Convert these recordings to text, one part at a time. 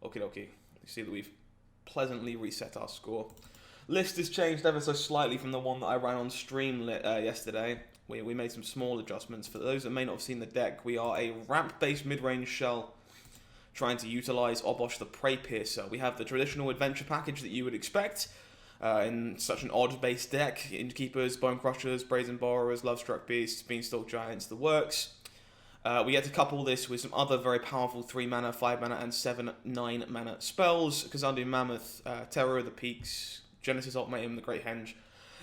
Okie dokie. You see that we've pleasantly reset our score. List has changed ever so slightly from the one that I ran on stream yesterday. We made some small adjustments. For those that may not have seen the deck, we are a ramp-based mid-range shell trying to utilize Obosh the Prey Piercer. We have the traditional adventure package that you would expect in such an odd-based deck. Innkeepers, Bone Crushers, Brazen Borrowers, Lovestruck Beasts, Beanstalk Giants, the works. We get to couple this with some other very powerful 3 mana, 5 mana, and 7, 9 mana spells. Kaldheim Mammoth, Terror of the Peaks, Genesis Ultimatum, the Great Henge.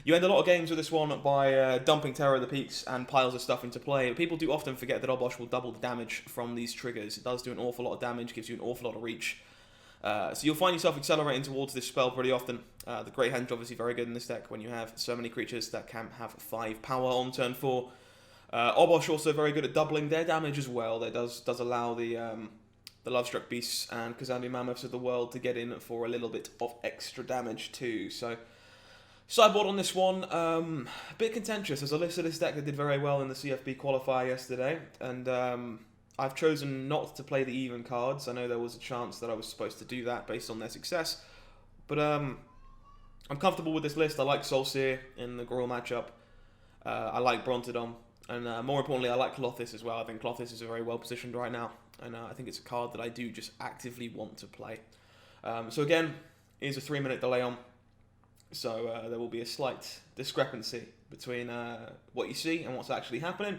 You end a lot of games with this one by dumping Terror of the Peaks and piles of stuff into play. But people do often forget that Obosh will double the damage from these triggers. It does do an awful lot of damage, gives you an awful lot of reach. So you'll find yourself accelerating towards this spell pretty often. The Great Henge obviously very good in this deck when you have so many creatures that can have 5 power on turn 4. Obosh also very good at doubling their damage as well. That does allow the Lovestruck Beasts and Kaldheim Mammoths of the world to get in for a little bit of extra damage too. So sideboard on this one, a bit contentious. There's a list of this deck that did very well in the CFB qualifier yesterday, and I've chosen not to play the even cards. I know there was a chance that I was supposed to do that based on their success, but I'm comfortable with this list. I like Solseer in the Gruul matchup. I like Brontodon, and more importantly, I like Klothys as well. I think Klothys is very well positioned right now, and I think it's a card that I do just actively want to play. So again, here's a 3-minute delay on. So there will be a slight discrepancy between what you see and what's actually happening.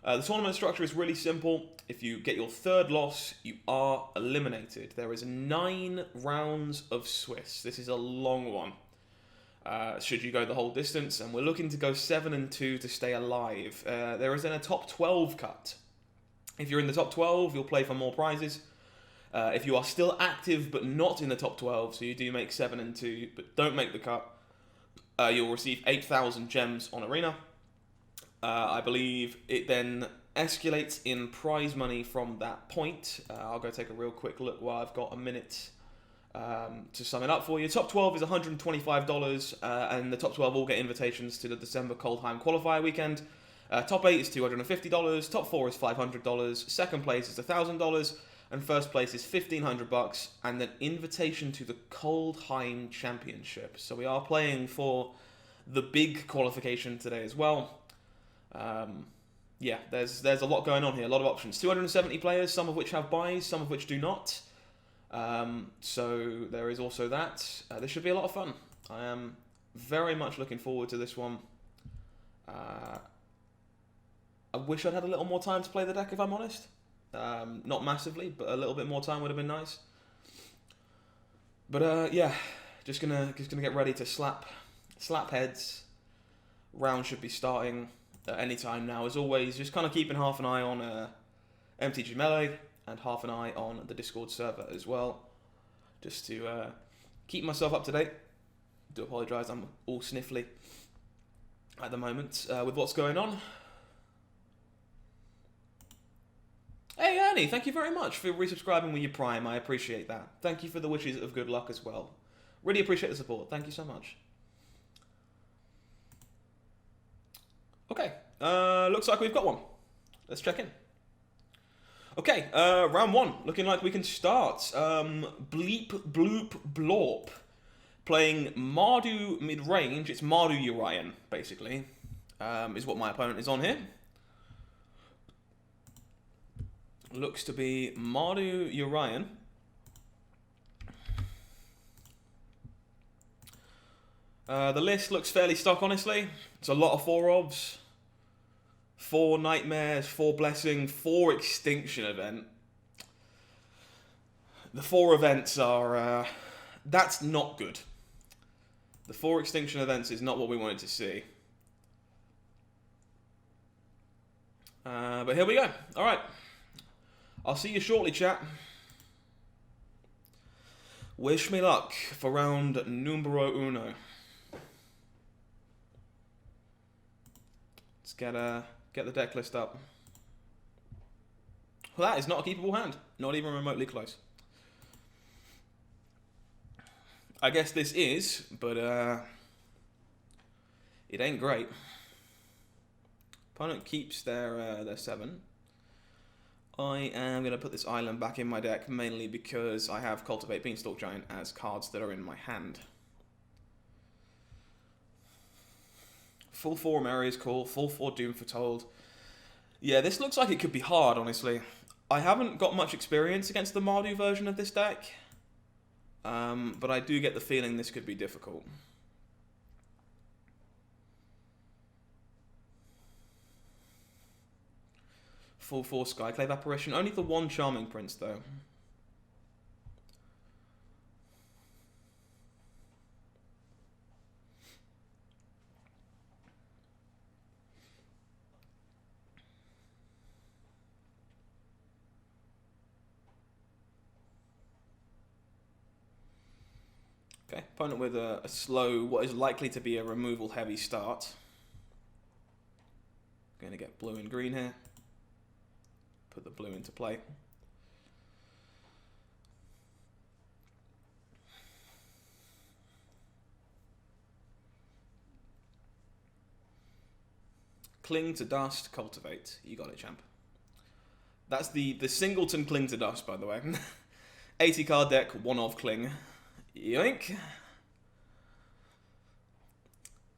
The tournament structure is really simple. If you get your 3rd loss, you are eliminated. There is 9 rounds of Swiss. This is a long one. Should you go the whole distance, and we're looking to go 7-2 to stay alive. There is then a top 12 cut. If you're in the top 12, you'll play for more prizes. If you are still active but not in the top 12, so you do make 7-2 but don't make the cut, you'll receive 8,000 gems on Arena. I believe it then escalates in prize money from that point. I'll go take a real quick look while I've got a minute to sum it up for you. Top 12 is $125, and the top 12 all get invitations to the December Kaldheim qualifier weekend. Top 8 is $250, top 4 is $500, second place is $1,000, and first place is $1,500, and an invitation to the Kaldheim Championship. So we are playing for the big qualification today as well. Yeah, there's a lot going on here, a lot of options. 270 players, some of which have buys, some of which do not. So there is also that. This should be a lot of fun. I am very much looking forward to this one. I wish I'd had a little more time to play the deck, if I'm honest. Not massively, but a little bit more time would have been nice. But yeah, just gonna get ready to slap heads. Round should be starting at any time now. As always, just kind of keeping half an eye on MTG Melee and half an eye on the Discord server as well, just to keep myself up to date. Do apologise, I'm all sniffly at the moment with what's going on. Hey Ernie, thank you very much for resubscribing with your Prime. I appreciate that. Thank you for the wishes of good luck as well. Really appreciate the support. Thank you so much. Okay, looks like we've got one. Let's check in. Okay, round 1. Looking like we can start. Bleep, Bloop, Blorp. Playing Mardu mid-range. It's Mardu Urian, basically, is what my opponent is on here. Looks to be Mardu Urian. The list looks fairly stock, honestly. It's a lot of 4-ofs. 4 Nightmares, 4 Blessing, 4 Extinction Event. The 4 events are... that's not good. The 4 Extinction Events is not what we wanted to see. But here we go. Alright. I'll see you shortly, chat. Wish me luck for round numero uno. Let's get the deck list up. Well, that is not a keepable hand. Not even remotely close. I guess this is, but it ain't great. Opponent keeps their 7. I am going to put this island back in my deck, mainly because I have Cultivate Beanstalk Giant as cards that are in my hand. Full 4 Mary is cool, full 4 Doom Foretold. Yeah, this looks like it could be hard, honestly. I haven't got much experience against the Mardu version of this deck, but I do get the feeling this could be difficult. Full 4 Skyclave Apparition. Only the 1 Charming Prince, though. Okay, opponent with a slow, what is likely to be a removal-heavy start. Going to get blue and green here. Put the blue into play. Cling to Dust, Cultivate. You got it, champ. That's the Singleton Cling to Dust, by the way. 80 card deck, 1 of Cling. Yoink.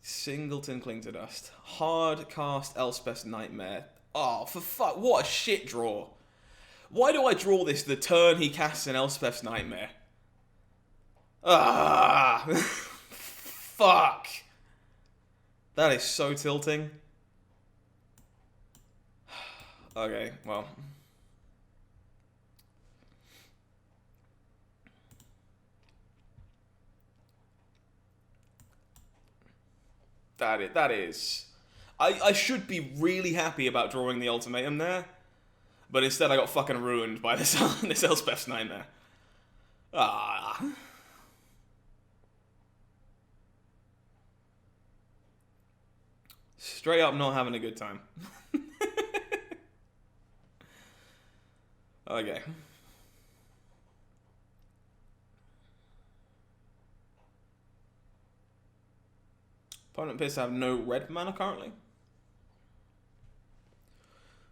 Singleton Cling to Dust. Hard cast Elspeth's Nightmare. Oh, for fuck, what a shit draw. Why do I draw this the turn he casts an Elspeth's Nightmare? Ah, fuck. That is so tilting. Okay, well. That is. I should be really happy about drawing the ultimatum there, but instead I got fucking ruined by this Elspeth's Nightmare. Ah. Straight up not having a good time. Okay. Opponent appears to have no red mana currently.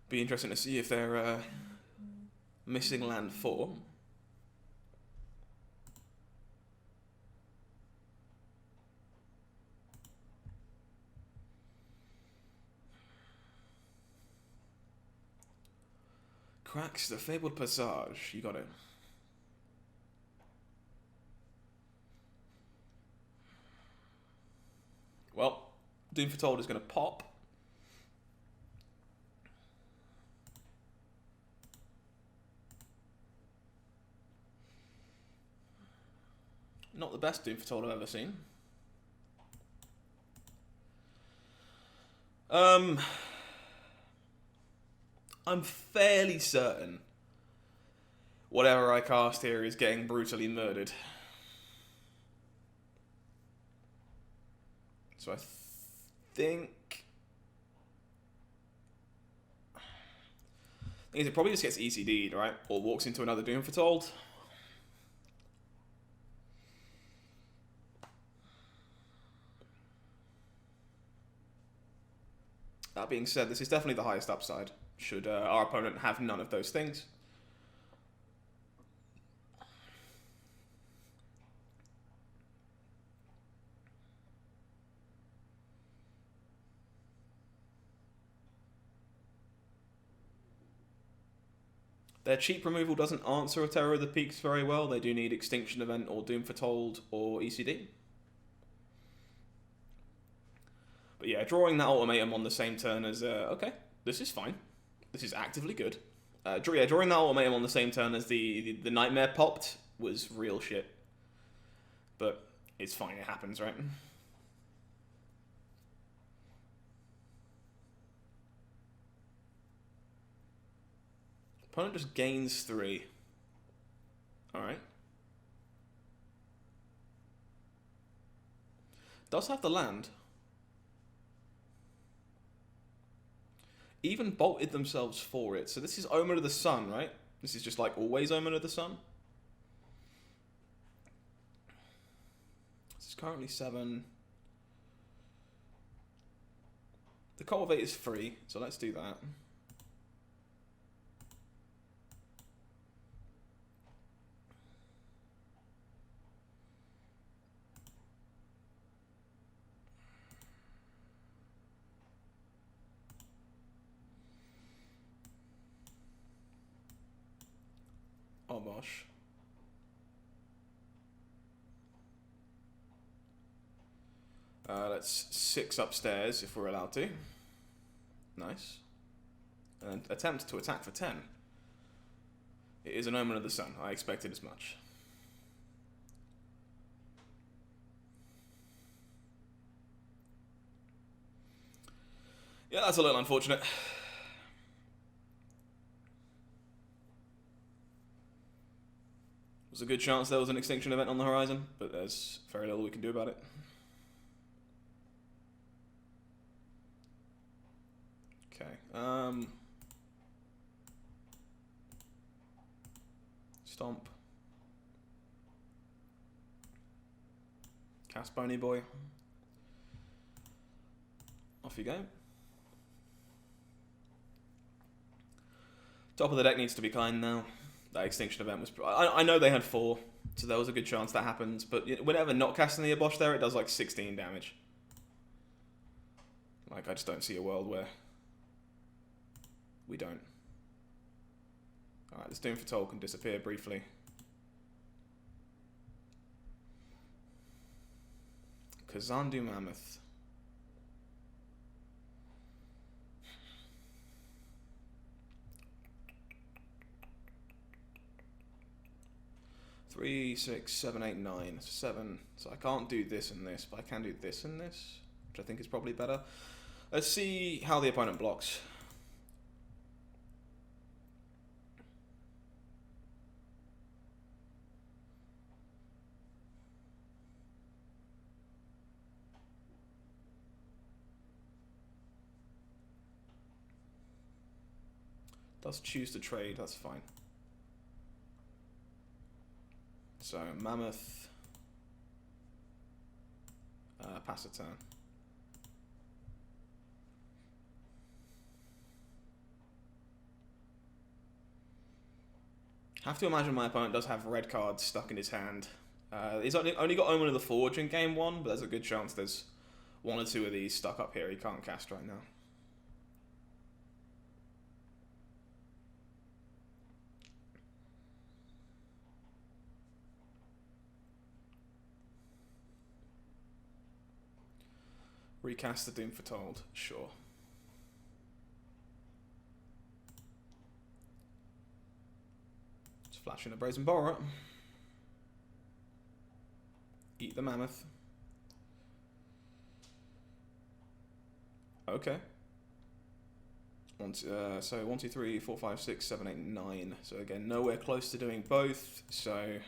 Be interesting to see if they're missing land 4. Cracks the Fabled Passage. You got it. Well, Doom Foretold is going to pop. Not the best Doom Foretold I've ever seen. I'm fairly certain whatever I cast here is getting brutally murdered. So I think it probably just gets ECD'd, right? Or walks into another Doom Foretold. That being said, this is definitely the highest upside, should our opponent have none of those things. Their cheap removal doesn't answer a Terror of the Peaks very well. They do need Extinction Event or Doom Foretold or ECD. But yeah, drawing that ultimatum on the same turn as, okay, this is fine. This is actively good. Drawing that ultimatum on the same turn as the Nightmare popped was real shit. But it's fine, it happens, right? Opponent just gains 3. Alright. Does have the land. Even bolted themselves for it. So this is Omen of the Sun, right? This is just like always Omen of the Sun. This is currently 7. The Cultivate is free, so let's do that. Obosh. Let's 6 upstairs if we're allowed to. Nice. And attempt to attack for 10. It is an omen of the sun. I expected as much. Yeah, that's a little unfortunate. There's a good chance there was an extinction event on the horizon, but there's very little we can do about it. Okay, Stomp. Cast Bony Boy. Off you go. Top of the deck needs to be kind now. That extinction event was... I know they had 4, so there was a good chance that happens, but whenever not casting the Obosh there, it does like 16 damage. Like, I just don't see a world where we don't. Alright, this Doom Foretold can disappear briefly. Kazandu Mammoth. Three, 6, 7, 8, 9, 7. So I can't do this and this, but I can do this and this, which I think is probably better. Let's see how the opponent blocks. Does choose to trade, that's fine. So, Mammoth, pass a turn. Have to imagine my opponent does have red cards stuck in his hand. He's only got Omen of the Forge in game 1, but there's a good chance there's 1 or 2 of these stuck up here he can't cast right now. Recast the Doom Foretold, sure. Just flash in a Brazen Borrower. Eat the Mammoth. Okay. So 1, 2, 3, 4, 5, 6, 7, 8, 9. So again, nowhere close to doing both. So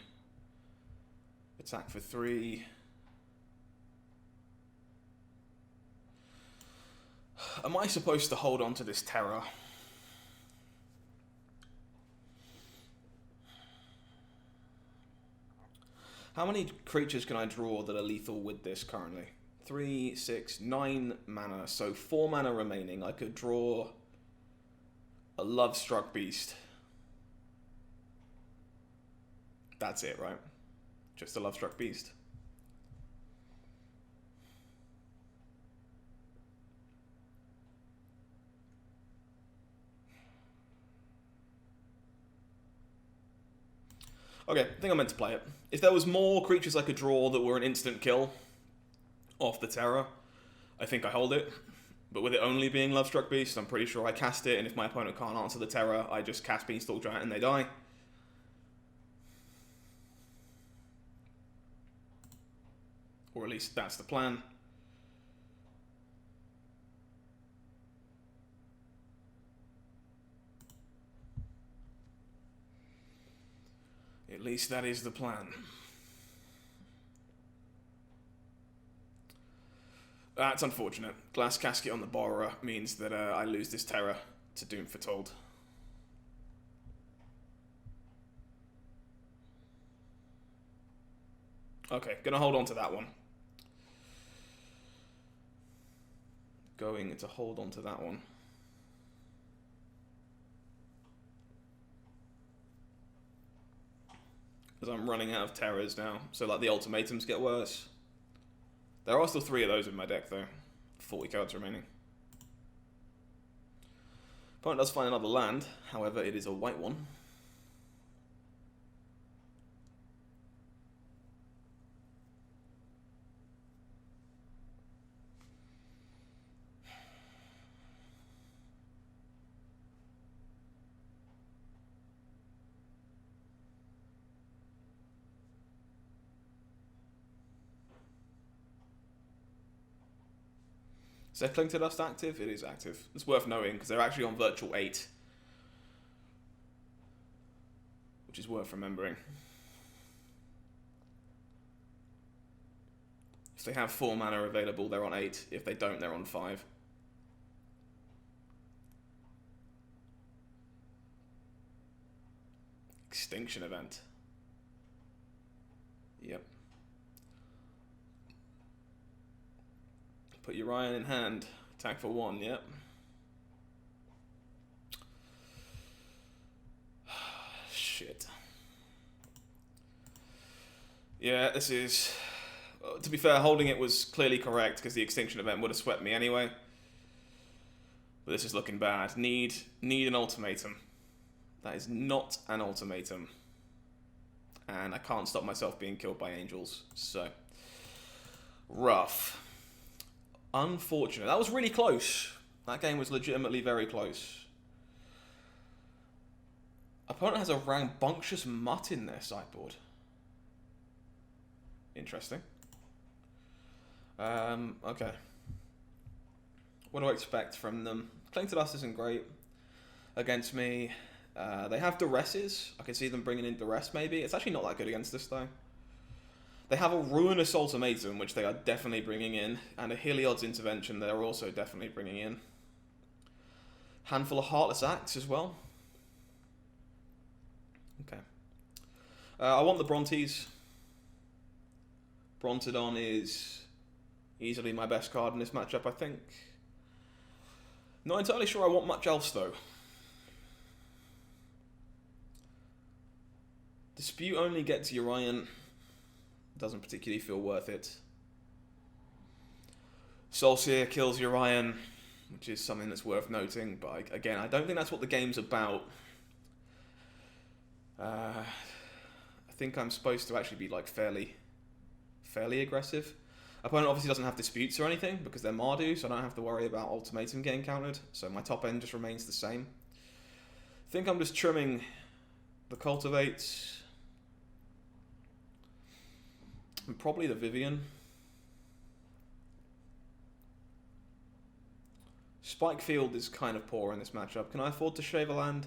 attack for 3. Am I supposed to hold on to this terror? How many creatures can I draw that are lethal with this currently? 3, 6, 9 mana, so 4 mana remaining. I could draw a Love-Struck Beast. That's it, right? Just a Love-Struck Beast. Okay, I think I meant to play it. If there was more creatures I could draw that were an instant kill off the Terror, I think I hold it. But with it only being Love-Struck Beast, I'm pretty sure I cast it, and if my opponent can't answer the Terror, I just cast Beanstalk Giant and they die. Or at least that's the plan. At least that is the plan. That's unfortunate. Glass Casket on the Borrower means that I lose this Terror to Doom Foretold. Okay, gonna hold on to that one. Going to hold on to that one. Because I'm running out of terrors now, so like the ultimatums get worse. There are still 3 of those in my deck though. 40 cards remaining. Opponent does find another land, however it is a white one. Is their Cling to Dust active? It is active. It's worth noting because they're actually on Virtual 8. Which is worth remembering. If they have 4 mana available, they're on 8. If they don't, they're on 5. Extinction event. Yep. Put Urian in hand. Attack for 1, yep. Shit. Yeah, this is... to be fair, holding it was clearly correct because the extinction event would have swept me anyway. But this is looking bad. Need an ultimatum. That is not an ultimatum. And I can't stop myself being killed by angels. So, rough. Unfortunate. That was really close. That game was legitimately very close. Opponent has a rambunctious mutt in their sideboard. Interesting. Okay. What do I expect from them? Cling to Dust isn't great against me. They have Duresses. I can see them bringing in Duress maybe. It's actually not that good against us though. They have a Ruinous Ultimatum, which they are definitely bringing in, and a Heliod's Intervention they're also definitely bringing in. Handful of Heartless Acts as well. Okay. I want the Brontes. Brontodon is easily my best card in this matchup, I think. Not entirely sure I want much else, though. Dispute only gets Urian. Doesn't particularly feel worth it. Soulseer kills Urian, which is something that's worth noting, but again, I don't think that's what the game's about. I think I'm supposed to actually be like fairly aggressive. Opponent obviously doesn't have disputes or anything because they're Mardu, so I don't have to worry about ultimatum getting countered. So my top end just remains the same. I think I'm just trimming the Cultivates and probably the Vivian. Spike Field is kind of poor in this matchup. Can I afford to shave a land?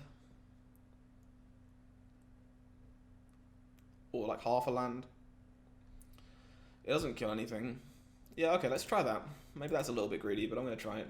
Or like half a land? It doesn't kill anything. Yeah, okay, let's try that. Maybe that's a little bit greedy, but I'm going to try it.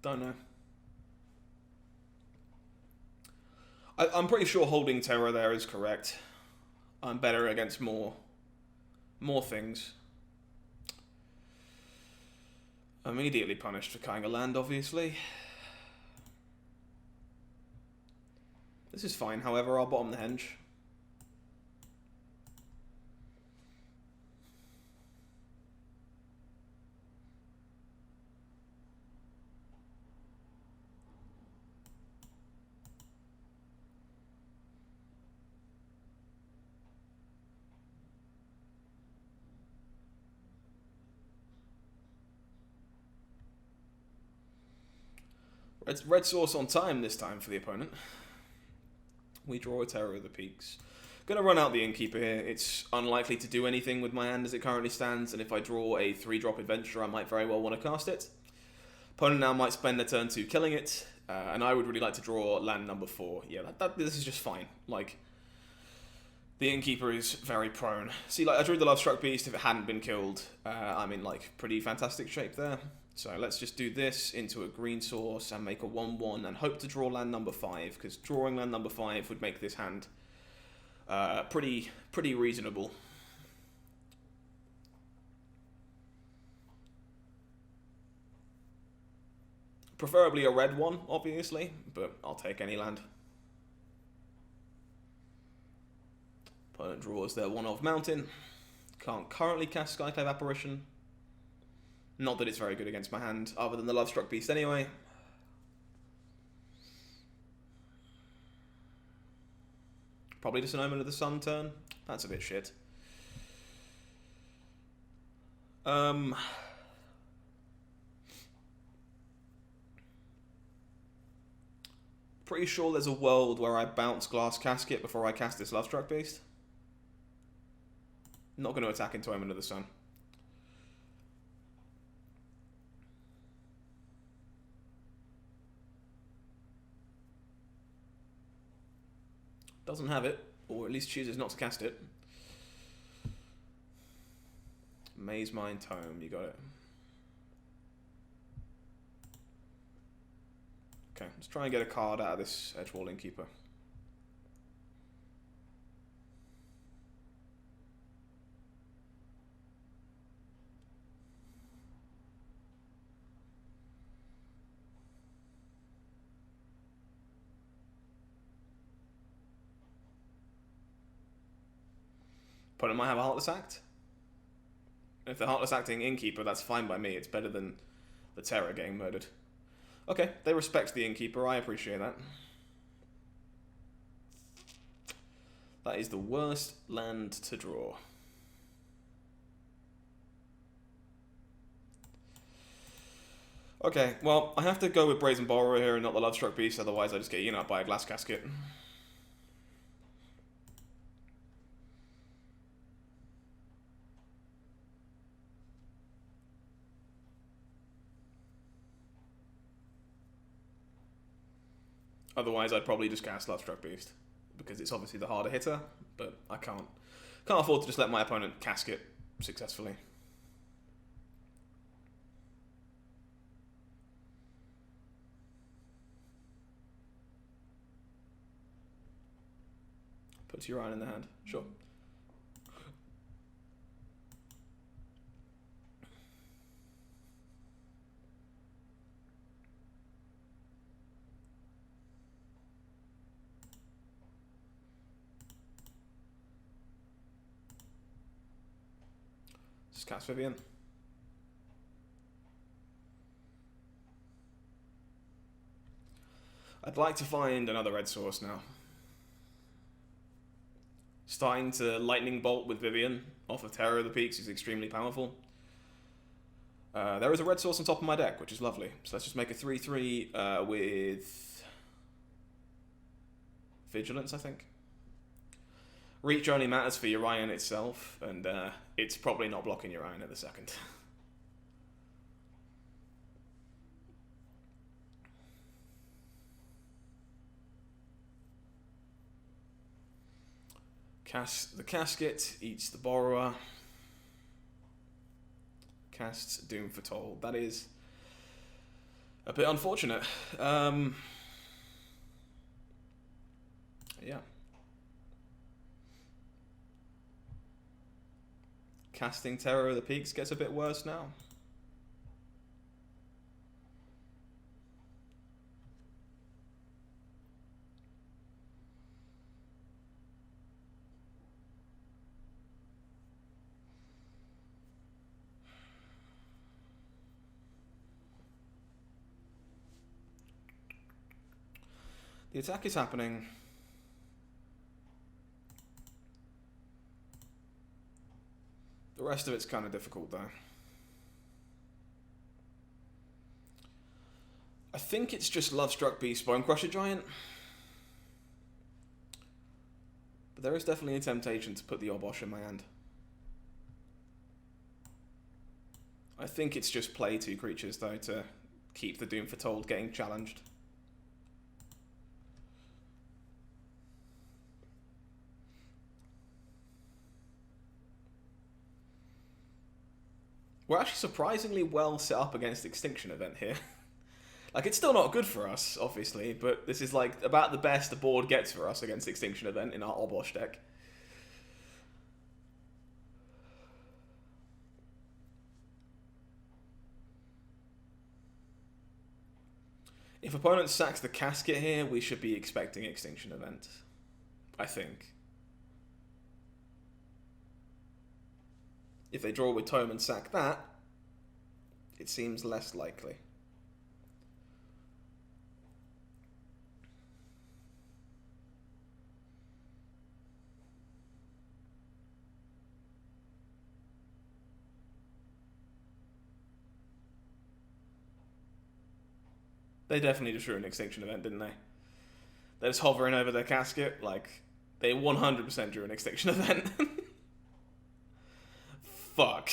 Don't know. I'm pretty sure holding Terror there is correct. I'm better against more things. Immediately punished for cutting a land, obviously. This is fine, however, I'll bottom the henge. Red source on time this time for the opponent. We draw a Terror of the Peaks. Gonna run out the Innkeeper here. It's unlikely to do anything with my hand as it currently stands, and if I draw a 3-drop Adventurer, I might very well want to cast it. Opponent now might spend their turn 2 killing it, and I would really like to draw land number 4. Yeah, this is just fine. Like, the Innkeeper is very prone. See, like, I drew the Lovestruck Beast. If it hadn't been killed, I'm in, like, pretty fantastic shape there. So let's just do this into a green source and make a 1/1 and hope to draw land number 5, because drawing land number 5 would make this hand pretty reasonable. Preferably a red one, obviously, but I'll take any land. Opponent draws their 1-of Mountain. Can't currently cast Skyclave Apparition. Not that it's very good against my hand, other than the Lovestruck Beast anyway. Probably just an Omen of the Sun turn. That's a bit shit. Um, pretty sure there's a world where I bounce Glass Casket before I cast this Lovestruck Beast. Not going to attack into Omen of the Sun. Doesn't have it, or at least chooses not to cast it. Maze Mine Tome, you got it. Okay, let's try and get a card out of this Edgewall Innkeeper. Opponent might have a Heartless Act. If they're Heartless Acting Innkeeper, that's fine by me. It's better than the Terror getting murdered. Okay, they respect the Innkeeper. I appreciate that. That is the worst land to draw. Okay, well, I have to go with Brazen Borrower here and not the Lovestruck Beast, otherwise I just get eaten up by a Glass Casket. Otherwise, I'd probably just cast Lovestruck Beast, because it's obviously the harder hitter, but I can't afford to just let my opponent casket successfully. Puts Urian in the hand, sure. Just cast Vivian. I'd like to find another red source now. Starting to Lightning Bolt with Vivian off of Terror of the Peaks is extremely powerful. There is a red source on top of my deck, which is lovely. So let's just make a 3/3 with Vigilance, I think. Reach only matters for Urian itself, and it's probably not blocking Urian at the second. Cast the Casket, eats the Borrower. Casts Doom Foretold. That is a bit unfortunate. Yeah. Casting Terror of the Peaks gets a bit worse now. The attack is happening. The rest of it's kind of difficult, though. I think it's just Lovestruck Beast, Bonecrusher Giant. But there is definitely a temptation to put the Obosh in my hand. I think it's just play 2 creatures, though, to keep the Doom Foretold getting challenged. We're actually surprisingly well set up against Extinction Event here. Like, it's still not good for us, obviously, but this is, like, about the best the board gets for us against Extinction Event in our Obosh deck. If opponent sacks the Casket here, we should be expecting Extinction Event. I think. If they draw with Tome and sack that, it seems less likely. They definitely just drew an extinction event, didn't they? They're just hovering over their casket, like, they 100% drew an extinction event. Fuck.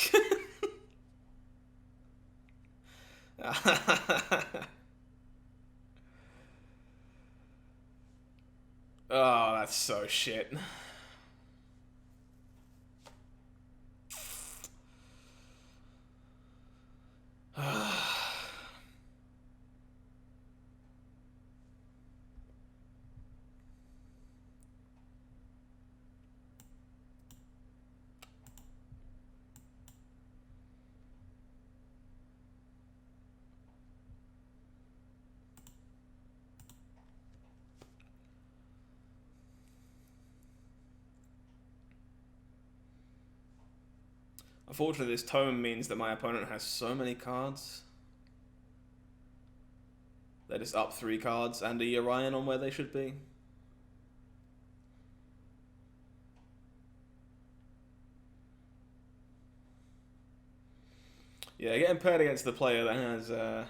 Oh, that's so shit. Unfortunately, this tome means that my opponent has so many cards. They're just up 3 cards and a Orion on where they should be. Yeah, getting paired against the player that has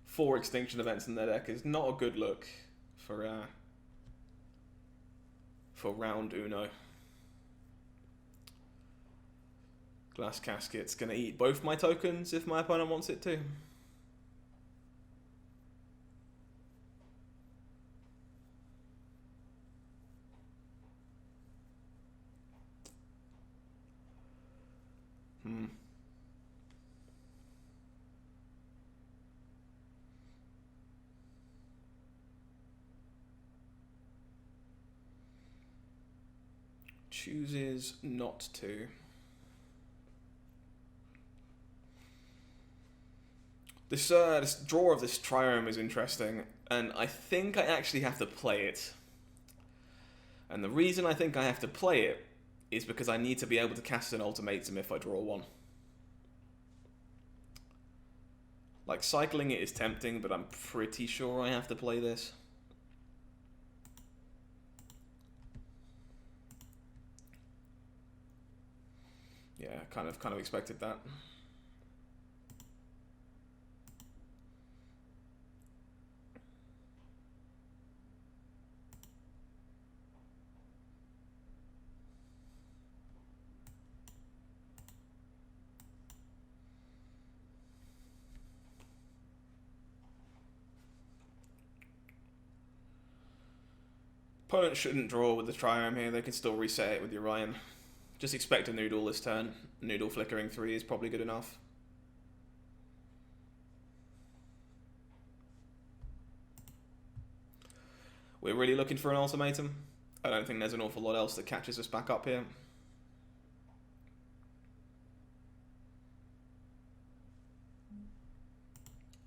4 extinction events in their deck is not a good look for round uno. Glass Casket's gonna eat both my tokens if my opponent wants it to. Chooses not to. This draw of this Triome is interesting, and I think I actually have to play it. And the reason I think I have to play it is because I need to be able to cast an ultimatum if I draw one. Like, cycling it is tempting, but I'm pretty sure I have to play this. Yeah, kind of expected that. Opponent shouldn't draw with the Triome here, they can still reset it with Orion. Just expect a Noodle this turn. Noodle flickering 3 is probably good enough. We're really looking for an ultimatum. I don't think there's an awful lot else that catches us back up here.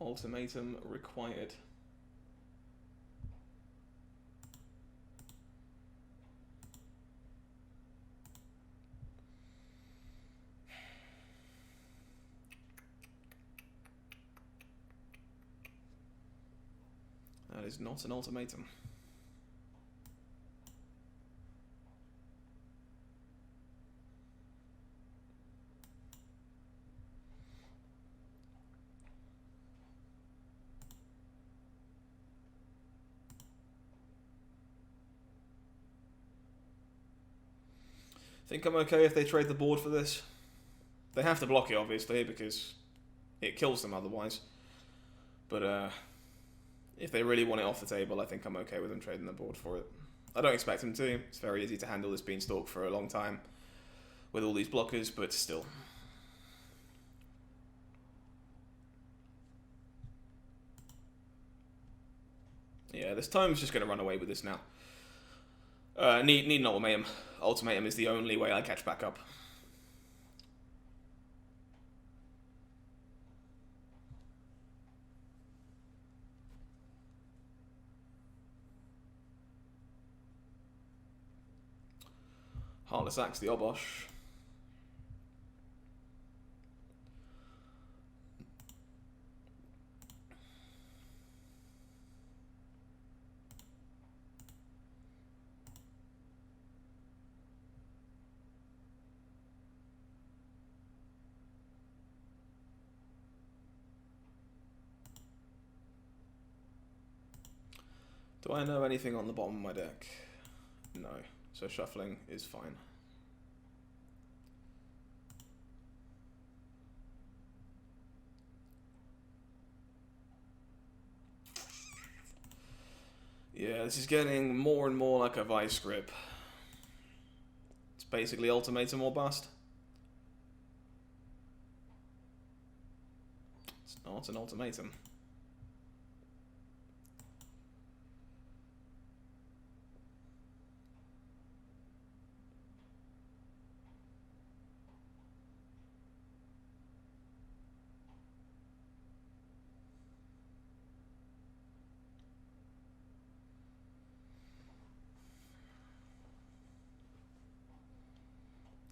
Ultimatum required. That is not an ultimatum. Think I'm okay if they trade the board for this? They have to block it, obviously, because it kills them otherwise. But if they really want it off the table, I think I'm okay with them trading the board for it. I don't expect them to. It's very easy to handle this beanstalk for a long time with all these blockers, but still. Yeah, this tome's just going to run away with this now. Need an ultimatum. Ultimatum is the only way I catch back up. Heartless Axe the Obosh. Do I know anything on the bottom of my deck? No. So shuffling is fine. Yeah, this is getting more and more like a vice grip. It's basically ultimatum or bust. It's not an ultimatum.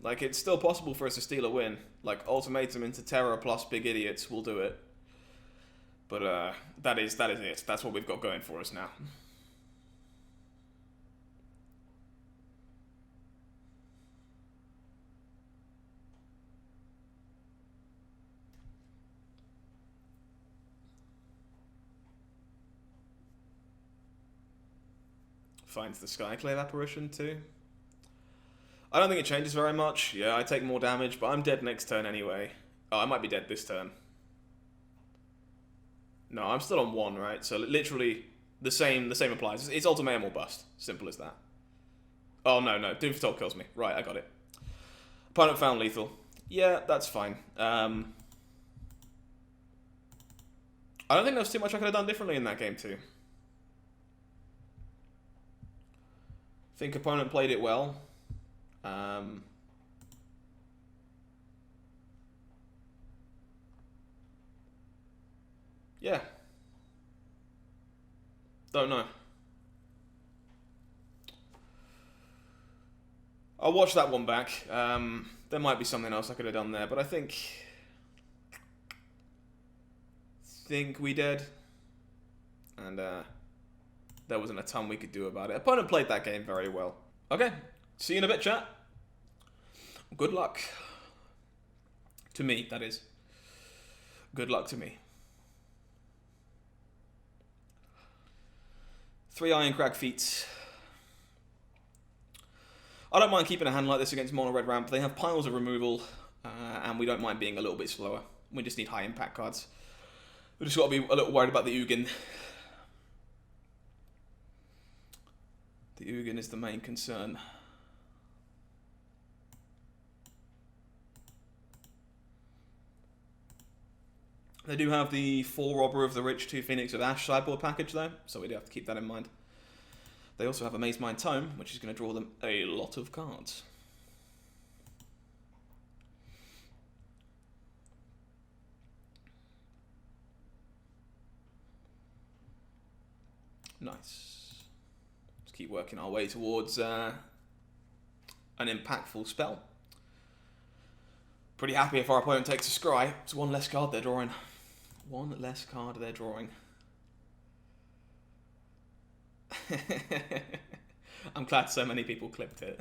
Like, it's still possible for us to steal a win. Like, ultimatum into terror plus big idiots will do it. But that is it. That's what we've got going for us now. Finds the Skyclave apparition too. I don't think it changes very much. Yeah, I take more damage, but I'm dead next turn anyway. Oh, I might be dead this turn. No, I'm still on 1, right? So literally the same applies. It's ultimatum or bust. Simple as that. Oh, no. Doom for Top kills me. Right, I got it. Opponent found lethal. Yeah, that's fine. I don't think there was too much I could have done differently in that game too. I think opponent played it well. Yeah. Don't know. I'll watch that one back. There might be something else I could have done there, but I think we did. And there wasn't a ton we could do about it. Opponent played that game very well. Okay, see you in a bit, chat. Good luck. To me, that is. Good luck to me. 3 Ironcrag feats. I don't mind keeping a hand like this against mono red ramp. They have piles of removal, and we don't mind being a little bit slower. We just need high impact cards. We just got to be a little worried about the Ugin. The Ugin is the main concern. They do have the 4 Robber of the Rich, 2 Phoenix of Ash sideboard package though, so we do have to keep that in mind. They also have a Maze Mind Tome, which is going to draw them a lot of cards. Nice. Let's keep working our way towards an impactful spell. Pretty happy if our opponent takes a scry. It's 1 less card they're drawing. 1 less card they're drawing. I'm glad so many people clipped it.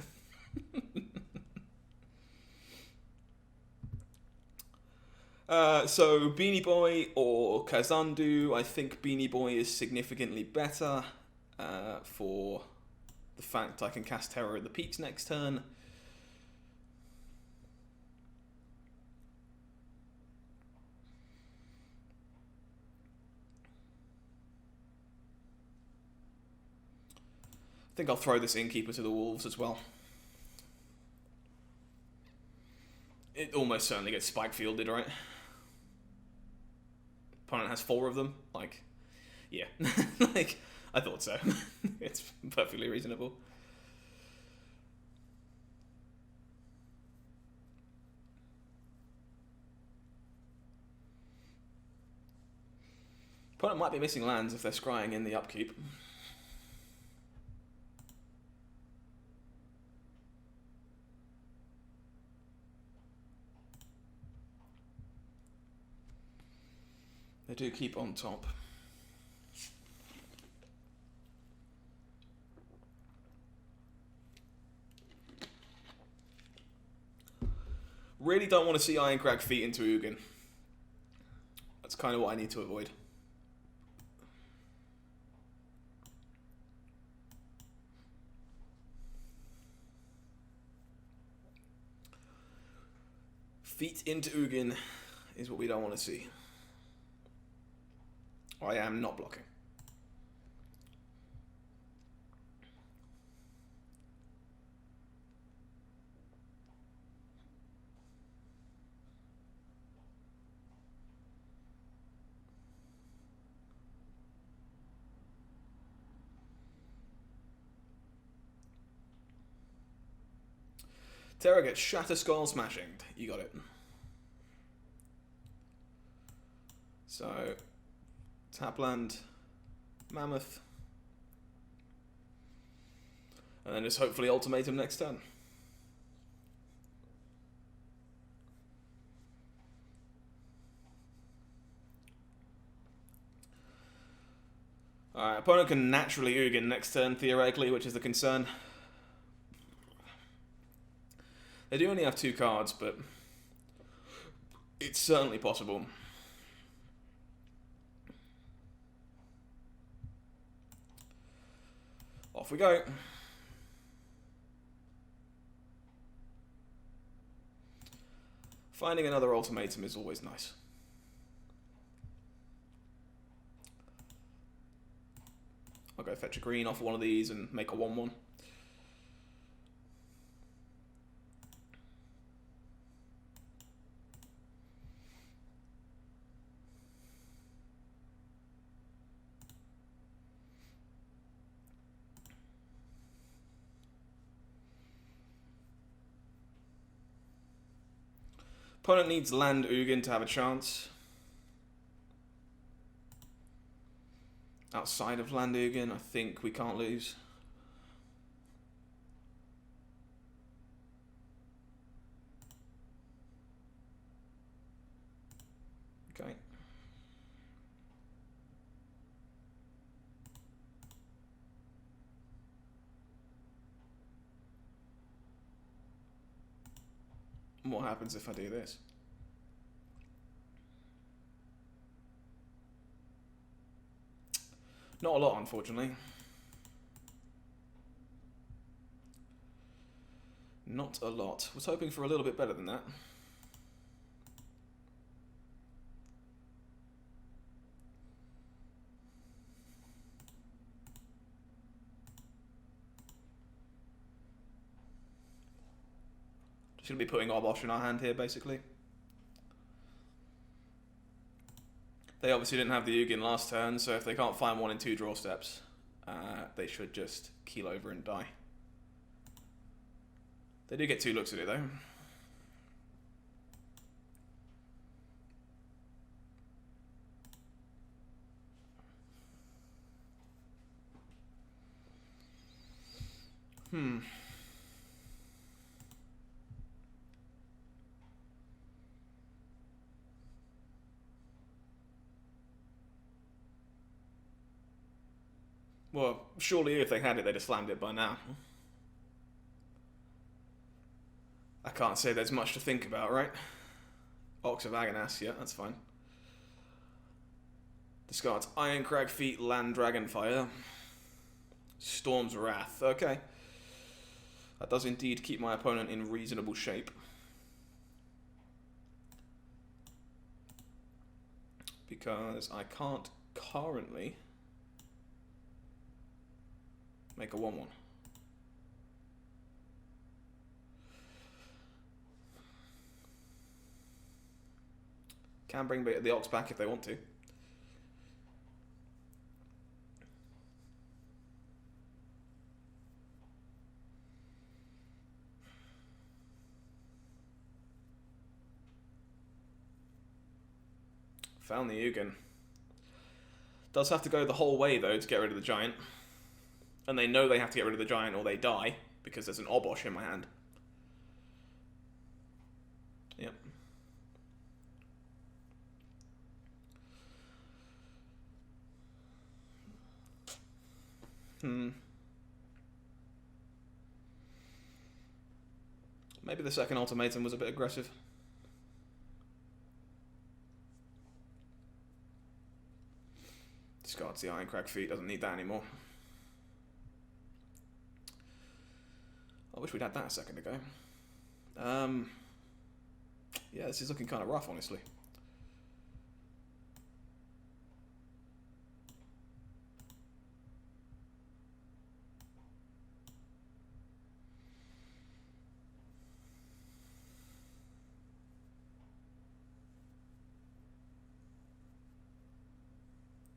So Beanie Boy or Kazandu. I think Beanie Boy is significantly better for the fact I can cast Terror at the peaks next turn. I think I'll throw this Innkeeper to the Wolves as well. It almost certainly gets spike fielded, right? Opponent has 4 of them. Like, yeah. Like, I thought so. It's perfectly reasonable. Opponent might be missing lands if they're scrying in the upkeep. They do keep on top. Really don't want to see Ironcrag feet into Ugin. That's kind of what I need to avoid. Feet into Ugin is what we don't want to see. I am not blocking. Terra gets Shatter Skull Smashing. You got it. So, Tapland, Mammoth, and then just hopefully Ultimatum next turn. Alright, opponent can naturally Ugin next turn, theoretically, which is the concern. They do only have 2 cards, but it's certainly possible. Off we go. Finding another ultimatum is always nice. I'll go fetch a green off one of these and make a 1/1. Opponent needs land Ugin to have a chance. Outside of land Ugin, I think we can't lose. Okay. What happens if I do this? Not a lot, unfortunately. Not a lot. Was hoping for a little bit better than that. Just gonna be putting Obosh in our hand here, basically. They obviously didn't have the Ugin last turn, so if they can't find one in 2 draw steps, they should just keel over and die. They do get 2 looks at it, though. Well, surely if they had it, they'd have slammed it by now. I can't say there's much to think about, right? Ox of Aghanas, yeah, that's fine. Discards Ironcrag Feet, Land Dragonfire. Storm's Wrath, okay. That does indeed keep my opponent in reasonable shape. Because I can't currently make a 1/1. Can bring the Ox back if they want to. Found the Ugin. Does have to go the whole way though to get rid of the giant. And they know they have to get rid of the giant or they die, because there's an Obosh in my hand. Yep. Maybe the second ultimatum was a bit aggressive. Discards the Ironcrag Feet, doesn't need that anymore. I wish we'd had that a second ago. Yeah, this is looking kind of rough, honestly.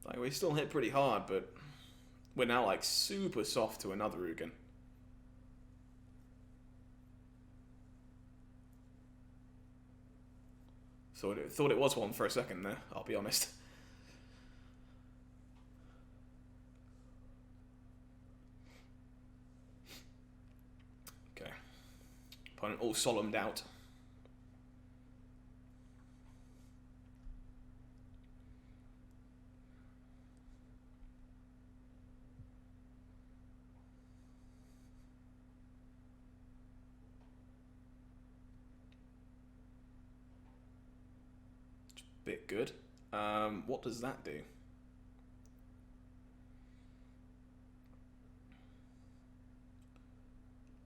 Like, we still hit pretty hard, but we're now, like, super soft to another Ugin. Thought it was one for a second there, I'll be honest. Okay. Opponent all solemned out. Bit good. What does that do?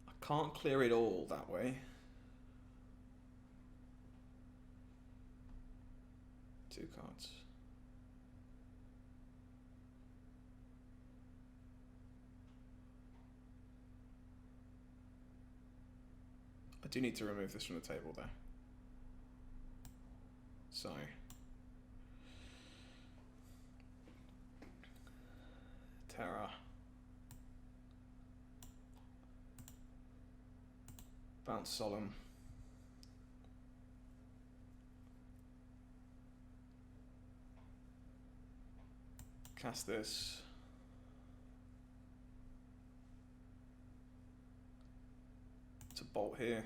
I can't clear it all that way. 2 cards. I do need to remove this from the table though. So Terra. Bounce Solemn. Cast this. It's a bolt here.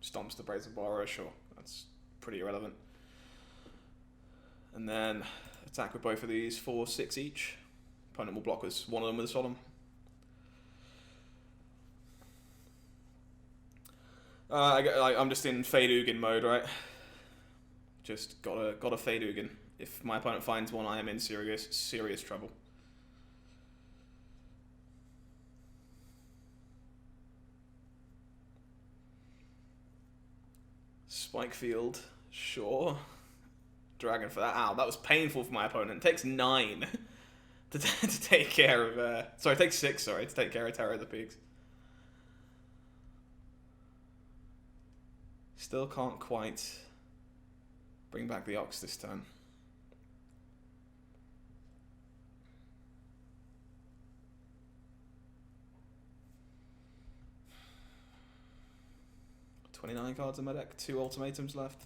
Stomps the Brazen Borrower, sure. That's pretty irrelevant. And then attack with both of these for 6 each. Opponent will block us one of them with a Solemn. I'm just in Fade Ugin mode, right? Just gotta Fade Ugin. If my opponent finds one, I am in serious trouble. Spike Field, sure. Dragon for that. Ow, that was painful for my opponent. It takes 9 to take care of... sorry, it takes 6, sorry, to take care of Terror of the Peaks. Still can't quite bring back the Ox this turn. "29 cards in my deck, 2 ultimatums left.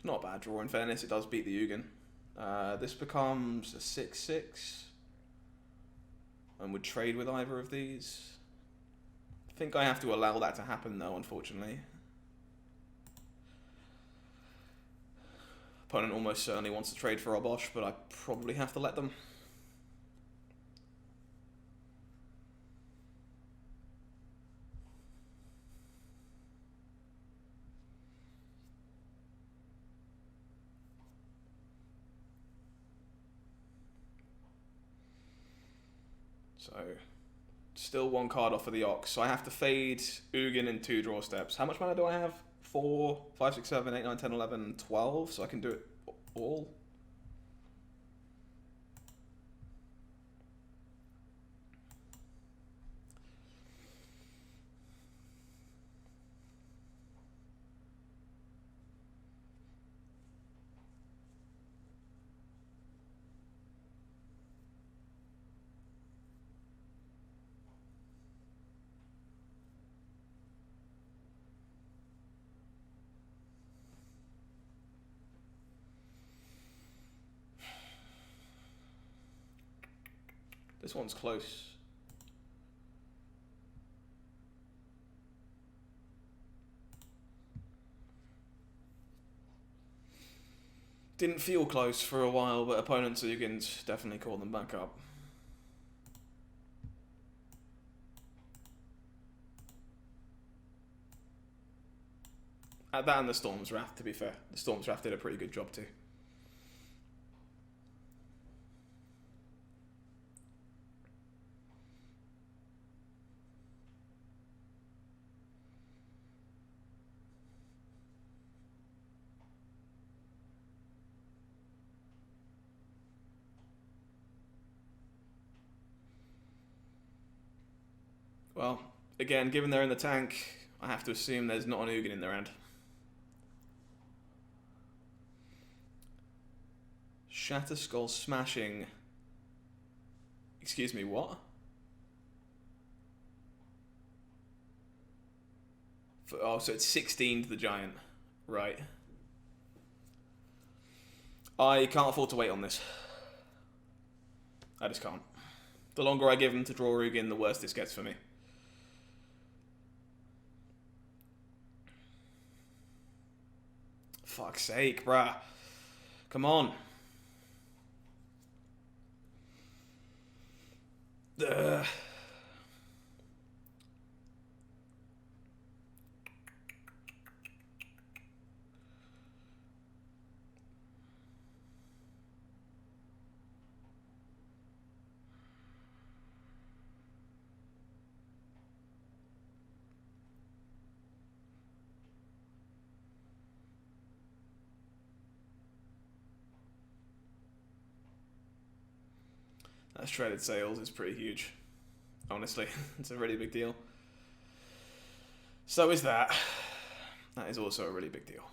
Not a bad draw, in fairness, it does beat the Ugin. This becomes a 6/6. And would trade with either of these. I think I have to allow that to happen though, unfortunately. Opponent almost certainly wants to trade for Obosh, but I probably have to let them. So, still 1 card off of the Ox. So I have to fade Ugin in 2 draw steps. How much mana do I have? 4, 5, 6, 7, 8, 9, 10, 11, 12. So I can do it all. This one's close. Didn't feel close for a while, but opponents Ugins definitely called them back up. That and the Storm's Wrath, to be fair. The Storm's Wrath did a pretty good job too. Well, again, given they're in the tank, I have to assume there's not an Ugin in their hand. Shatter Skull Smashing. Excuse me, what? Oh, so it's 16 to the Giant. Right. I can't afford to wait on this. I just can't. The longer I give him to draw Ugin, the worse this gets for me. Fuck's sake, bruh. Come on. Ugh. That shredded sails is pretty huge. Honestly, it's a really big deal. So is that. That is also a really big deal.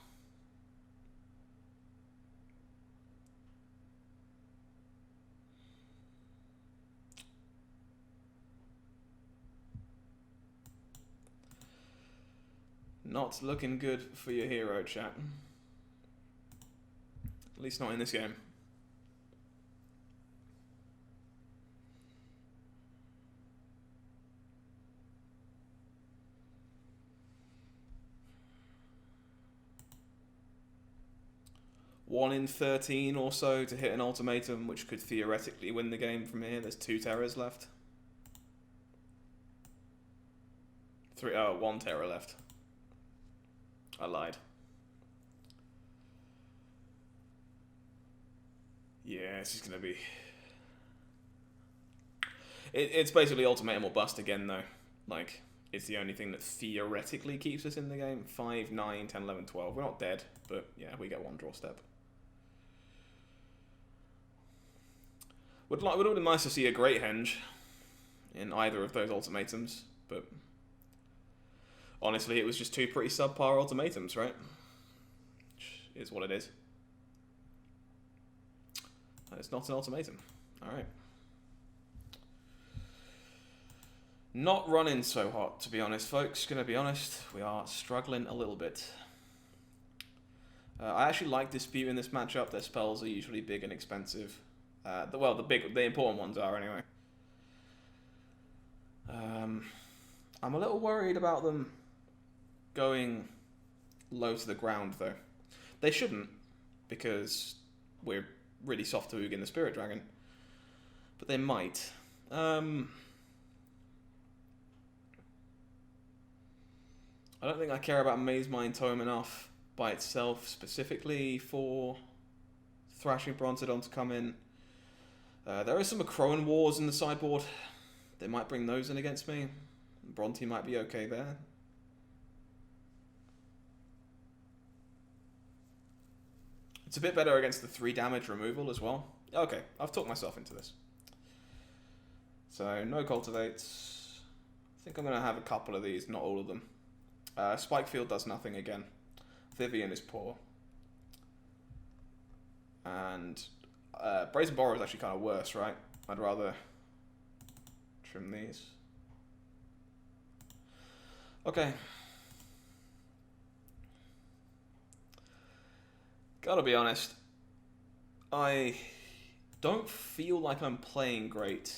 Not looking good for your hero, chat. At least not in this game. One in 13 or so to hit an ultimatum, which could theoretically win the game from here. There's 2 terrors left. 1 terror left. I lied. Yeah, this is going to be... It's basically ultimatum or bust again, though. Like, it's the only thing that theoretically keeps us in the game. 5, 9, 10, 11, 12. We're not dead, but yeah, we get 1 draw step. Would have been nice to see a Great Henge in either of those ultimatums, but honestly, it was just 2 pretty subpar ultimatums, right? Which is what it is. And it's not an ultimatum. Alright. Not running so hot, to be honest, folks. Gonna be honest, we are struggling a little bit. I actually like Dispute in this matchup. Their spells are usually big and expensive. The important ones are anyway. I'm a little worried about them going low to the ground, though. They shouldn't, because we're really soft to Ugin the Spirit Dragon. But they might. I don't think I care about Maze Mind Tome enough by itself, specifically for Thrashing Brontodon to come in. There are some Acroan Wars in the sideboard. They might bring those in against me. Bronte might be okay there. It's a bit better against the 3 damage removal as well. Okay, I've talked myself into this. So, no Cultivates. I think I'm going to have a couple of these, not all of them. Spikefield does nothing again. Vivian is poor. And Brazen Borrow is actually kind of worse, right? I'd rather trim these. Okay. Gotta be honest, I don't feel like I'm playing great,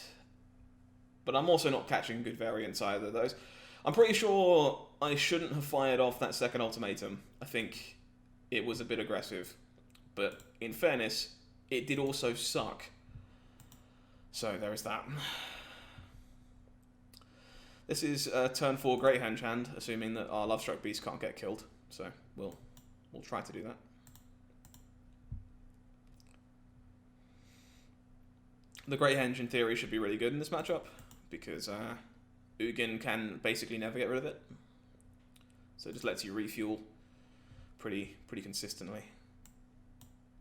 but I'm also not catching good variants either. Those, I'm pretty sure I shouldn't have fired off that second ultimatum. I think it was a bit aggressive, but in fairness, it did also suck. So there is that. This is turn 4 Great Henge hand, assuming that our Lovestruck Beast can't get killed. So we'll try to do that. The Great Henge, in theory, should be really good in this matchup, because Ugin can basically never get rid of it. So it just lets you refuel pretty consistently.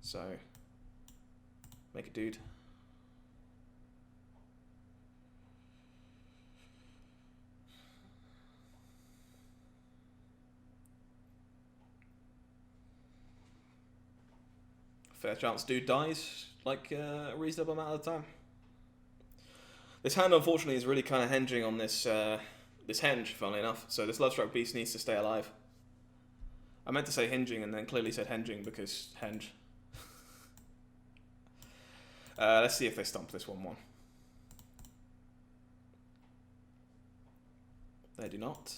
So, make a dude. Fair chance dude dies, like, a reasonable amount of the time. This hand, unfortunately, is really kind of hinging on this this henge, funnily enough. So this Lovestruck Beast needs to stay alive. I meant to say hinging and then clearly said henging because henge. Let's see if they stomp this 1-1. They do not.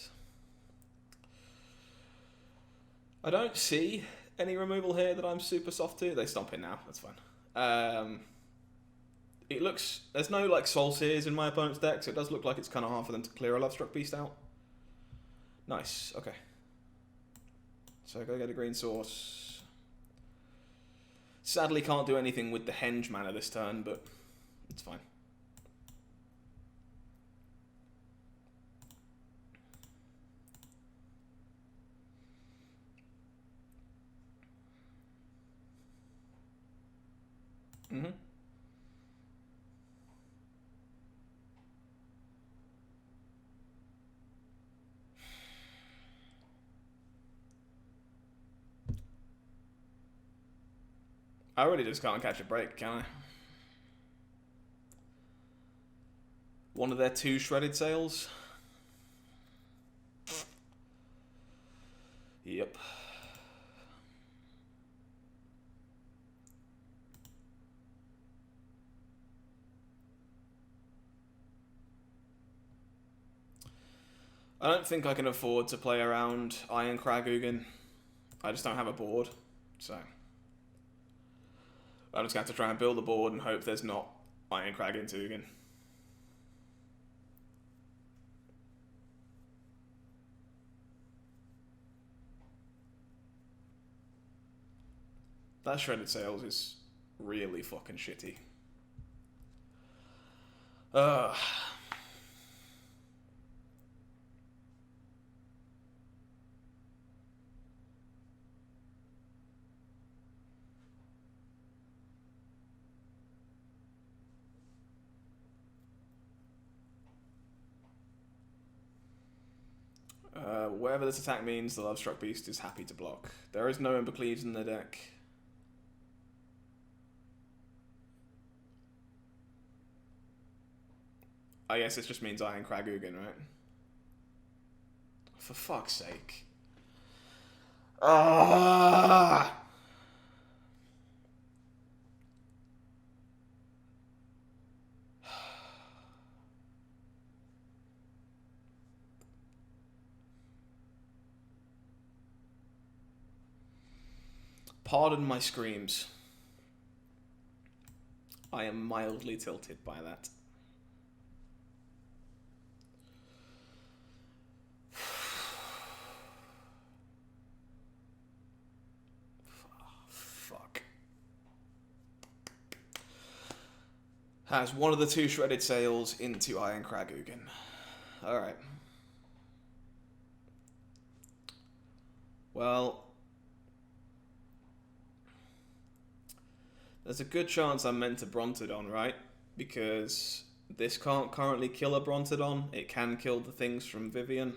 I don't see any removal here that I'm super soft to. They stomp it now. That's fine. It looks... There's no, like, Soul Sears in my opponent's deck, so it does look like it's kind of hard for them to clear a Lovestruck Beast out. Nice. Okay. So go get a green source. Sadly can't do anything with the henge mana this turn, but it's fine. Mm-hmm. I really just can't catch a break, can I? One of their 2 shredded sails. Yep. I don't think I can afford to play around Iron Crag Ugin. I just don't have a board, so I'm just going to have to try and build a board and hope there's not Iron Crag into Ugin. That shredded sails is really fucking shitty. Whatever this attack means, the Lovestruck Beast is happy to block. There is no Embercleaves in the deck. I guess this just means Iron Crag Ugin, right? For fuck's sake. Ah! Pardon my screams. I am mildly tilted by that. Fuck. Has one of the 2 shredded sails into Iron Crag Ugin. Alright. Well, there's a good chance I'm meant to Brontodon, right? Because this can't currently kill a Brontodon. It can kill the things from Vivian.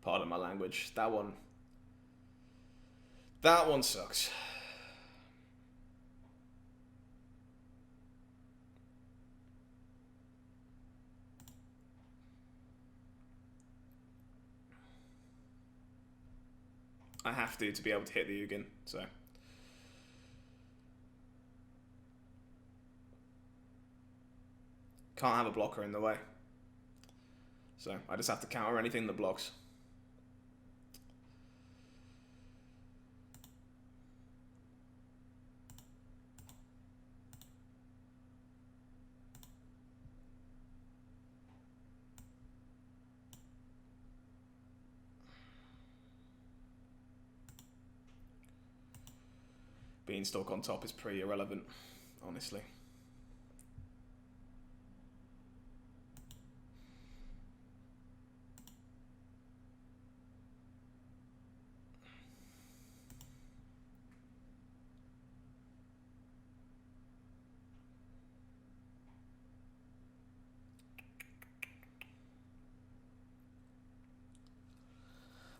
Pardon my language. That one sucks. I have to be able to hit the Ugin, so. Can't have a blocker in the way. So I just have to counter anything that blocks. Beanstalk on top is pretty irrelevant, honestly.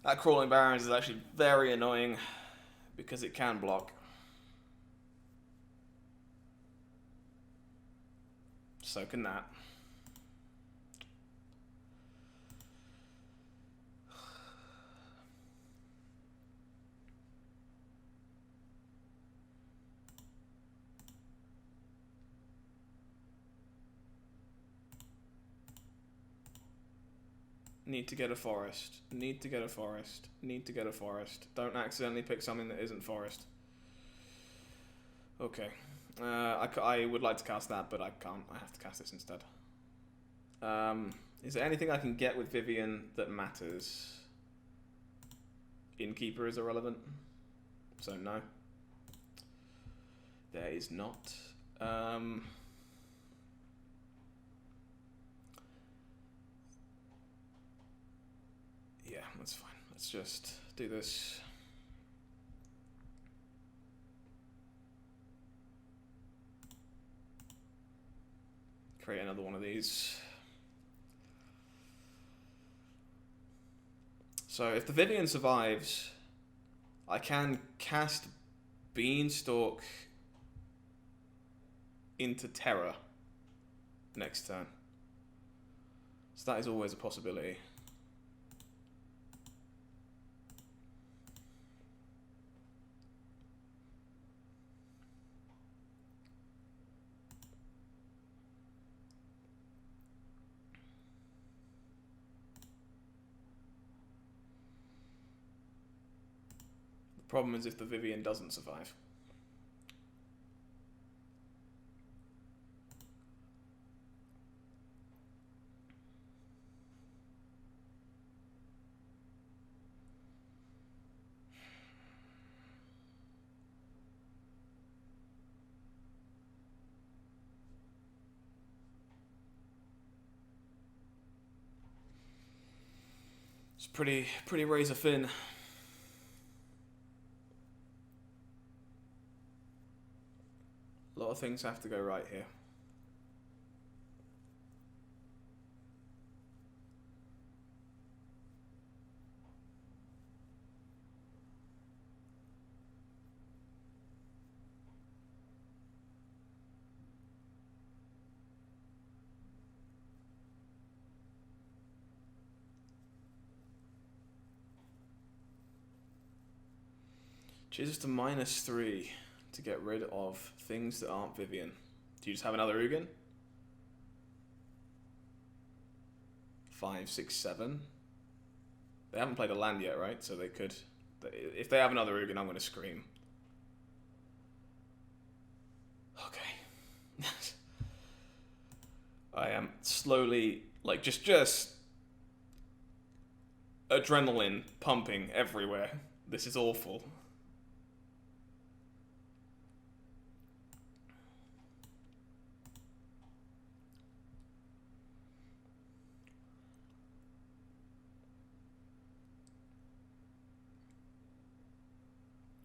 That Crawling Barrens is actually very annoying because it can block. So can that. Need to get a forest. Need to get a forest. Need to get a forest. Don't accidentally pick something that isn't forest. Okay. I would like to cast that, but I can't. I have to cast this instead. Is there anything I can get with Vivian that matters? Innkeeper is irrelevant. So no. There is not. Yeah, that's fine. Let's just do this. Create another one of these. So if the Vivian survives, I can cast Beanstalk into Terror next turn. So that is always a possibility. The problem is if the Vivian doesn't survive. It's pretty razor thin. A lot of things have to go right here. Choose to -3 to get rid of things that aren't Vivian. Do you just have another Ugin? 5, 6, 7. They haven't played a land yet, right? So they could... If they have another Ugin, I'm going to scream. Okay. I am slowly, like, just adrenaline pumping everywhere. This is awful.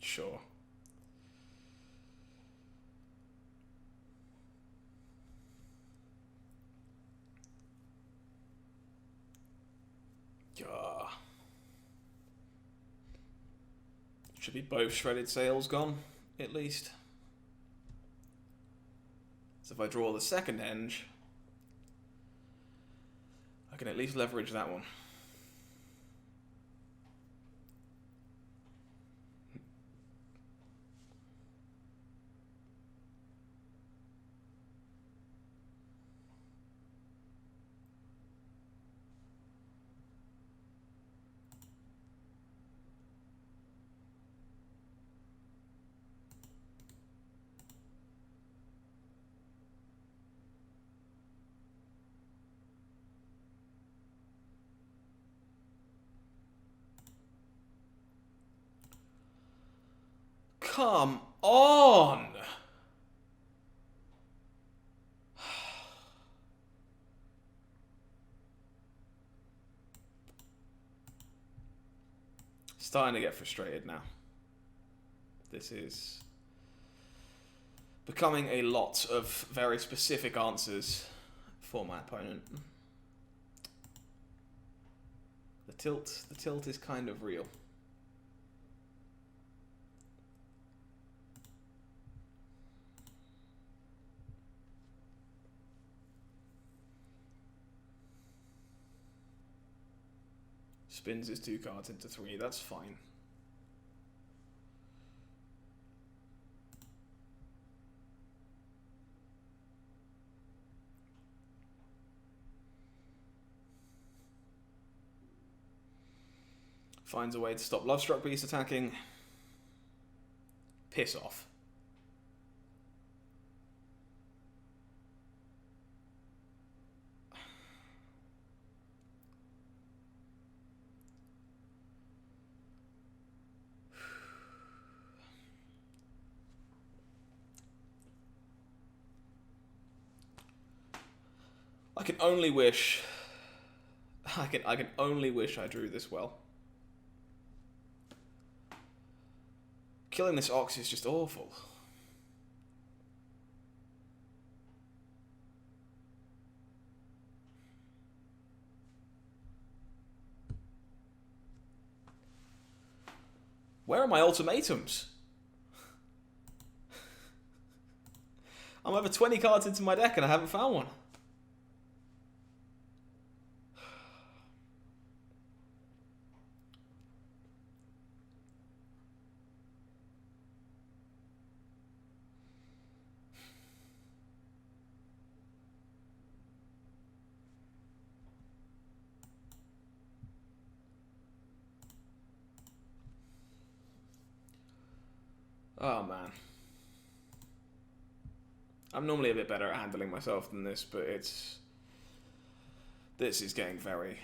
Sure. Should be both shredded sails gone, at least. So if I draw the second henge, I can at least leverage that one. come on! Starting to get frustrated now. This is becoming a lot of very specific answers for my opponent. The tilt is kind of real. Spins his 2 cards into 3, that's fine. Finds a way to stop Lovestruck Beast attacking. Piss off. I can only wish I drew this well. Killing this Ox is just awful. Where are my ultimatums? I'm over 20 cards into my deck and I haven't found one. Oh man. I'm normally a bit better at handling myself than this, but this is getting very,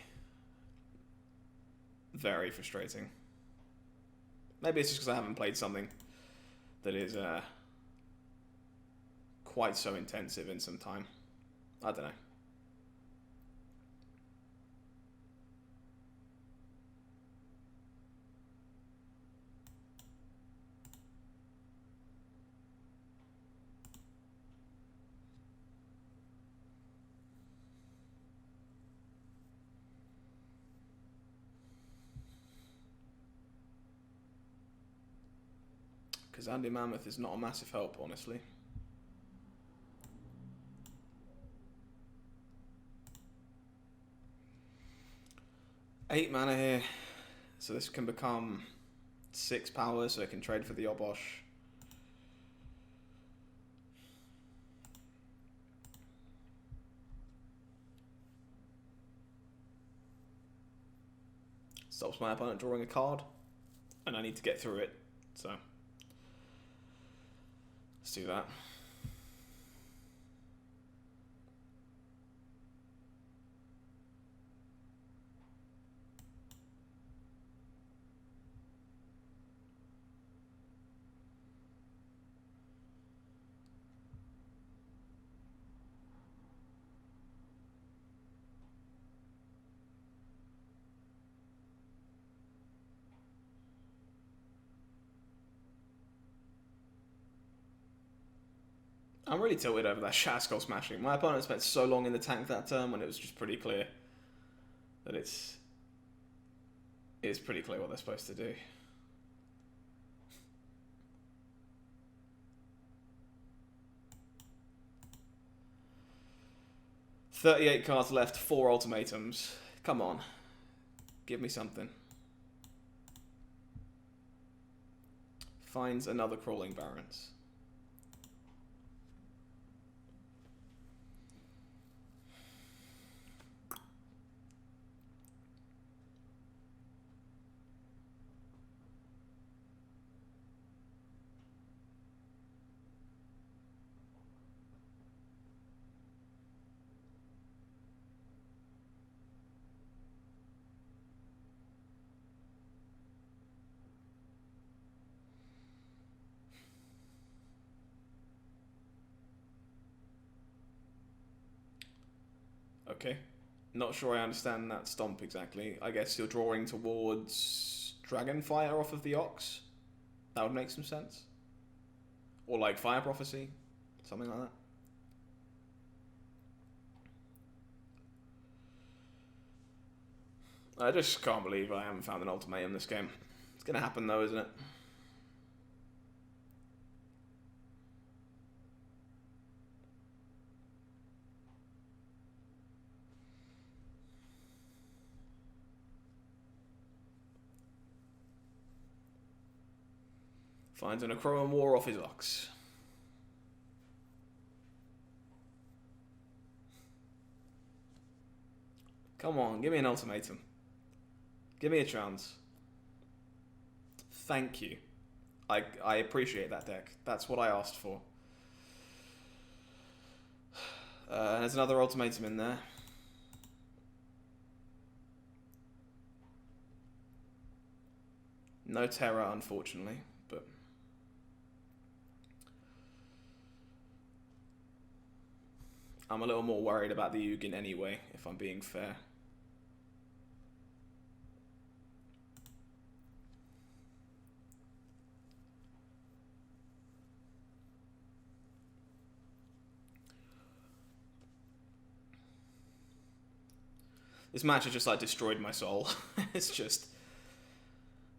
very frustrating. Maybe it's just because I haven't played something that is quite so intensive in some time. I don't know. Because Andy Mammoth is not a massive help, honestly. Eight mana here, so this can become 6 power, so it can trade for the Obosh. Stops my opponent drawing a card, and I need to get through it, so let's do that. I'm really tilted over that Shaskol smashing. My opponent spent so long in the tank that turn when it was just pretty clear that it's pretty clear what they're supposed to do. $38 cards left, 4 ultimatums. Come on. Give me something. Finds another Crawling Barrens. Okay. Not sure I understand that stomp exactly. I guess you're drawing towards Dragonfire off of the Ox? That would make some sense. Or like Fire Prophecy? Something like that. I just can't believe I haven't found an ultimatum this game. It's gonna happen though, isn't it? Finds an Acroan War off his Ox. Come on, give me an ultimatum. Give me a chance. Thank you. I appreciate that deck. That's what I asked for. There's another ultimatum in there. No terror, unfortunately, but... I'm a little more worried about the Ugin anyway, if I'm being fair. This match has just like destroyed my soul. It's just...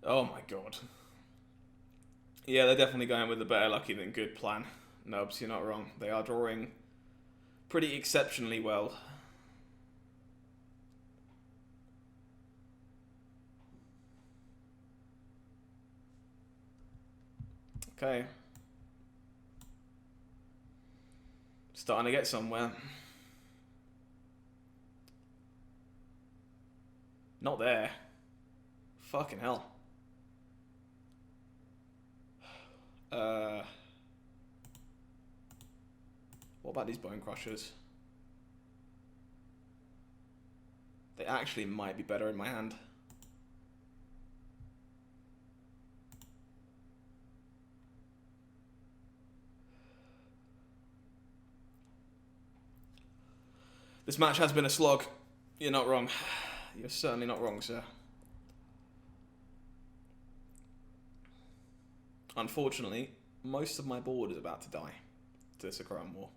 Oh my god. Yeah, they're definitely going with the better lucky than good plan. Nubs, you're not wrong. They are drawing pretty exceptionally well. Okay. Starting to get somewhere. Not there. Fucking hell. What about these Bone Crushers? They actually might be better in my hand. This match has been a slog. You're not wrong. You're certainly not wrong, sir. Unfortunately, most of my board is about to die to this Acroan War.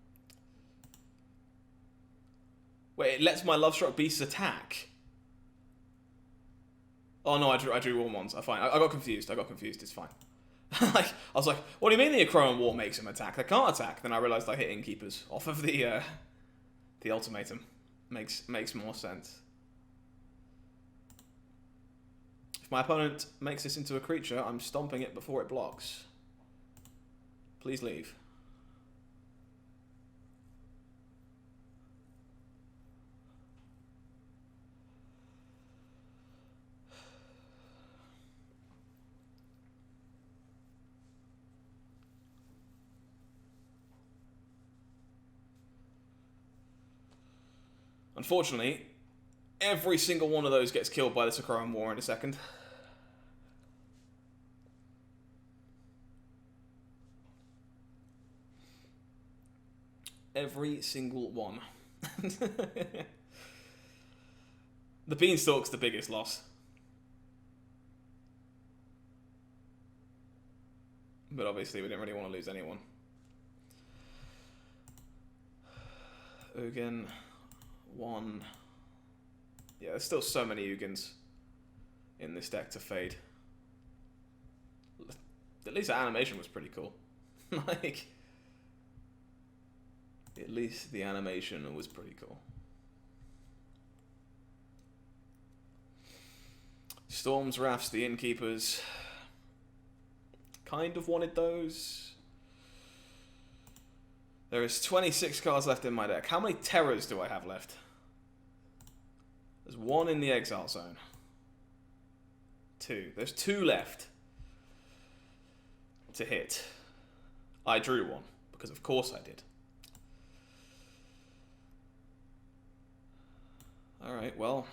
Wait, it lets my Lovestruck Beasts attack? Oh no, I drew all ones. Fine. I got confused. It's fine. Like, I was like, what do you mean the Acroan War makes him attack? They can't attack. Then I realised I hit Innkeepers off of the ultimatum. Makes more sense. If my opponent makes this into a creature, I'm stomping it before it blocks. Please leave. Unfortunately, every single one of those gets killed by the Acroan War in a second. Every single one. The Beanstalk's the biggest loss. But obviously we didn't really want to lose anyone. Ugin, one. Yeah, there's still so many Ugins in this deck to fade. At least the animation was pretty cool. Like, at least the animation was pretty cool. Storms, Rafts, the Innkeepers. Kind of wanted those. There is 26 cards left in my deck. How many Terrors do I have left? There's one in the Exile Zone. Two. There's two left to hit. I drew one, because of course I did. Alright, well.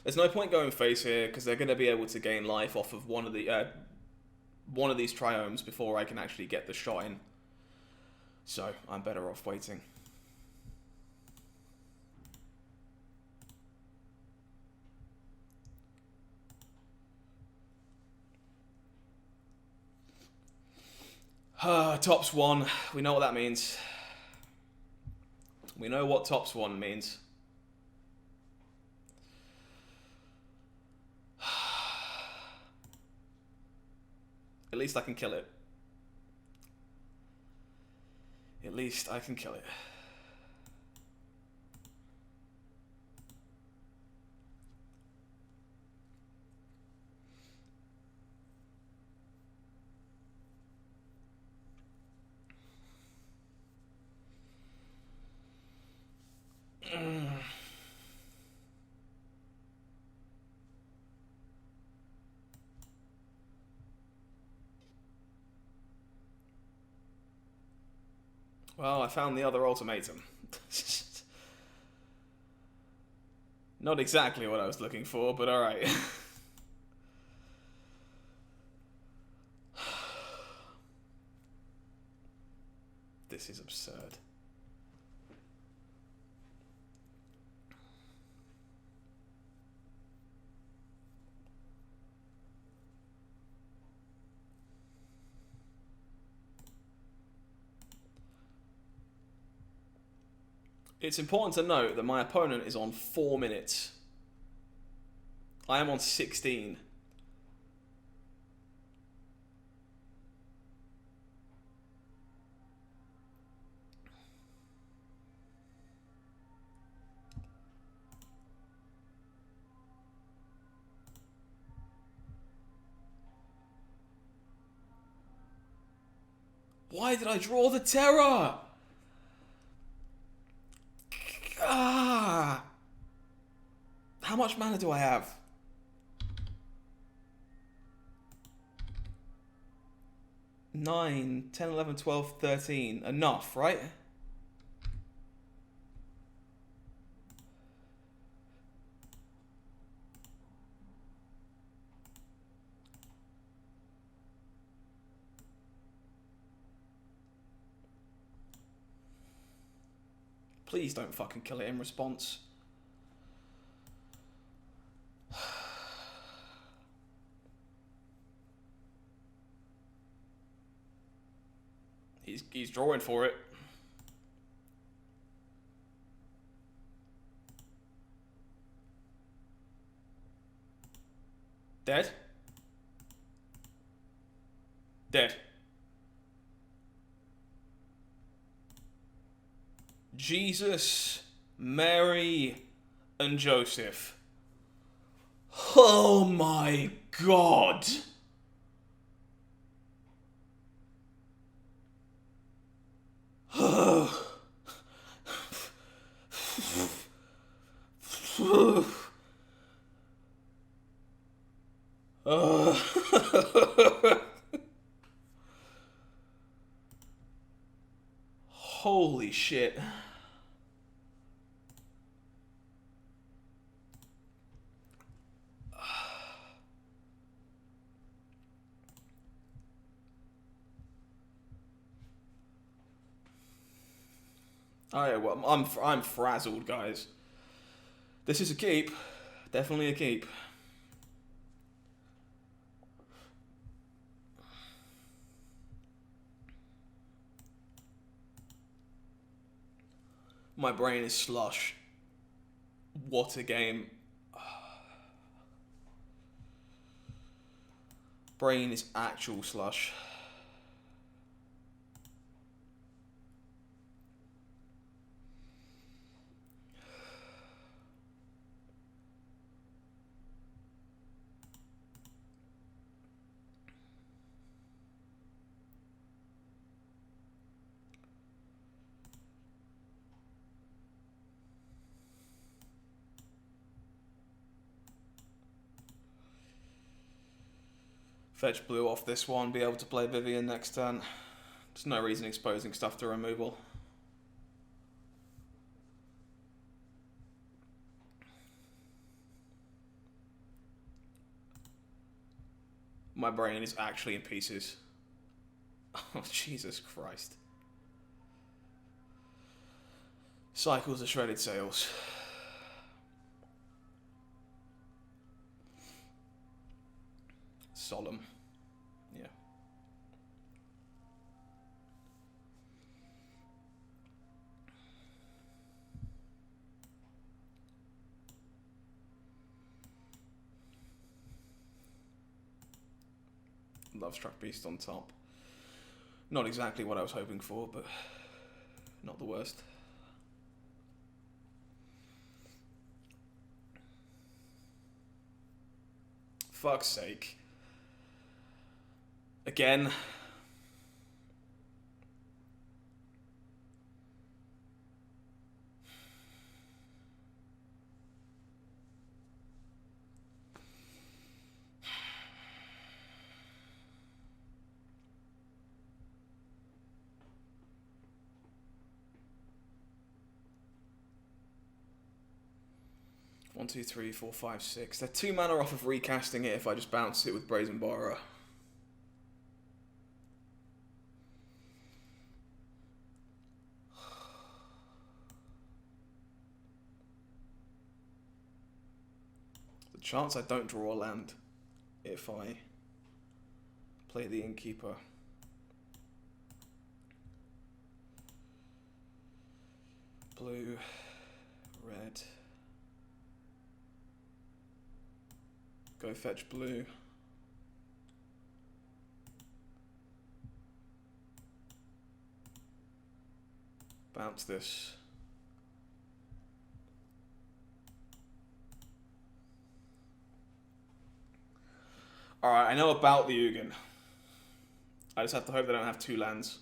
There's no point going face here because they're going to be able to gain life off of one of these triomes before I can actually get the shot in. So I'm better off waiting. Tops 1. We know what that means. We know what tops 1 means. At least I can kill it. At least I can kill it. Well, I found the other ultimatum. Not exactly what I was looking for, but alright. This is absurd. It's important to note that my opponent is on 4 minutes. I am on 16. Why did I draw the terror? Ah! How much mana do I have? 9, 10, 11, 12, 13. Enough, right? Please don't fucking kill it in response. He's drawing for it. Dead? Dead. Jesus, Mary, and Joseph. Oh my God. Holy shit. Alright, well, I'm frazzled, guys. This is a keep. Definitely a keep. My brain is slush. What a game. Brain is actual slush. Fetch blue off this one, be able to play Vivian next turn. There's no reason exposing stuff to removal. My brain is actually in pieces. Oh, Jesus Christ. Cycles of shredded sails. Solemn. Yeah. Love-struck beast on top. Not exactly what I was hoping for, but not the worst. Fuck's sake. Again. One, two, three, four, five, six. They're 2 mana off of recasting it if I just bounce it with Brazen Borrower. The chance I don't draw a land if I play the Innkeeper. Blue, red. Go fetch blue. Bounce this. Alright, I know about the Ugin. I just have to hope they don't have 2 lands.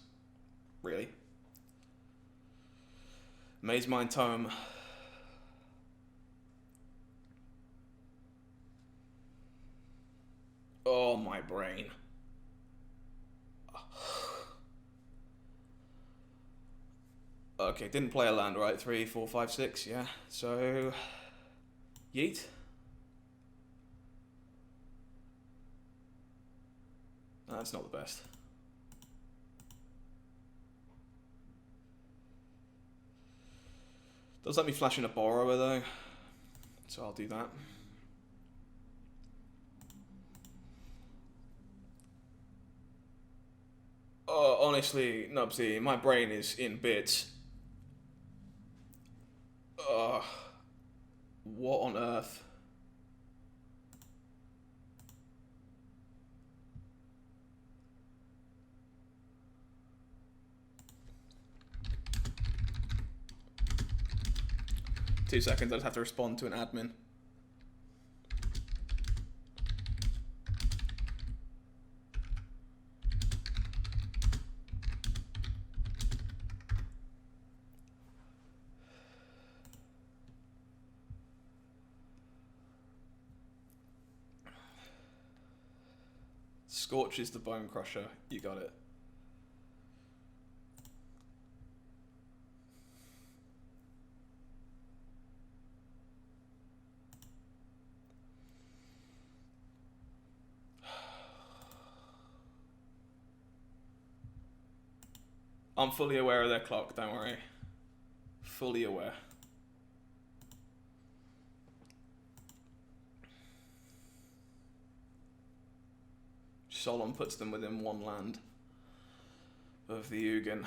Really. Maze Mind Tome. Oh, my brain. Okay, didn't play a land, right? 3, 4, 5, 6, yeah. So, yeet. That's not the best. Does let me flash in a borrower though, so I'll do that. Oh, honestly, Nubsy, my brain is in bits. What on earth? Two seconds, I just have to respond to an admin. Scorch is the Bone Crusher. You got it. I'm fully aware of their clock, don't worry. Fully aware. Solemn puts them within 1 land of the Ugin.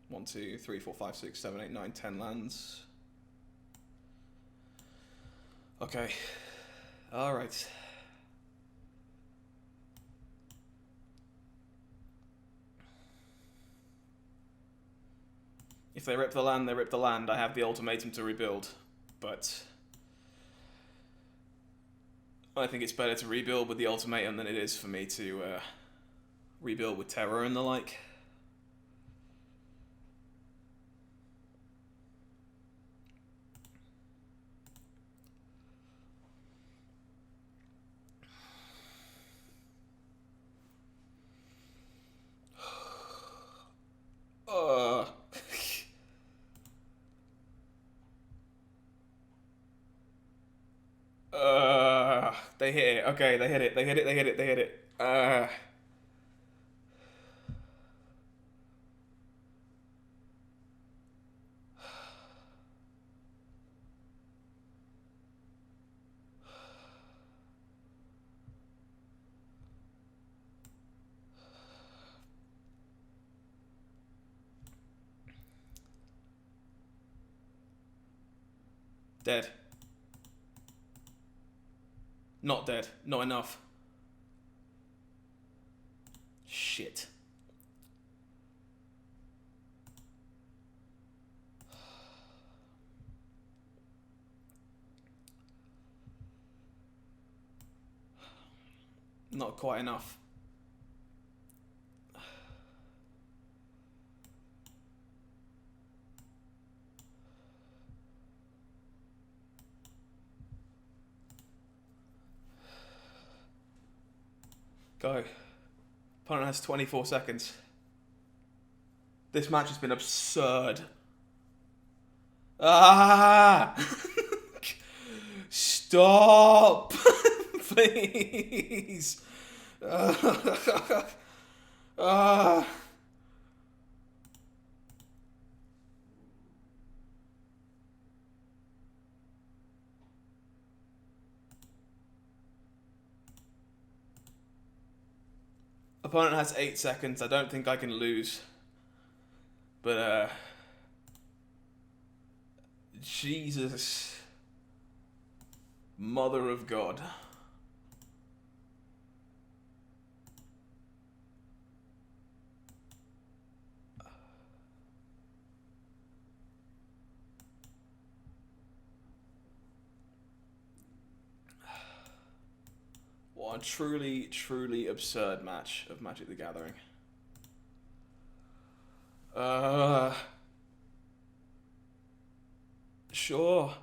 One, two, three, four, five, six, 7, 8, 9, 10 lands. Okay. Alright. If they rip the land, they rip the land. I have the ultimatum to rebuild. But I think it's better to rebuild with the ultimatum than it is for me to rebuild with terror and the like. They hit it. Okay, they hit it. They hit it. They hit it. They hit it. Dead. Not dead. Not enough. Shit. Not quite enough. Go. Opponent has 24 seconds. This match has been absurd. Ah! Stop! Please! Opponent has 8 seconds. I don't think I can lose. But, Jesus. Mother of God. What a truly, truly absurd match of Magic the Gathering. Sure.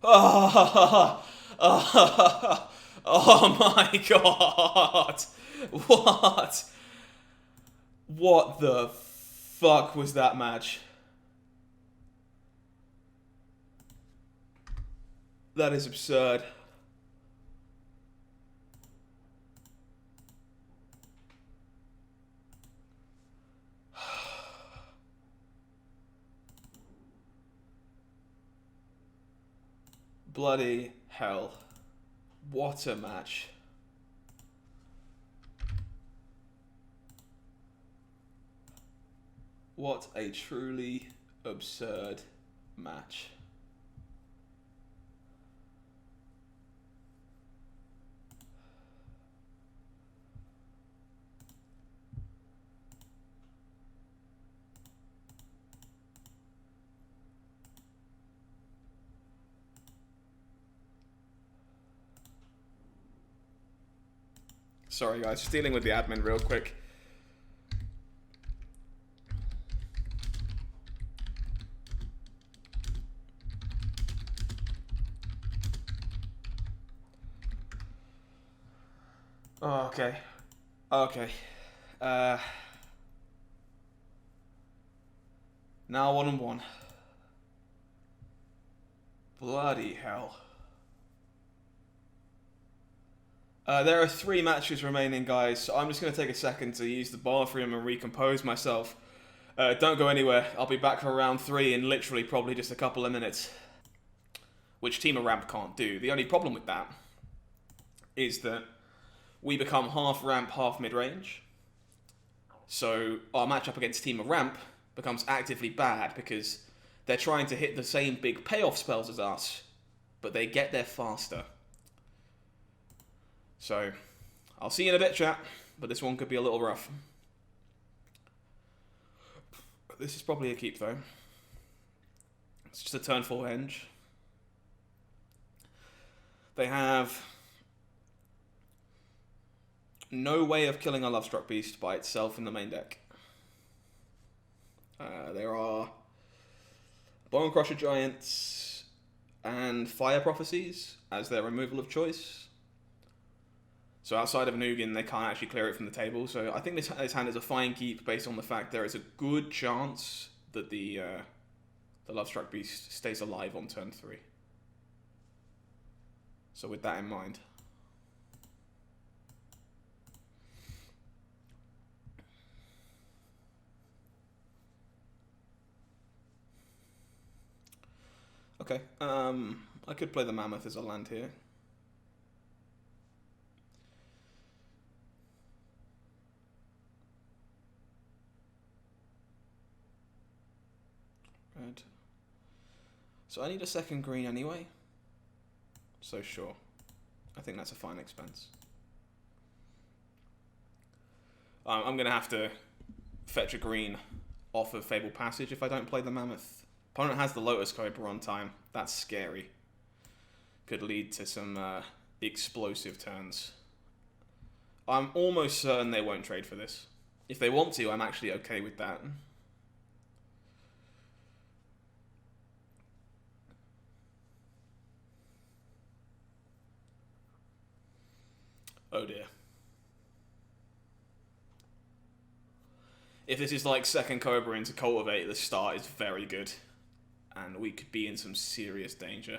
Oh, oh my God. What? What the fuck was that match? That is absurd. Bloody hell. What a match. What a truly absurd match. Sorry guys, just dealing with the admin real quick. Oh, okay. Okay. Now 1-1. Bloody hell. There are 3 matches remaining, guys, so I'm just going to take a second to use the bathroom and recompose myself. Don't go anywhere. I'll be back for round 3 in literally probably just a couple of minutes. Which Temur Ramp can't do. The only problem with that is that we become half ramp, half mid-range. So our matchup against Temur Ramp becomes actively bad because they're trying to hit the same big payoff spells as us, but they get there faster. So, I'll see you in a bit, chat, but this one could be a little rough. This is probably a keep, though. It's just a turn 4 henge. They have no way of killing a Lovestruck Beast by itself in the main deck. There are Bone Crusher Giants and Fire Prophecies as their removal of choice. So outside of Nugan, they can't actually clear it from the table. So I think this hand is a fine keep based on the fact there is a good chance that the Lovestruck Beast stays alive on turn 3. So with that in mind. Okay, I could play the Mammoth as a land here. Red. So I need a second green anyway. So sure. I think that's a fine expense. I'm going to have to fetch a green off of Fabled Passage if I don't play the Mammoth. Opponent has the Lotus Cobra on time. That's scary. Could lead to some explosive turns. I'm almost certain they won't trade for this. If they want to, I'm actually okay with that. Oh dear. If this is like second Cobra into Cultivate, the start is very good. And we could be in some serious danger.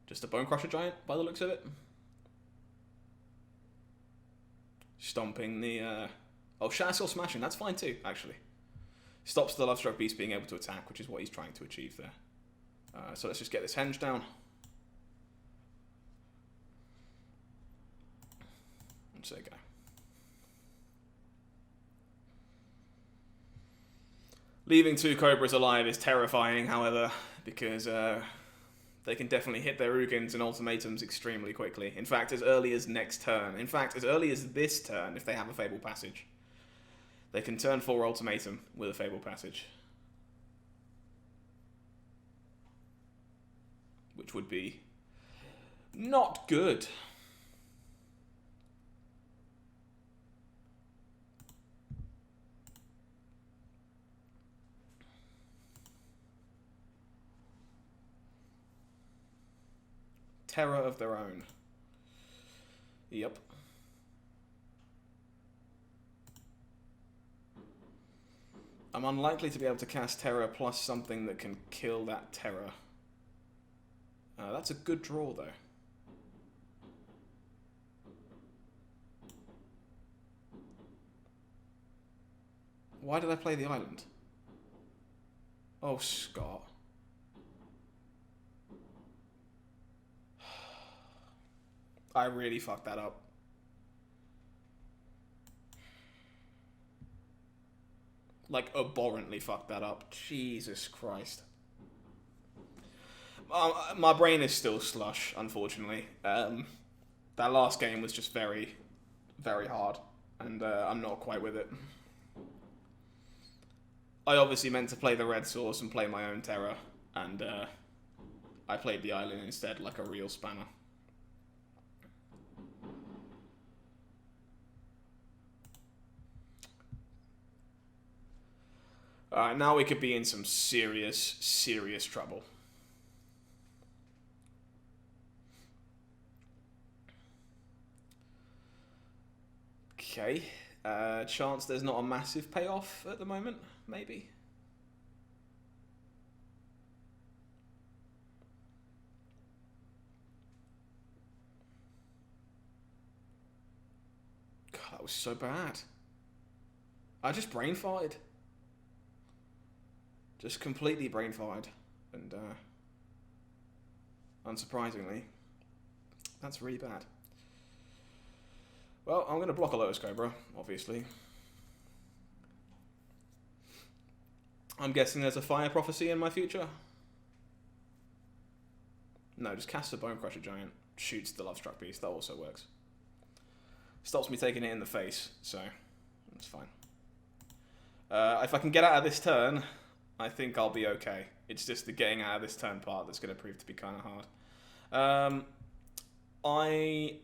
Just a Bone Crusher Giant, by the looks of it. Stomping the... Oh, Shattersaw Smashing, that's fine too, actually. Stops the Lovestruck Beast being able to attack, which is what he's trying to achieve there. So let's just get this henge down. And so go. Leaving two Cobras alive is terrifying, however, because they can definitely hit their Ugins and ultimatums extremely quickly. In fact, as early as next turn. In fact, as early as this turn, if they have a Fabled Passage. They can turn 4 ultimatum with a Fabled Passage. Which would be not good. Terror of their own. Yep. I'm unlikely to be able to cast Terror plus something that can kill that Terror. That's a good draw, though. Why did I play the island? Oh, Scott. I really fucked that up. Like, abhorrently fucked that up. Jesus Christ. My brain is still slush, unfortunately. That last game was just very, very hard. And I'm not quite with it. I obviously meant to play the red source and play my own Terror. And I played the island instead like a real spanner. Alright, now we could be in some serious, serious trouble. Okay. Chance there's not a massive payoff at the moment, maybe? God, that was so bad. I just brain farted. Just completely brain farted. And, unsurprisingly, that's really bad. Well, I'm going to block a Lotus Cobra, obviously. I'm guessing there's a Fire Prophecy in my future? No, just cast a Bone Crusher Giant. Shoots the Lovestruck Beast. That also works. Stops me taking it in the face, so that's fine. If I can get out of this turn, I think I'll be okay. It's just the getting out of this turn part that's going to prove to be kind of hard. I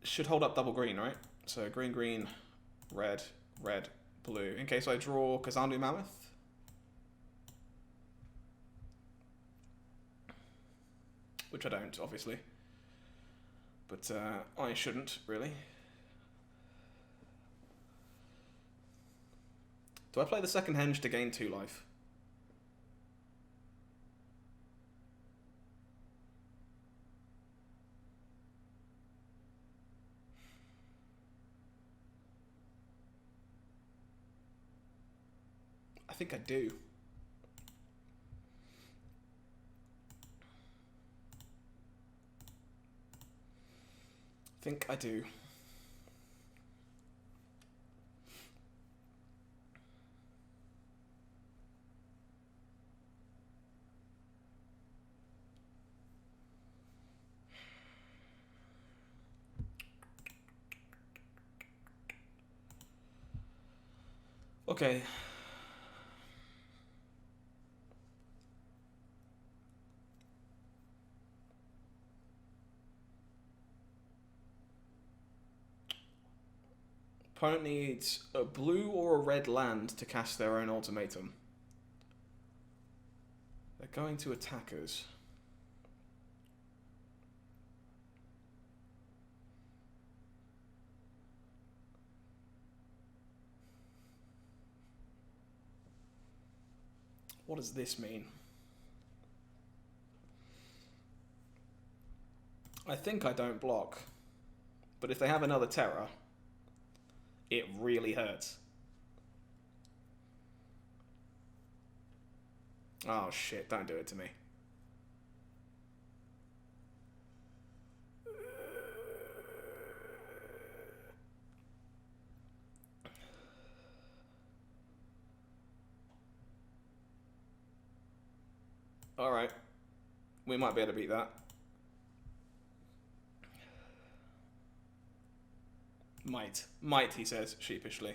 should hold up double green, right? So green, green, red, red, blue. In case I draw Kazandu Mammoth. Which I don't, obviously. But I shouldn't, really. Do I play the second henge to gain 2 life? think I do. I think I do. Okay. Opponent needs a blue or a red land to cast their own ultimatum. They're going to attack us. What does this mean? I think I don't block. But if they have another terror, it really hurts. Oh shit, don't do it to me. Alright. We might be able to beat that. Might. Might, he says, sheepishly.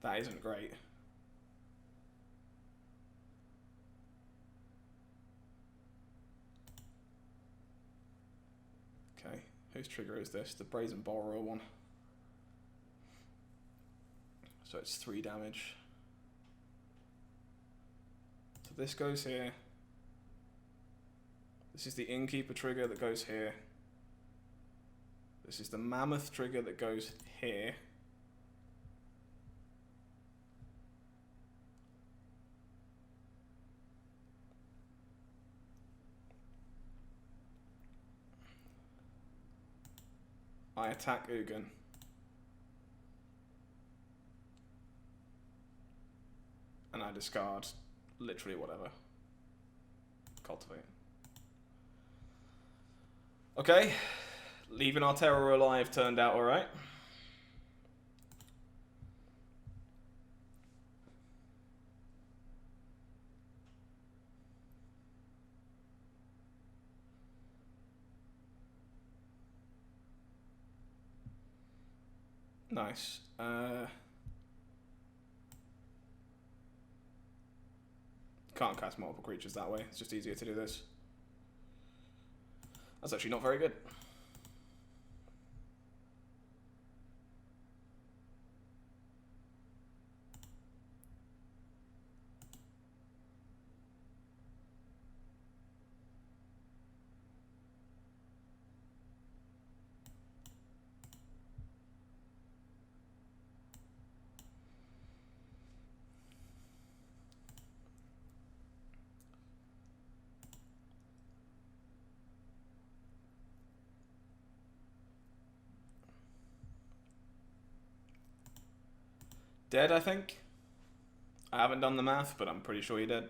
That isn't great. Okay, whose trigger is this? The Brazen Borrower one. So it's 3 damage. So this goes here. This is the Innkeeper trigger that goes here. This is the Mammoth trigger that goes here. I attack Ugin. And I discard literally whatever. Cultivate. Okay. Leaving our terror alive turned out alright. Nice. Can't cast multiple creatures that way. It's just easier to do this. That's actually not very good. Dead, I think. I haven't done the math, but I'm pretty sure you're dead.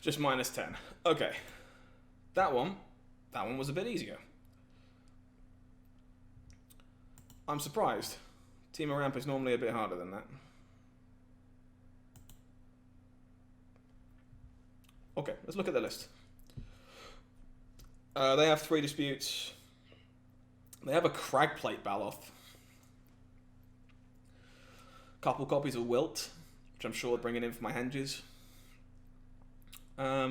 Just minus 10. Okay. That one was a bit easier. I'm surprised. Temur Ramp is normally a bit harder than that. Okay, let's look at the list. They have 3 disputes. They have a Cragplate Baloth. Couple copies of Wilt, which I'm sure are bringing in for my Henges. I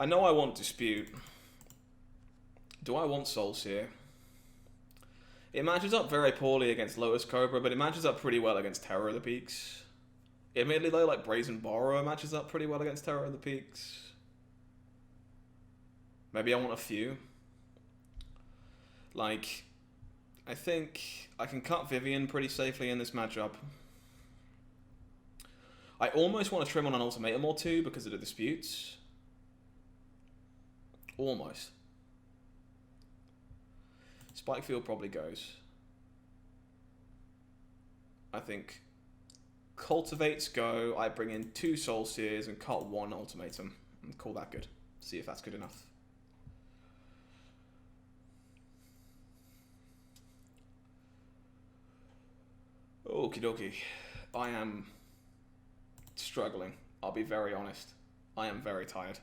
know I want Dispute. Do I want Soulseer? It matches up very poorly against Lotus Cobra, but it matches up pretty well against Terror of the Peaks. Admittedly though, like Brazen Borrower matches up pretty well against Terror of the Peaks. Maybe I want a few. Like, I think I can cut Vivian pretty safely in this matchup. I almost want to trim on an Ultimatum or 2 because of the disputes. Almost. Spikefield probably goes. I think Cultivates go. I bring in 2 Soul Seers and cut 1 Ultimatum. And call that good. See if that's good enough. Okie dokie. I am struggling. I'll be very honest. I am very tired.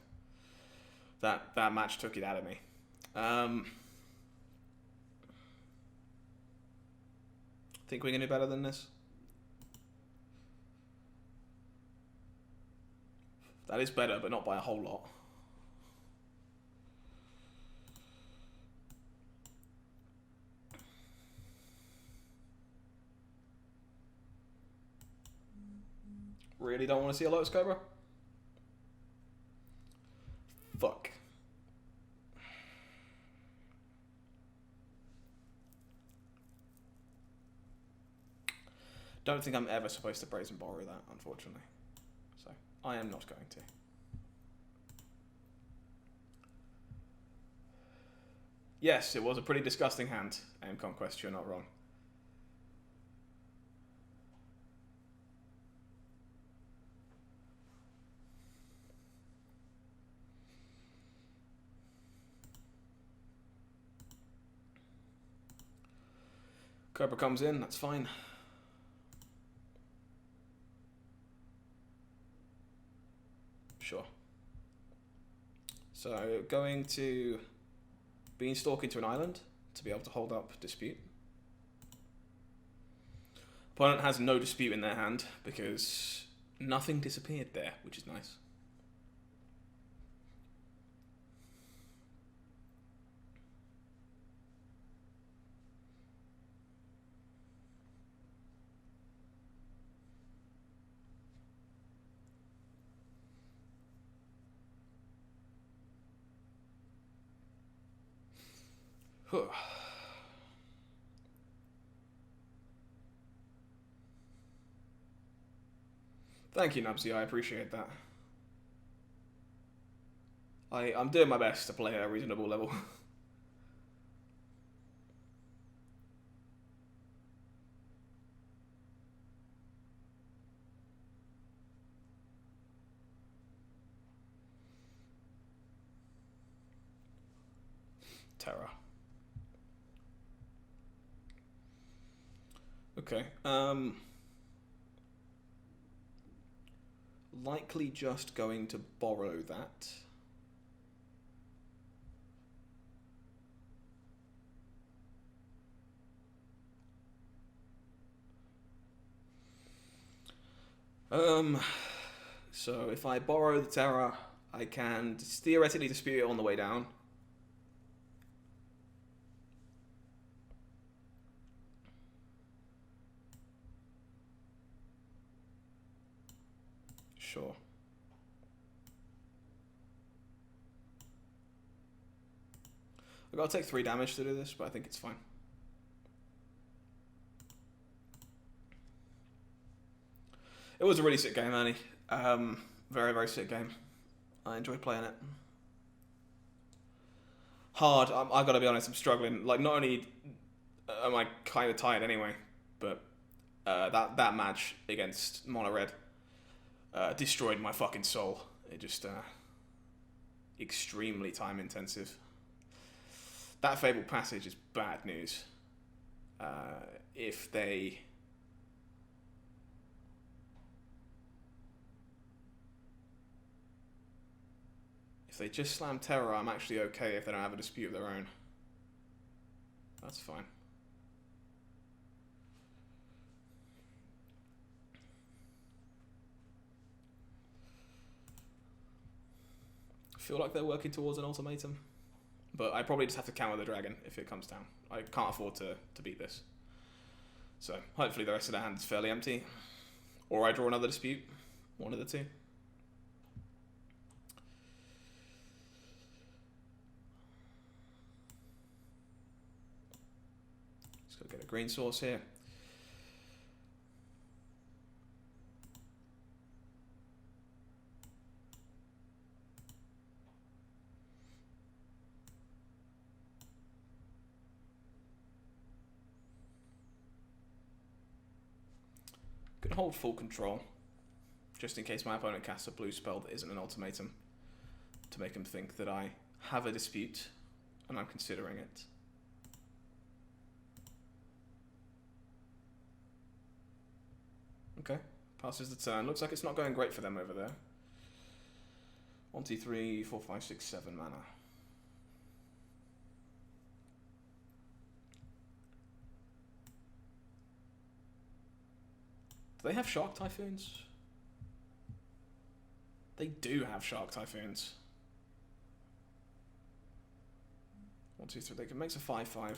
That match took it out of me. Think we can do better than this? That is better, but not by a whole lot. Really don't want to see a Lotus Cobra? Fuck. Don't think I'm ever supposed to Brazen Borrow that, unfortunately. So, I am not going to. Yes, it was a pretty disgusting hand, Aim Conquest, you're not wrong. Cobra comes in, that's fine. Sure. So, going to Beanstalk into an island to be able to hold up Dispute. Opponent has no Dispute in their hand because nothing disappeared there, which is nice. Thank you, Nubsy, I appreciate that. I'm doing my best to play at a reasonable level. Terror. Okay, likely just going to borrow that. So if I borrow the Terror, I can theoretically dispute it on the way down. Sure. I've got to take 3 damage to do this, but I think it's fine. It was a really sick game, Annie. Very, very sick game. I enjoyed playing it. Hard. I've got to be honest, I'm struggling. Like, not only am I kind of tired anyway, but that match against Mono Red destroyed my fucking soul. It just extremely time intensive. That Fabled Passage is bad news. If they just slam Terror, I'm actually okay if they don't have a dispute of their own. That's fine. I feel like they're working towards an ultimatum. But I probably just have to counter the dragon if it comes down. I can't afford to beat this. So hopefully the rest of the hand is fairly empty. Or I draw another dispute. One of the two. Just gotta get a green source here. hold full control, just in case my opponent casts a blue spell that isn't an ultimatum, to make him think that I have a dispute and I'm considering it. Okay, passes the turn. Looks like it's not going great for them over there. 1, 2, 3, 4, 5, 6, 7 mana. Do they have Shark Typhoons? They do have Shark Typhoons. 1, 2, 3. They can make a 5/5.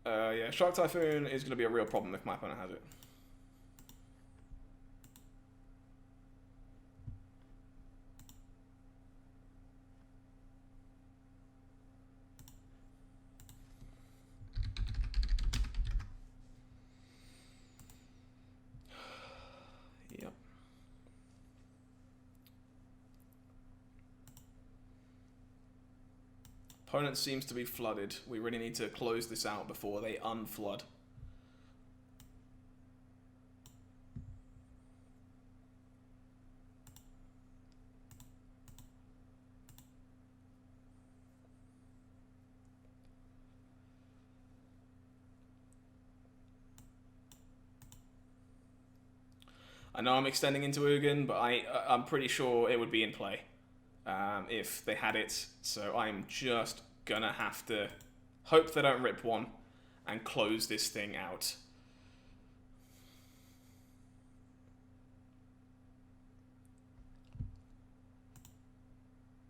Yeah, Shark Typhoon is going to be a real problem if my opponent has it. Yep. Opponent seems to be flooded. We really need to close this out before they unflood. I know I'm extending into Ugin, but I'm pretty sure it would be in play if they had it. So I'm just gonna have to hope they don't rip one and close this thing out.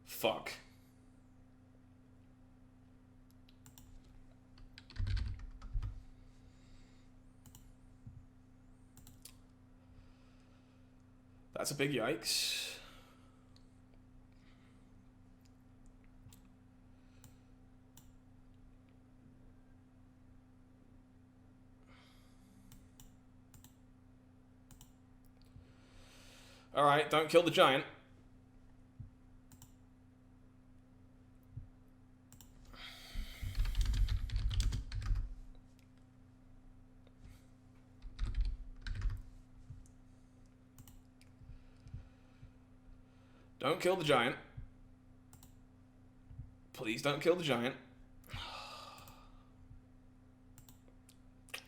Fuck. That's a big yikes. Alright, don't kill the giant. Don't kill the giant. Please don't kill the giant.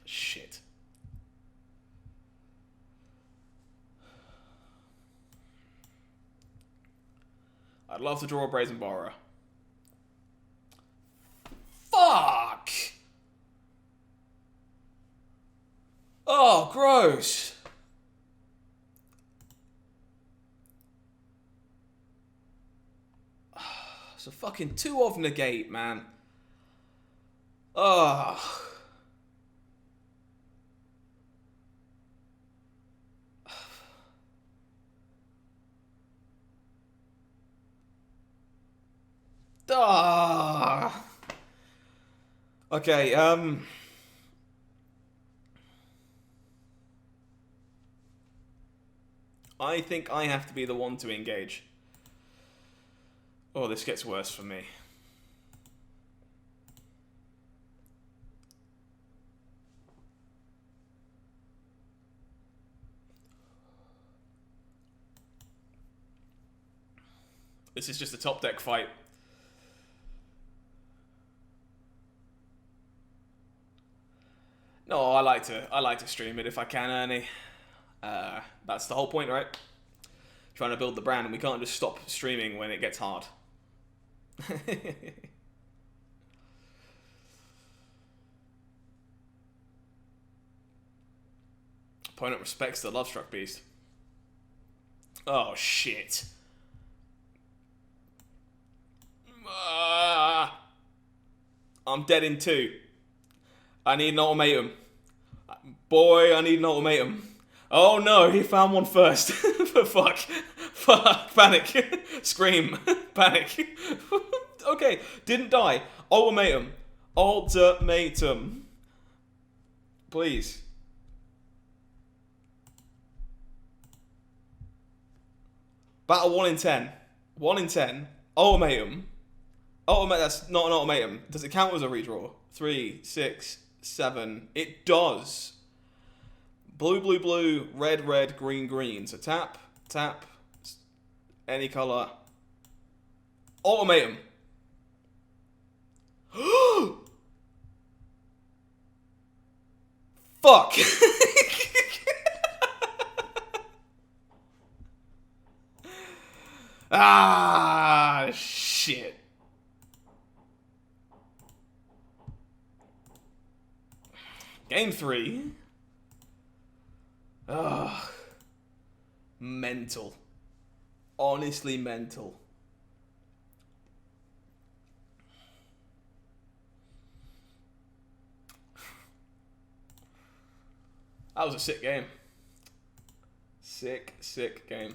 Shit. I'd love to draw a Brazen Borrower. Fuck! Oh, gross. It's a fucking 2 of negate, man. Ugh. Okay, I think I have to be the one to engage. Oh, this gets worse for me. This is just a top deck fight. No, I like to stream it if I can, Ernie. That's the whole point, right? Trying to build the brand, and we can't just stop streaming when it gets hard. Opponent respects the Lovestruck Beast. Oh, shit. I'm dead in 2. I need an ultimatum. Boy, I need an ultimatum. Oh no, he found one first. Fuck. Fuck. Panic. Scream. Panic. Okay, didn't die. Ultimatum. Ultimatum. Please. Battle 1 in 10. 1 in 10. Ultimatum. That's not an ultimatum. Does it count as a redraw? 3, 6, 7. It does. Blue, blue, blue, red, red, green, green. So tap, tap, any color. Ultimatum. Fuck. Ah, shit. Game 3. Ugh. Mental. Honestly mental. That was a sick game. Sick, sick game.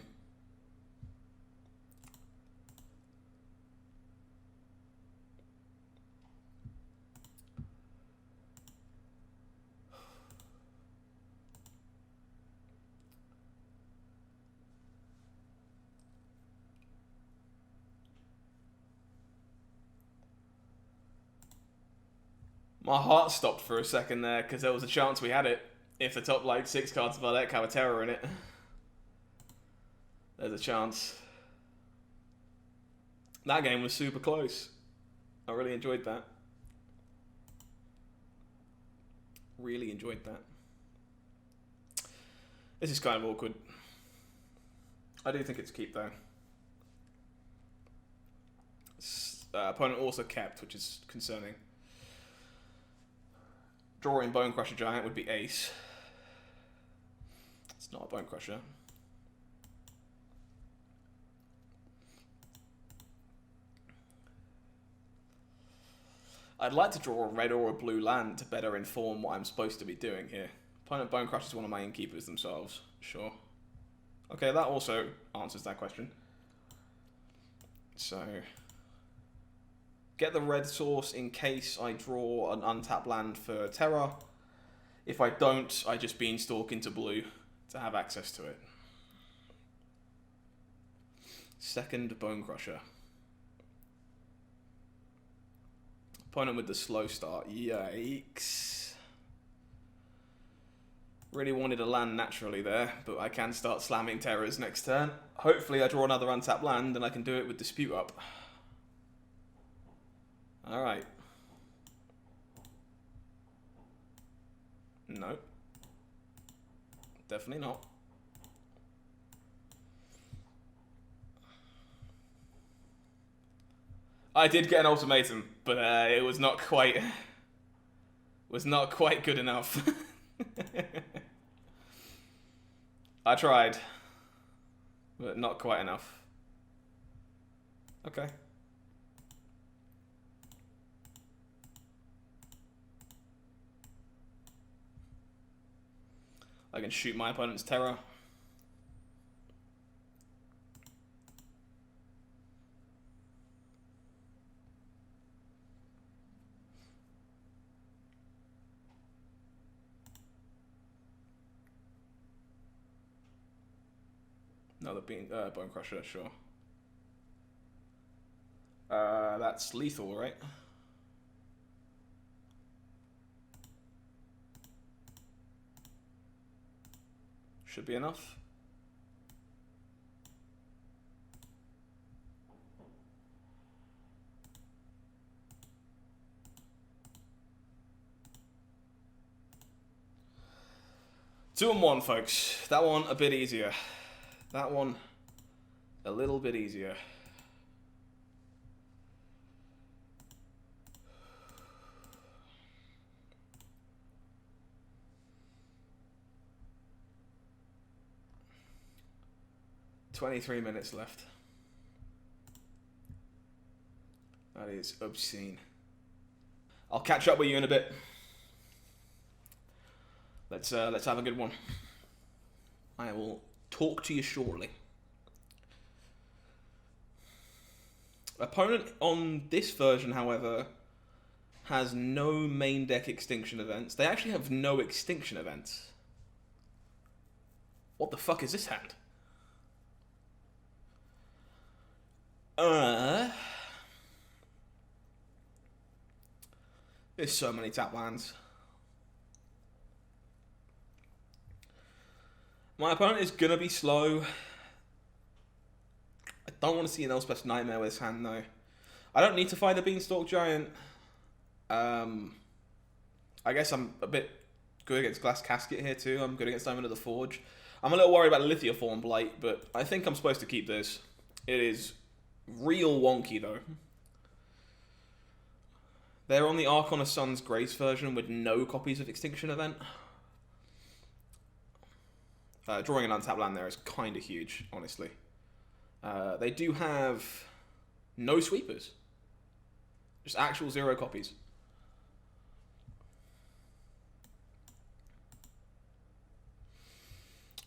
My heart stopped for a second there because there was a chance we had it. If the top like 6 cards of our deck have a terror in it, there's a chance. That game was super close. I really enjoyed that. Really enjoyed that. This is kind of awkward. I do think it's keep though. Opponent also kept, which is concerning. Drawing Bone Crusher Giant would be ace. It's not a Bone Crusher. I'd like to draw a red or a blue land to better inform what I'm supposed to be doing here. Opponent Bone Crusher is one of my innkeepers themselves. Sure. Okay, that also answers that question. So, get the red source in case I draw an untapped land for terror. If I don't, I just beanstalk into blue to have access to it. Second Bone Crusher. Opponent with the slow start. Yikes. Really wanted a land naturally there, but I can start slamming terrors next turn. Hopefully I draw another untapped land and I can do it with Dispute up. Alright. No. Definitely not. I did get an ultimatum, but it was not quite good enough. I tried, but not quite enough. Okay. I can shoot my opponent's terror. Another Bone Crusher, sure. That's lethal, right? Should be enough. Two and one, folks. That one a bit easier. That one a little bit easier. "23 minutes left. That is obscene. I'll catch up with you in a bit. Let's have a good one. I will talk to you shortly. Opponent on this version, however, has no main deck extinction events. They actually have no extinction events. What the fuck is this hand? There's so many tap lands. My opponent is going to be slow. I don't want to see an Elspeth's Nightmare with his hand, though. I don't need to fight a Beanstalk Giant. I guess I'm a bit good against Glass Casket here, too. I'm good against Diamond of the Forge. I'm a little worried about Lithiaform Blight, but I think I'm supposed to keep this. It is real wonky, though. They're on the Archon of Sun's Grace version with no copies of Extinction Event. Drawing an untapped land there is kind of huge, honestly. They do have no sweepers. Just actual 0 copies.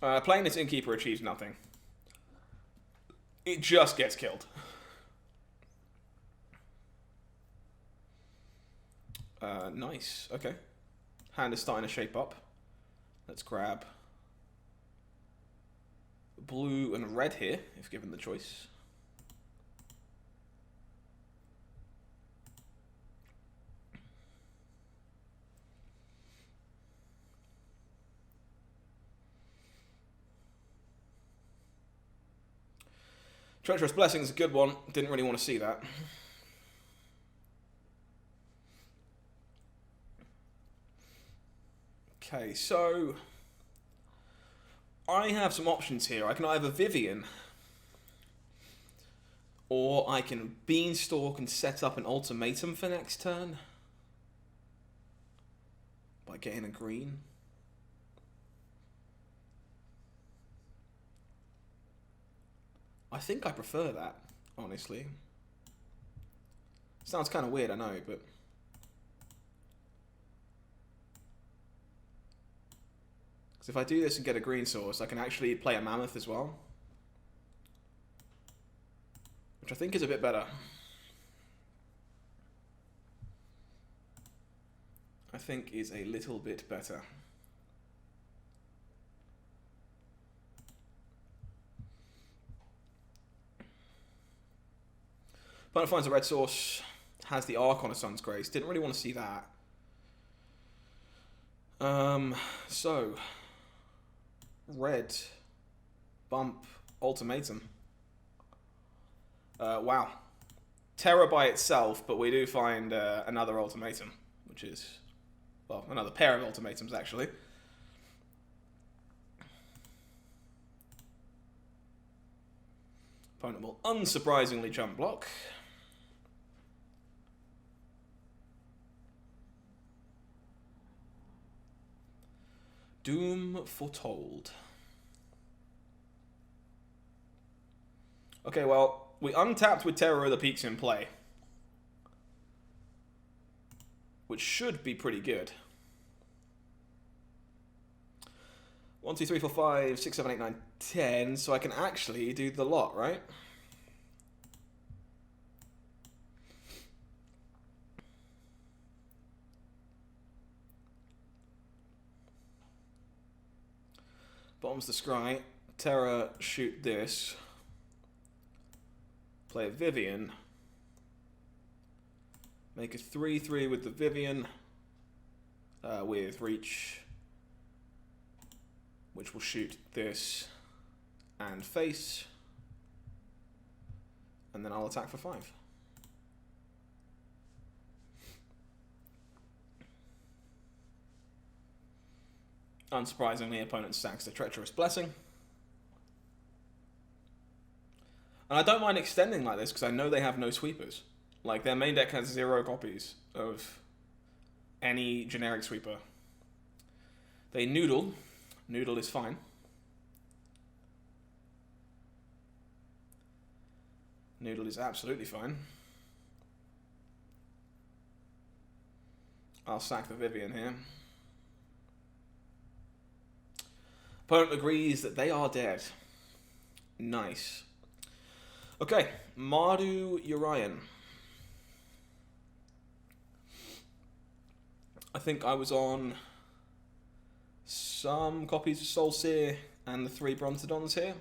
Playing this Innkeeper achieves nothing. It just gets killed. Nice. Okay. Hand is starting to shape up. Let's grab blue and red here, if given the choice. Treacherous Blessing is a good one. Didn't really want to see that. Okay, so I have some options here. I can either Vivian, or I can Beanstalk and set up an ultimatum for next turn by getting a green. I think I prefer that, honestly. Sounds kind of weird, I know, but because if I do this and get a green source, I can actually play a Mammoth as well, which I think is a bit better. I think is a little bit better. Opponent finds a red source, has the Archon of Sun's Grace. Didn't really want to see that. So red, bump, ultimatum. Wow. Terror by itself, but we do find another ultimatum, which is, well, another pair of ultimatums, actually. Opponent will unsurprisingly jump block. Doom Foretold. Okay, well, we untapped with Terror of the Peaks in play, which should be pretty good. 1, 2, 3, 4, 5, 6, 7, 8, 9, 10. So I can actually do the lot, right? Bottom's the scry. Terra, shoot this. Play a Vivian. Make a 3/3 with the Vivian. With reach, which will shoot this and face. And then I'll attack for 5. Unsurprisingly, opponent stacks the Treacherous Blessing. And I don't mind extending like this because I know they have no sweepers. Like, their main deck has 0 copies of any generic sweeper. They noodle. Noodle is fine. Noodle is absolutely fine. I'll sack the Vivian here. Opponent agrees that they are dead. Nice. Okay, Mardu Urian. I think I was on some copies of Soulseer and the 3 Brontodons here.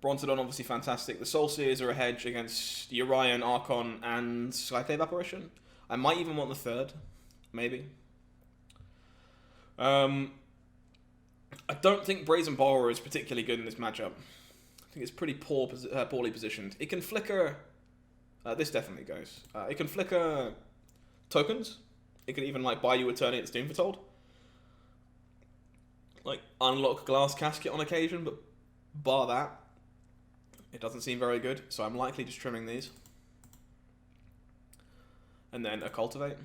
Brontodon obviously fantastic. The Soulseers are a hedge against Urian, Archon, and Skyclave Apparition. I might even want the 3rd, maybe. I don't think Brazen Borrower is particularly good in this matchup. I think it's pretty poorly positioned. It can flicker... this definitely goes. It can flicker tokens. It can even like buy you a turn it's Doom Foretold. Like unlock Glass Casket on occasion, but bar that, it doesn't seem very good. So I'm likely just trimming these. And then a Cultivate.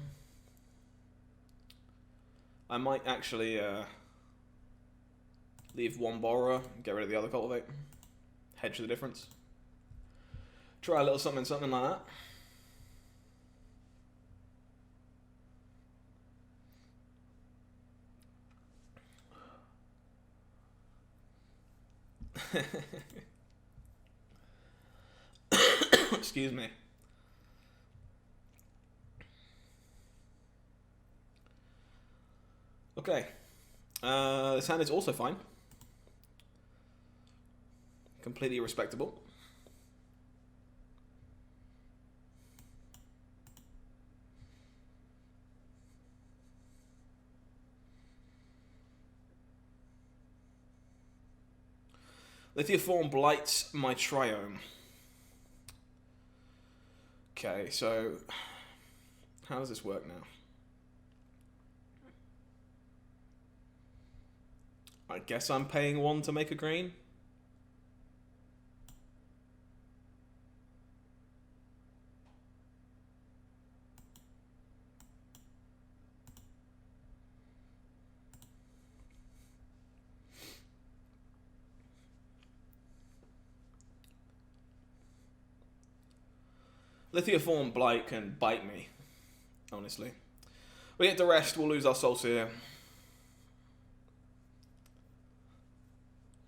I might actually leave one Borrower, get rid of the other Cultivate. Hedge the difference. Try a little something like that. Excuse me. Okay. This hand is also fine. Completely respectable. Lithiaform blights my Triome. Okay, so how does this work now? I guess I'm paying 1 to make a green. Lithiaform Blight can bite me, honestly. We get the rest, we'll lose our Soul Seer.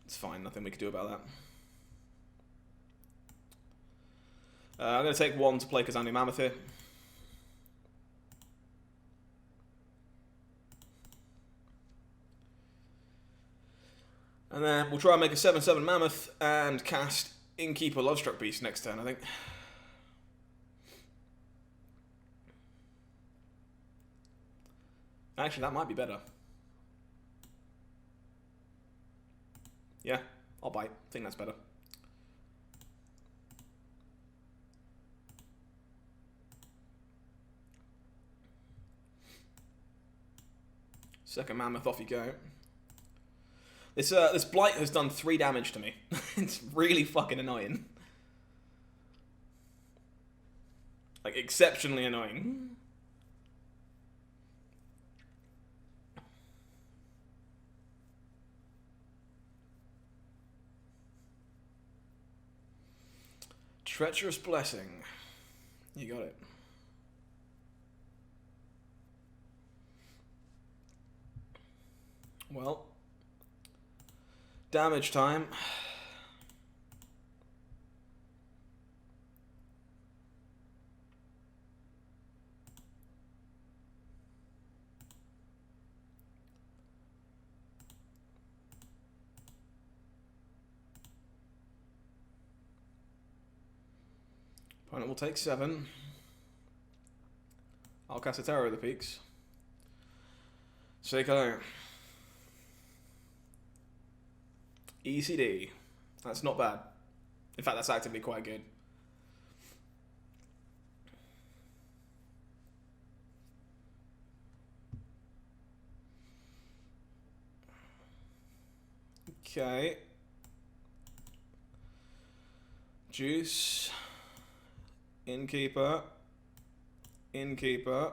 It's fine, nothing we can do about that. I'm going to take 1 to play Kazandi Mammoth here. And then we'll try and make a 7/7 Mammoth and cast Innkeeper Lovestruck Beast next turn, I think. Actually, that might be better. Yeah, I'll bite. I think that's better. Second Mammoth, off you go. This Blight has done 3 damage to me. It's really fucking annoying. Like, exceptionally annoying. Treacherous Blessing. You got it. Well, damage time. Opponent will take 7. I'll cast a Terror of the Peaks. Seiko. ECD. That's not bad. In fact, that's actively quite good. Okay. Juice. Innkeeper. Innkeeper.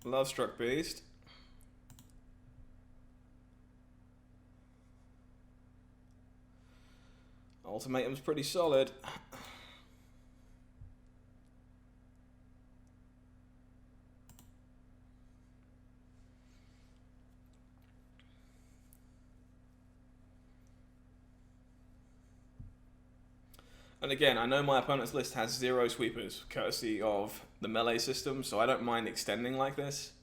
Lovestruck Beast. Ultimatum's pretty solid. And again, I know my opponent's list has 0 sweepers, courtesy of the melee system, so I don't mind extending like this.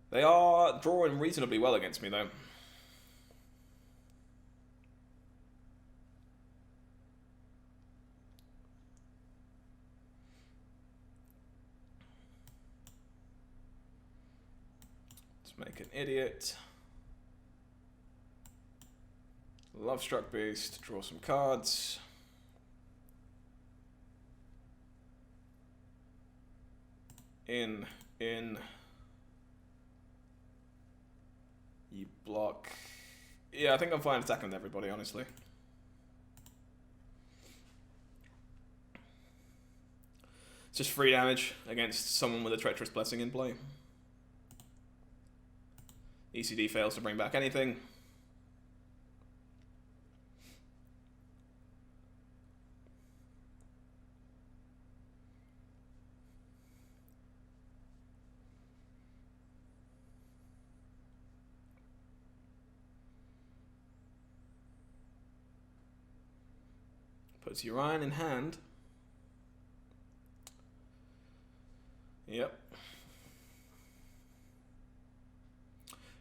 They are drawing reasonably well against me, though. Let's make an idiot. Love Struck Beast, draw some cards. In. You block. Yeah, I think I'm fine attacking with everybody, honestly. It's just 3 damage against someone with a Treacherous Blessing in play. ECD fails to bring back anything. Puts Urian in hand. Yep.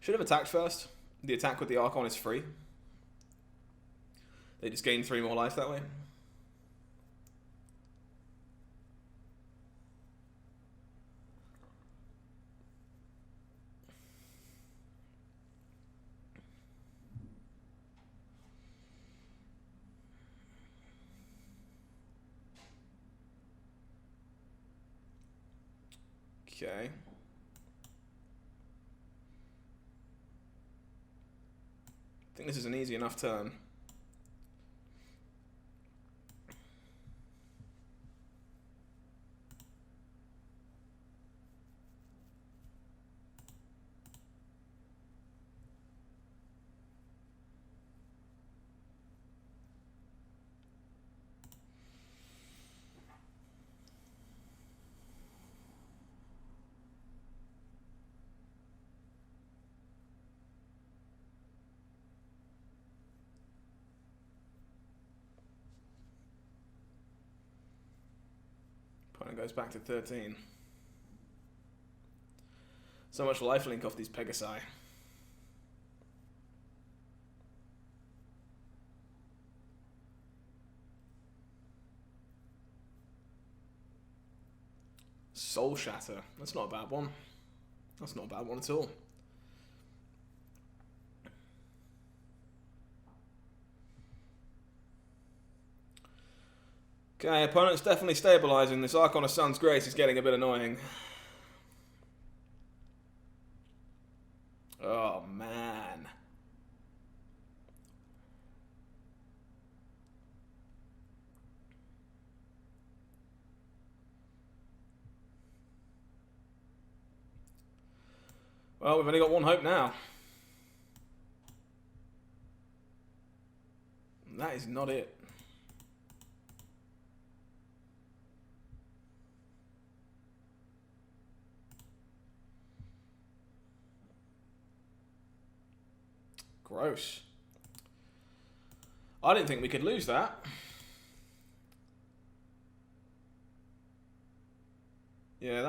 Should have attacked first. The attack with the Archon is free. They just gain 3 more life that way. Okay. I think this is an easy enough turn. Opponent goes back to 13. So much lifelink off these Pegasi. Soul Shatter. That's not a bad one. That's not a bad one at all. Okay, opponent's definitely stabilizing. This Archon of Sun's Grace is getting a bit annoying. Oh, man. Well, we've only got one hope now. And that is not it. Gross. I didn't think we could lose that. Yeah,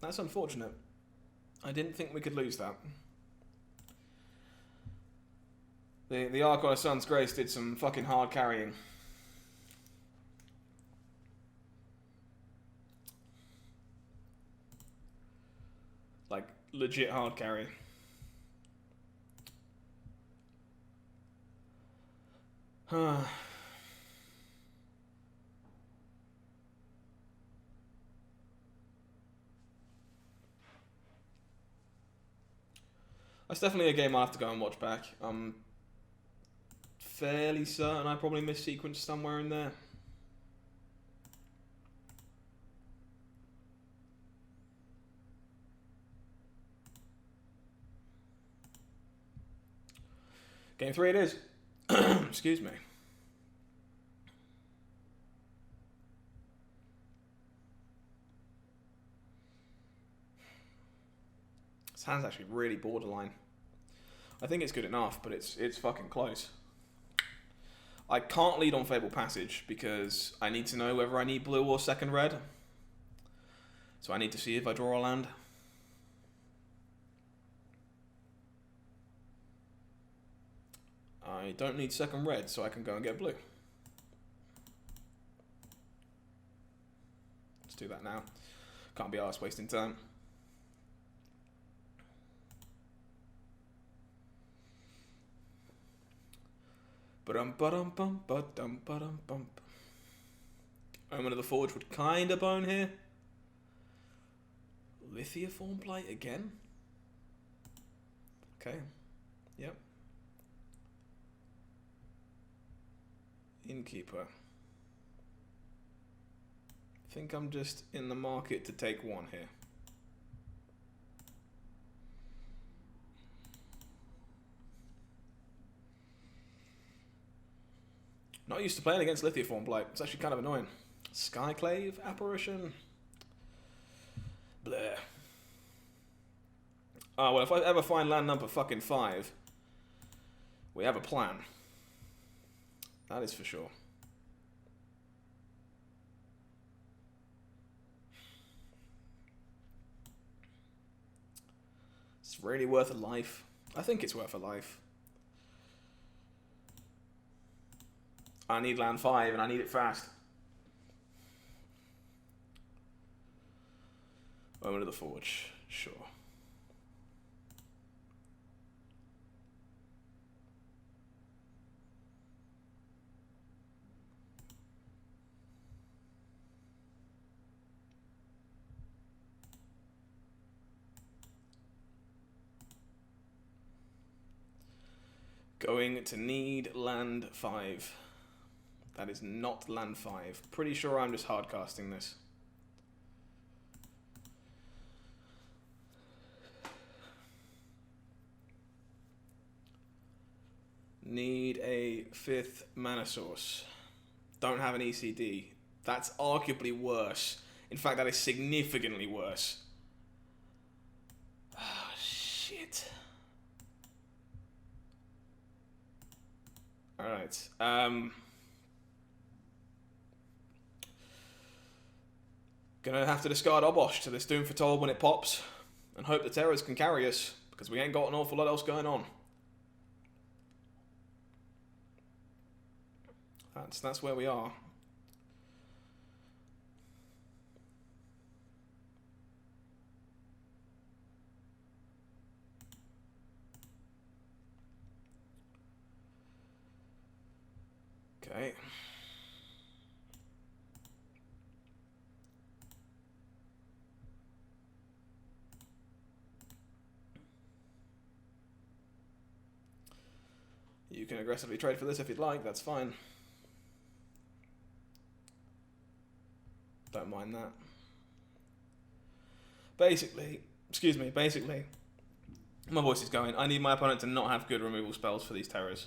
that's unfortunate. I didn't think we could lose that. The Archon of Sun's Grace did some fucking hard carrying. Like, legit hard carry. That's definitely a game I'll have to go and watch back. I'm fairly certain I probably missequenced somewhere in there. Game 3 it is. Excuse me. This hand's actually really borderline. I think it's good enough, but it's fucking close. I can't lead on Fable Passage because I need to know whether I need blue or second red. So I need to see if I draw a land. I don't need second red, so I can go and get blue. Let's do that now. Can't be arsed wasting time. Omen of the Forge would kind of bone here. Lithiaform Plate again? Okay. Yep. Innkeeper. I think I'm just in the market to take one here. Not used to playing against Lithiaform Plate. It's actually kind of annoying. Skyclave Apparition. Bleh. Oh, well, if I ever find land number fucking 5, we have a plan. That is for sure. It's really worth a life. I think it's worth a life. I need land 5 and I need it fast. Moment of the Forge, sure. Going to need land 5. That is not land 5. Pretty sure I'm just hardcasting this. Need a 5th mana source. Don't have an ECD. That's arguably worse. In fact, that is significantly worse. Oh, shit. Alright. Gonna have to discard Obosh to this Doom Foretold when it pops. And hope the Terrors can carry us. Because we ain't got an awful lot else going on. That's where we are. Okay. You can aggressively trade for this if you'd like, that's fine. Don't mind that. Basically, my voice is going. I need my opponent to not have good removal spells for these Terrors.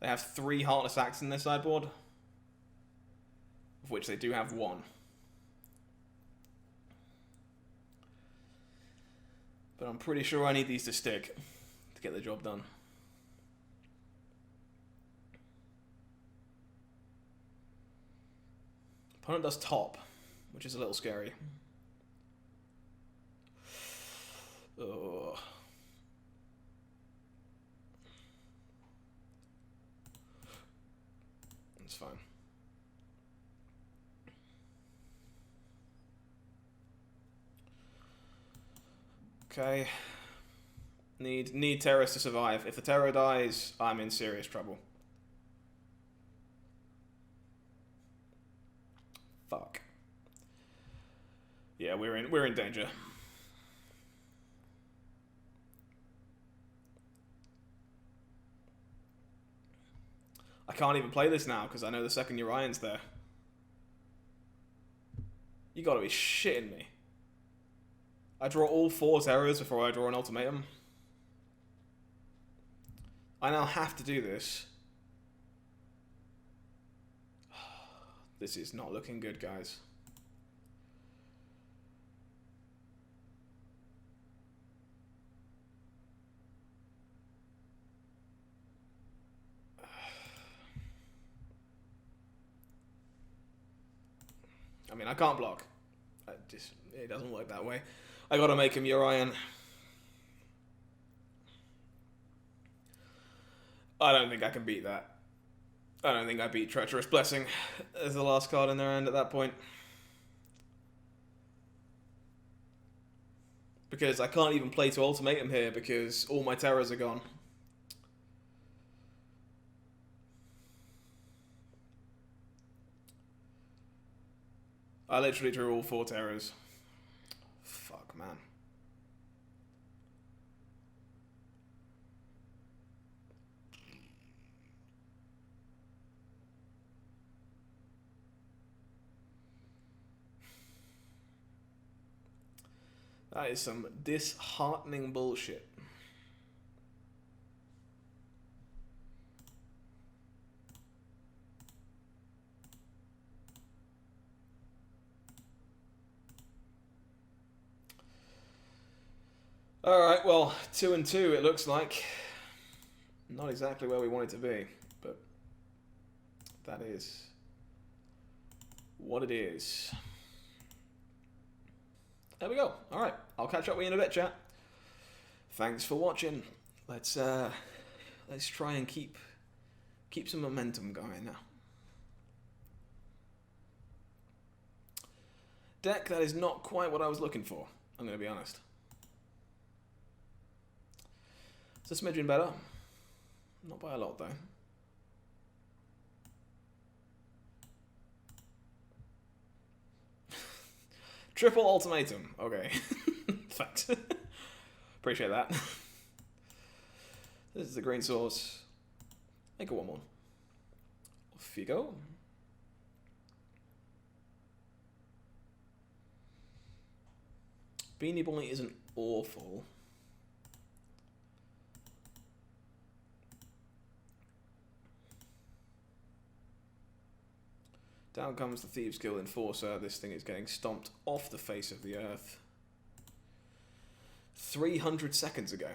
They have 3 Heartless Acts in their sideboard, of which they do have 1. But I'm pretty sure I need these to stick to get the job done. Opponent does top, which is a little scary. Ugh. That's fine. Okay. Need Terrors to survive. If the Terror dies, I'm in serious trouble. Fuck. Yeah, we're in danger. I can't even play this now because I know the second Urion's there. You gotta be shitting me. I draw all 4 Terrors before I draw an Ultimatum. I now have to do this. This is not looking good, guys. I mean, I can't block. It doesn't work that way. I gotta make him Urion. I don't think I can beat that. I don't think I beat Treacherous Blessing as the last card in their hand at that point. Because I can't even play to Ultimatum here because all my Terrors are gone. I literally drew all 4 terrors. Fuck, man. That is some disheartening bullshit. Alright, well, 2 and 2 it looks like. Not exactly where we want it to be, but that is what it is. There we go. Alright, I'll catch up with you in a bit, chat. Thanks for watching. Let's try and keep some momentum going now. Deck, that is not quite what I was looking for, I'm going to be honest. It's a smidgen better. Not by a lot, though. Triple ultimatum. Okay. Thanks. Appreciate that. This is the green sauce. Make it 1 more. Off you go. Beanie Boy isn't awful. Down comes the Thieves Guild Enforcer. This thing is getting stomped off the face of the earth. 300 seconds ago.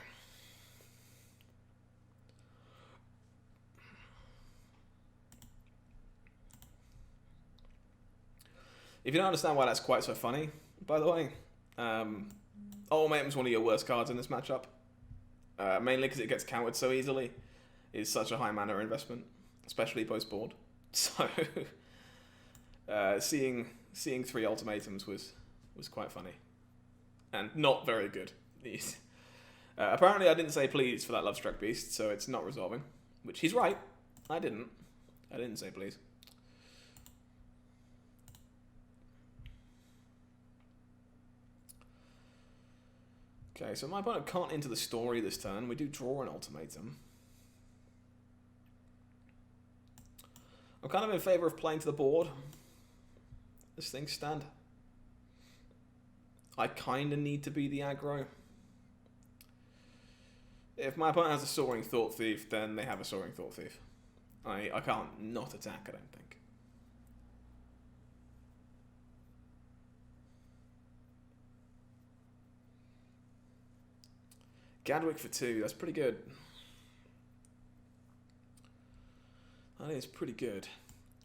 If you don't understand why that's quite so funny, by the way, Ultimatum's one of your worst cards in this matchup. Mainly because it gets countered so easily. It's such a high mana investment, especially post-board. So... seeing 3 ultimatums was quite funny, and not very good. Apparently, I didn't say please for that Lovestruck Beast, so it's not resolving. Which he's right. I didn't say please. Okay, so my opponent can't enter the story this turn. We do draw an ultimatum. I'm kind of in favour of playing to the board. This thing stand. I kind of need to be the aggro. If my opponent has a Soaring Thought Thief, then they have a Soaring Thought Thief. I can't not attack, I don't think. Gadwick for 2, that's pretty good. That is pretty good.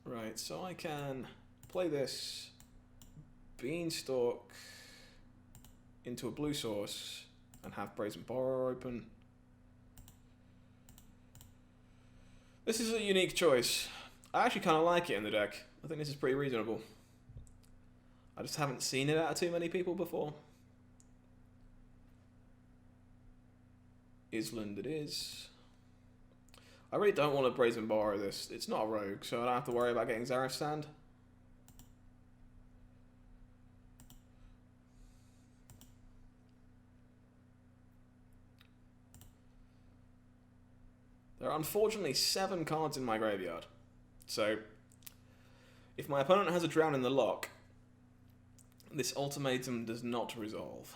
Right, so I can play this Beanstalk into a blue source and have Brazen Borrower open. This is a unique choice. I actually kind of like it in the deck. I think this is pretty reasonable. I just haven't seen it out of too many people before. Island it is. I really don't want to Brazen Borrow this. It's not a rogue, so I don't have to worry about getting Zareth Sand. There are unfortunately 7 cards in my graveyard. So, if my opponent has a Drown in the Lock, this ultimatum does not resolve.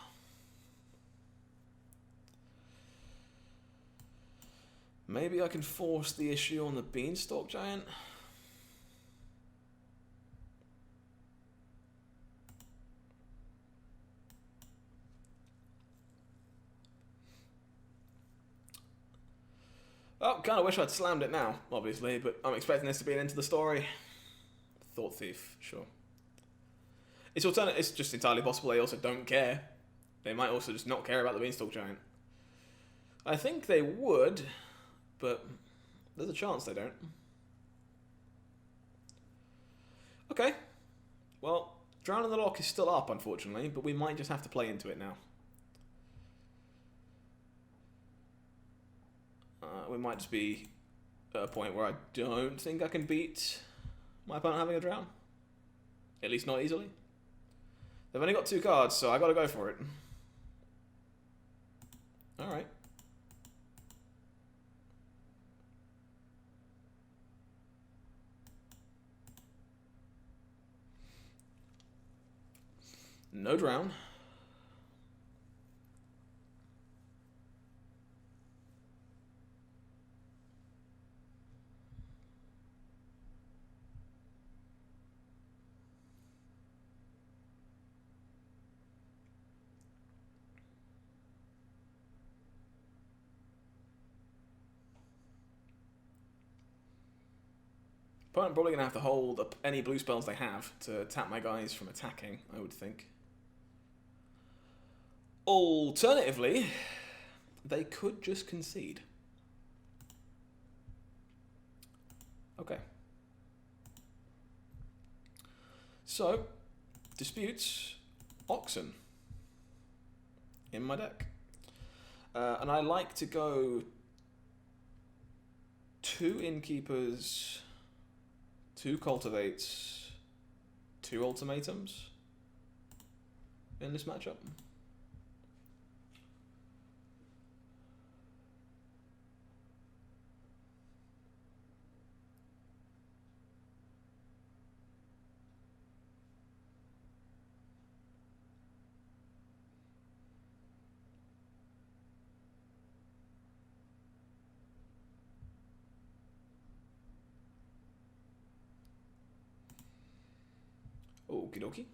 Maybe I can force the issue on the Beanstalk Giant? Oh, kind of wish I'd slammed it now, obviously, but I'm expecting this to be an end to the story. Thought Thief, sure. It's just entirely possible they also don't care. They might also just not care about the Beanstalk Giant. I think they would, but there's a chance they don't. Okay. Well, Drown in the Lock is still up, unfortunately, but we might just have to play into it now. We might just be at a point where I don't think I can beat my opponent having a Drown. At least not easily. They've only got 2 cards, so I gotta go for it. Alright. No drown. Opponent probably going to have to hold up any blue spells they have to tap my guys from attacking, I would think. Alternatively, they could just concede. Okay. So, disputes, Oxen in my deck. And I like to go 2 Innkeepers, 2 Cultivates, 2 Ultimatums in this matchup. Okie dokie.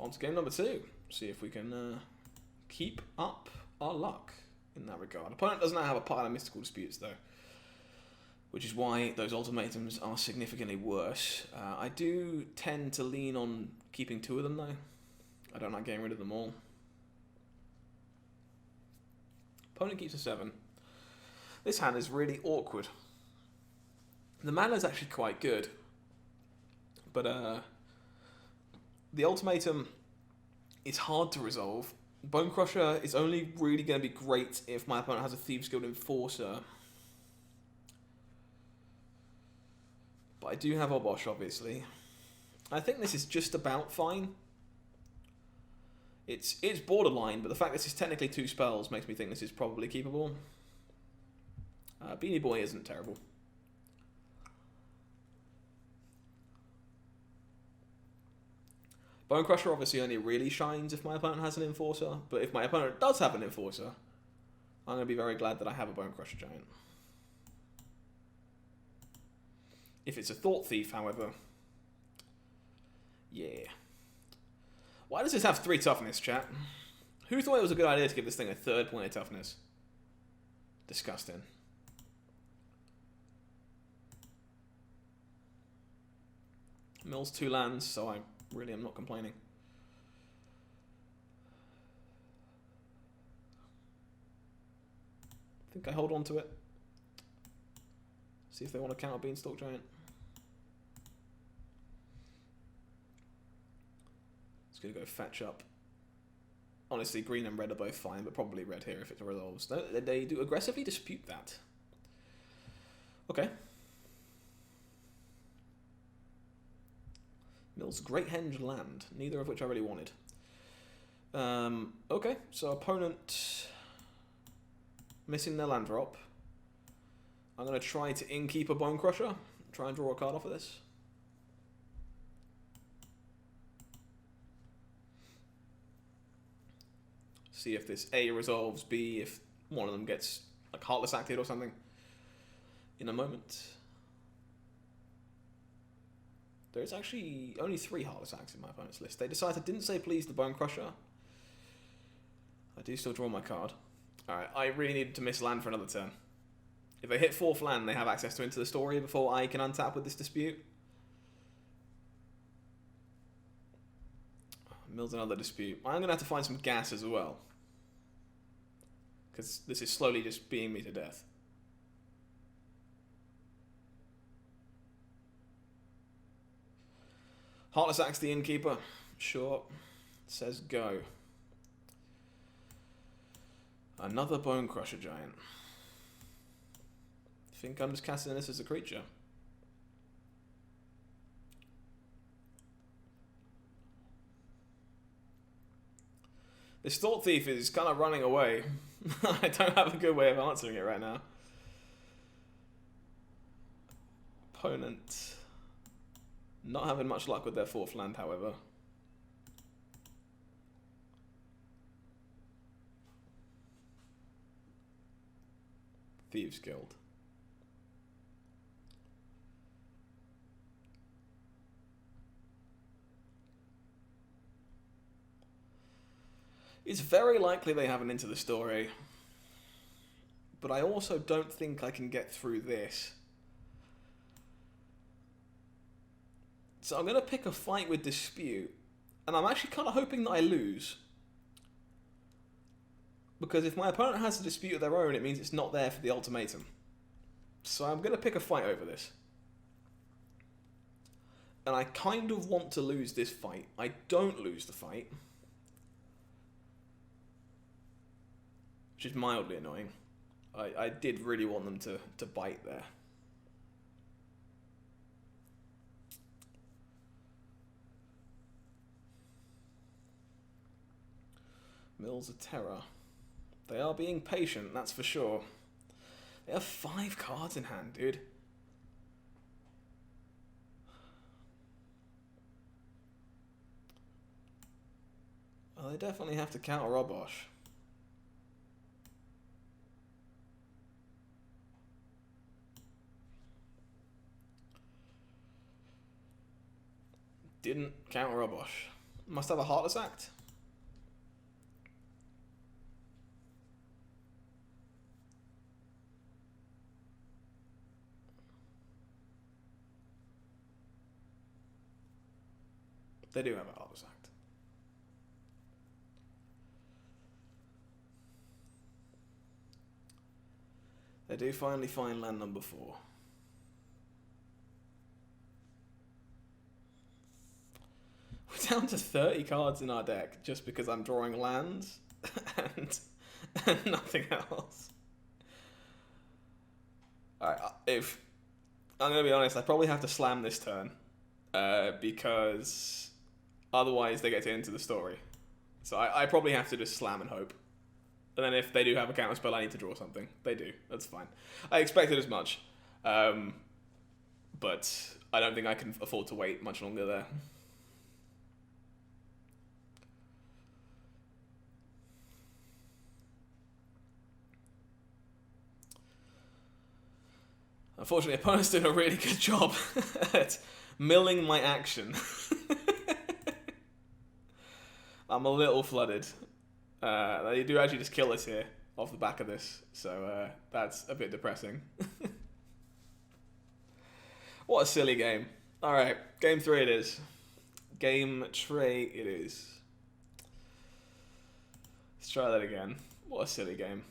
On to game number 2. See if we can keep up our luck in that regard. Opponent does not have a pile of mystical disputes though, which is why those ultimatums are significantly worse. I do tend to lean on keeping 2 of them though. I don't like getting rid of them all. Opponent keeps a 7. This hand is really awkward. The mana is actually quite good, but the ultimatum is hard to resolve. Bone Crusher is only really going to be great if my opponent has a Thieves Guild Enforcer. But I do have Obosh, obviously. I think this is just about fine. It's borderline, but the fact this is technically 2 spells makes me think this is probably keepable. Beanie Boy isn't terrible. Bone Crusher obviously only really shines if my opponent has an Enforcer, but if my opponent does have an Enforcer, I'm going to be very glad that I have a Bone Crusher Giant. If it's a Thought Thief, however, yeah. Why does this have 3 toughness, chat? Who thought it was a good idea to give this thing a 3rd point of toughness? Disgusting. Mills 2 lands, so I really am not complaining. I think I hold on to it. See if they want to counter Beanstalk Giant. It's going to go fetch up. Honestly, green and red are both fine, but probably red here if it resolves. No, they do aggressively dispute that. Okay. Mills Great Henge land, neither of which I really wanted. Okay, so opponent missing their land drop. I'm going to try to Innkeeper Bone Crusher, try and draw a card off of this. See if this A resolves, B if one of them gets like Heartless acted or something in a moment. There's actually only 3 Heartless acts in my opponent's list. They decided didn't say please the Bone Crusher. I do still draw my card. Alright, I really needed to miss land for another turn. If they hit 4th land, they have access to Into the Story before I can untap with this dispute. Mills another dispute. I'm going to have to find some gas as well, because this is slowly just beating me to death. Heartless Axe the Innkeeper. Sure. Says go. Another Bone Crusher Giant. Think I'm just casting this as a creature. This Thought Thief is kind of running away. I don't have a good way of answering it right now. Opponent. Not having much luck with their 4th land, however. Thieves Guild. It's very likely they have an Into the Story, but I also don't think I can get through this. So I'm going to pick a fight with Dispute, and I'm actually kind of hoping that I lose. Because if my opponent has a dispute of their own, it means it's not there for the ultimatum. So I'm going to pick a fight over this. And I kind of want to lose this fight. I don't lose the fight. Which is mildly annoying. I did really want them to bite there. Mills of Terror. They are being patient, that's for sure. They have 5 cards in hand, dude. Well, they definitely have to counter Obosh. Didn't counter Obosh. Must have a Heartless Act. They do have a Heartless Act. They do finally find land number 4. We're down to 30 cards in our deck just because I'm drawing lands and nothing else. Alright, if I'm going to be honest, I probably have to slam this turn because otherwise they get to Into the Story. So I probably have to just slam and hope. And then if they do have a counter spell, I need to draw something. They do. That's fine. I expected as much. But I don't think I can afford to wait much longer there. Unfortunately, opponent's doing a really good job at milling my action. I'm a little flooded. They do actually just kill us here off the back of this, so that's a bit depressing. What a silly game. Alright, game 3 it is. Game 3 it is. Let's try that again. What a silly game.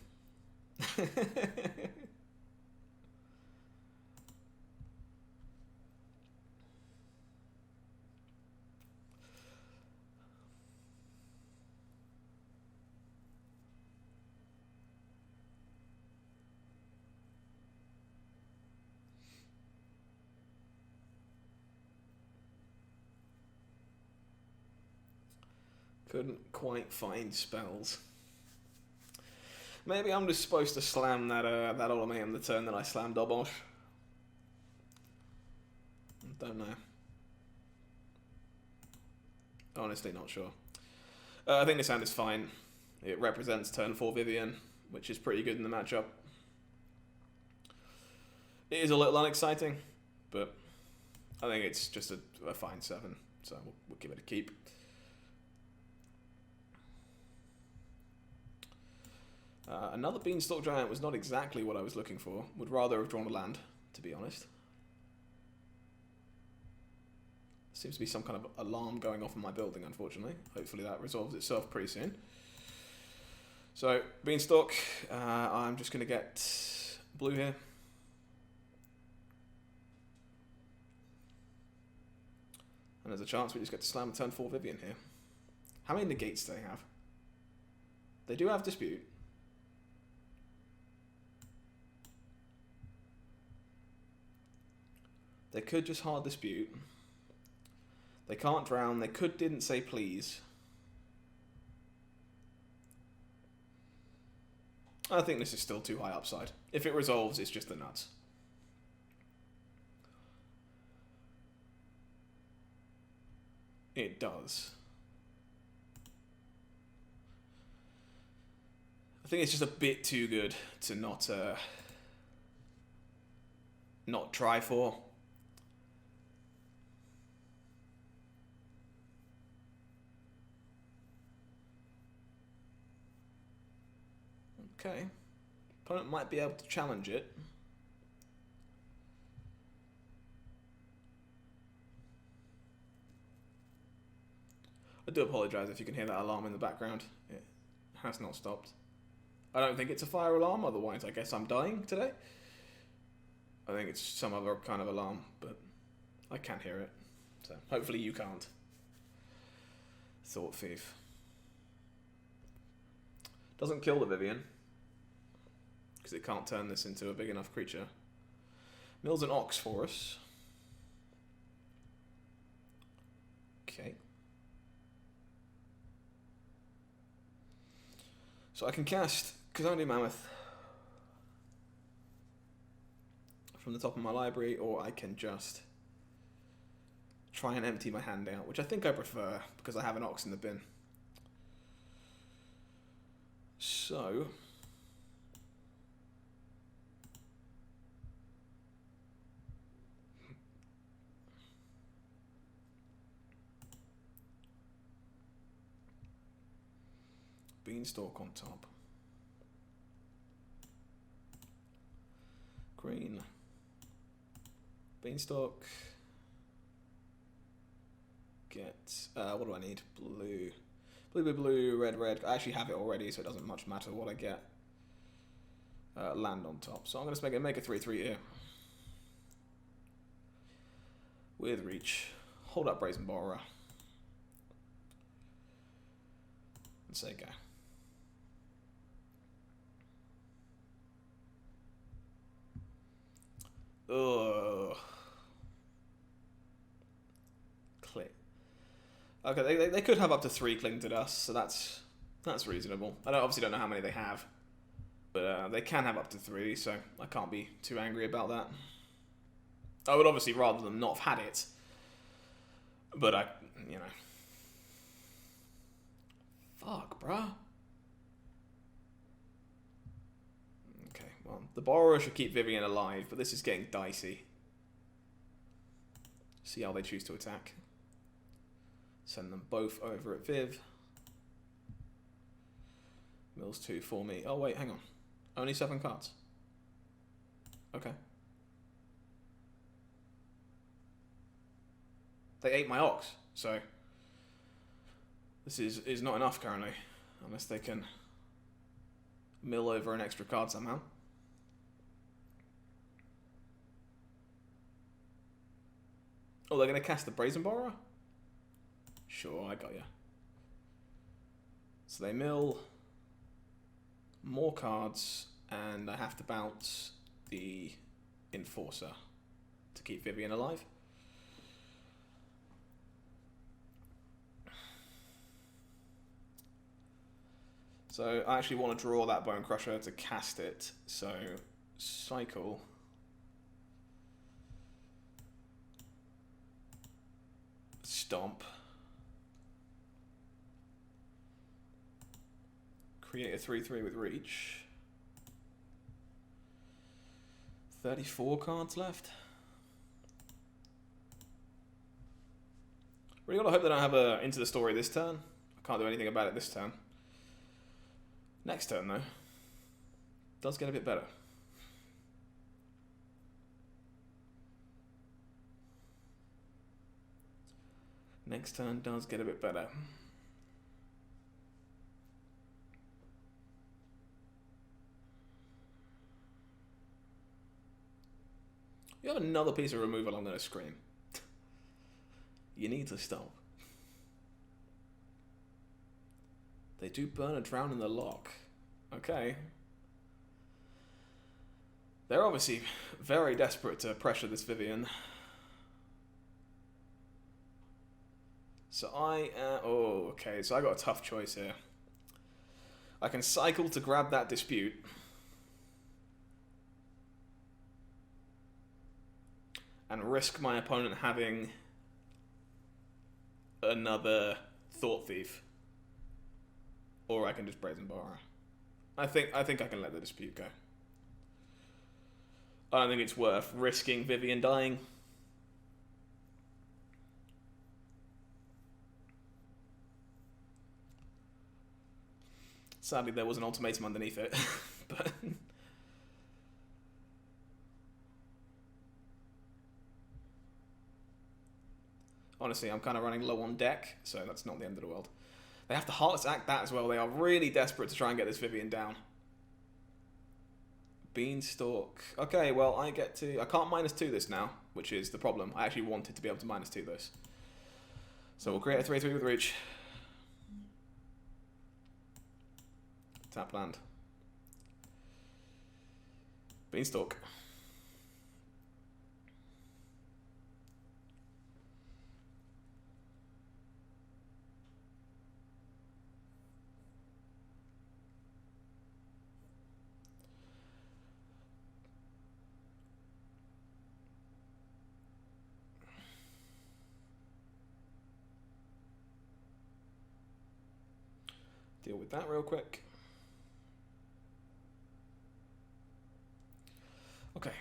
Couldn't quite find spells. Maybe I'm just supposed to slam that ultimatum the turn that I slammed Obosh. Don't know. Honestly, not sure. I think this hand is fine. It represents turn 4 Vivian, which is pretty good in the matchup. It is a little unexciting, but I think it's just a fine 7, so we'll give it a keep. Another Beanstalk Giant was not exactly what I was looking for. Would rather have drawn a land, to be honest. Seems to be some kind of alarm going off in my building, unfortunately. Hopefully that resolves itself pretty soon. So, Beanstalk, I'm just going to get blue here. And there's a chance we just get to slam a turn 4 Vivian here. How many negates do they have? They do have Dispute. They could just hard Dispute. They can't drown. They didn't say please. I think this is still too high upside. If it resolves, it's just the nuts. It does. I think it's just a bit too good to not try for. Okay. Opponent might be able to challenge it. I do apologise if you can hear that alarm in the background. It has not stopped. I don't think it's a fire alarm, otherwise I guess I'm dying today. I think it's some other kind of alarm, but I can hear it. So hopefully you can't. Thought thief. Doesn't kill the Vivian, because it can't turn this into a big enough creature. Mills an Ox for us. Okay. So I can cast Kaldheim Mammoth from the top of my library, or I can just try and empty my hand out, which I think I prefer because I have an Ox in the bin. So Beanstalk on top. Green. Beanstalk. Get, what do I need? Blue. Blue, red. I actually have it already, so it doesn't much matter what I get. Land on top. So I'm going to make a 3/3 here. With reach. Hold up Brazen Borrower. And say go. Ugh. Click. Okay, they could have up to 3 Cling to Dust, so that's reasonable. I obviously don't know how many they have, but they can have up to 3, so I can't be too angry about that. I would obviously rather them not have had it, but you know. Fuck, bruh. Okay, well, the Borrower should keep Vivian alive, but this is getting dicey. See how they choose to attack. Send them both over at Viv. Mills 2 for me. Oh wait, hang on. Only 7 cards. Okay. They ate my Ox, so this is not enough currently, unless they can mill over an extra card somehow. Oh, they're going to cast the Brazen Borrower? Sure, I got you. So they mill more cards, and I have to bounce the Enforcer to keep Vivian alive. So I actually want to draw that Bone Crusher to cast it. So cycle. Stomp. Create a 3/3 with reach. 34 cards left. Really gotta hope they don't have a Into the Story this turn. I can't do anything about it this turn. Next turn, though, does get a bit better. Next turn does get a bit better. You have another piece of removal, I'm going to scream. You need to stop. They do burn and drown in the lock. Okay. They're obviously very desperate to pressure this Vivian. So oh, okay, so I got a tough choice here. I can cycle to grab that dispute. And risk my opponent having another Thought Thief. Or I can just Brazen Borrow. I think I can let the dispute go. I don't think it's worth risking Vivian dying. Sadly, there was an ultimatum underneath it. But honestly, I'm kind of running low on deck, so that's not the end of the world. They have to Heartless Act that as well. They are really desperate to try and get this Vivian down. Beanstalk. Okay, well, I can't -2 this now, which is the problem. I actually wanted to be able to -2 this. So we'll create a 3/3 with reach. Tap land. Beanstalk. Deal with that real quick. Okay.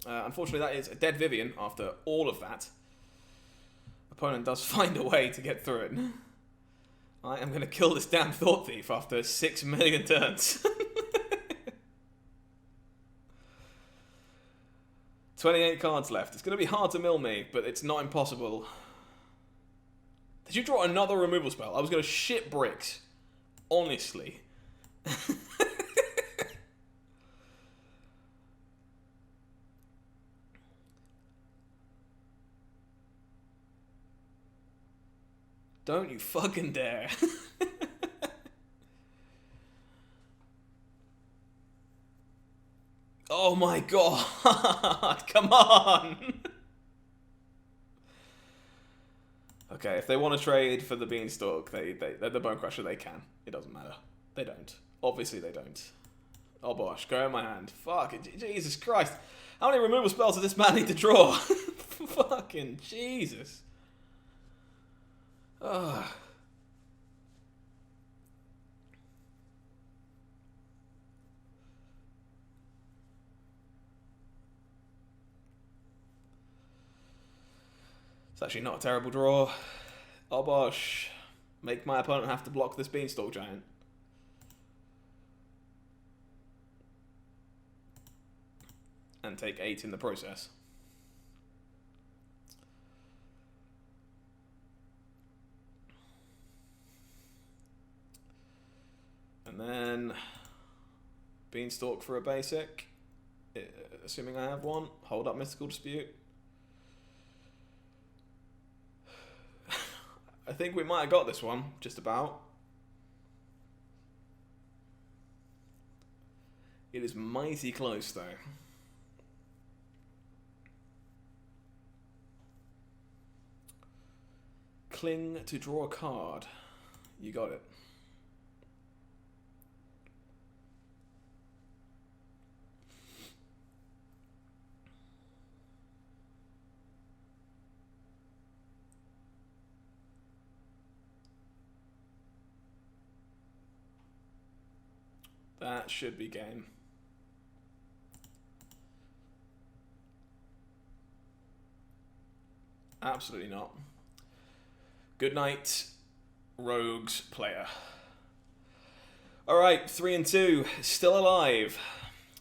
Unfortunately, that is a dead Vivian after all of that. Opponent does find a way to get through it. I am going to kill this damn Thought Thief after 6 million turns. 28 cards left. It's going to be hard to mill me, but it's not impossible. Did you draw another removal spell? I was going to shit bricks. Honestly. Don't you fucking dare. Oh my god. Come on. Okay, if they want to trade for the Beanstalk, they're the Bone Crusher, they can. It doesn't matter. They don't. Obviously they don't. Obosh, go in my hand. Fuck, Jesus Christ. How many removal spells does this man need to draw? Fucking Jesus. Ugh. It's actually not a terrible draw. Obosh. Make my opponent have to block this Beanstalk Giant. And take 8 in the process. And then Beanstalk for a basic. Assuming I have one. Hold up Mystical Dispute. I think we might have got this one, just about. It is mighty close, though. Cling to draw a card. You got it. That should be game. Absolutely not. Good night, Rogues player. Alright, 3 and 2. Still alive.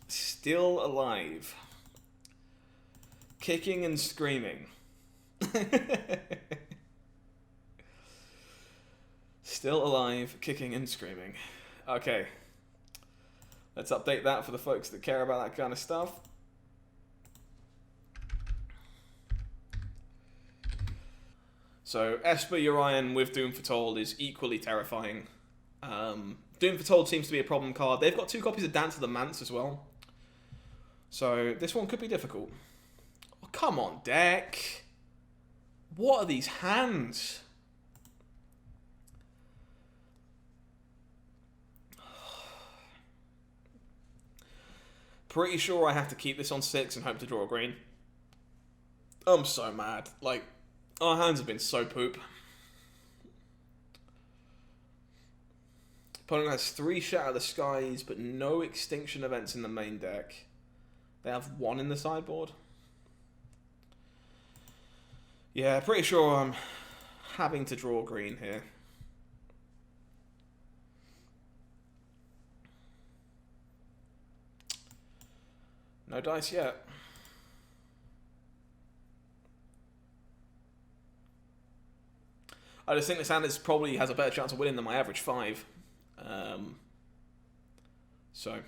Still alive. Kicking and screaming. Still alive, kicking and screaming. Okay. Let's update that for the folks that care about that kind of stuff. So Esper Urian with Doom Foretold is equally terrifying. Doom Foretold seems to be a problem card. They've got 2 copies of Dance of the Manse as well. So this one could be difficult. Oh, come on, deck. What are these hands? Pretty sure I have to keep this on 6 and hope to draw a green. I'm so mad. Like, our hands have been so poop. Opponent has 3 Shatter the Skies, but no Extinction events in the main deck. They have 1 in the sideboard. Yeah, pretty sure I'm having to draw green here. No dice yet. I just think this hand probably has a better chance of winning than my average 5. So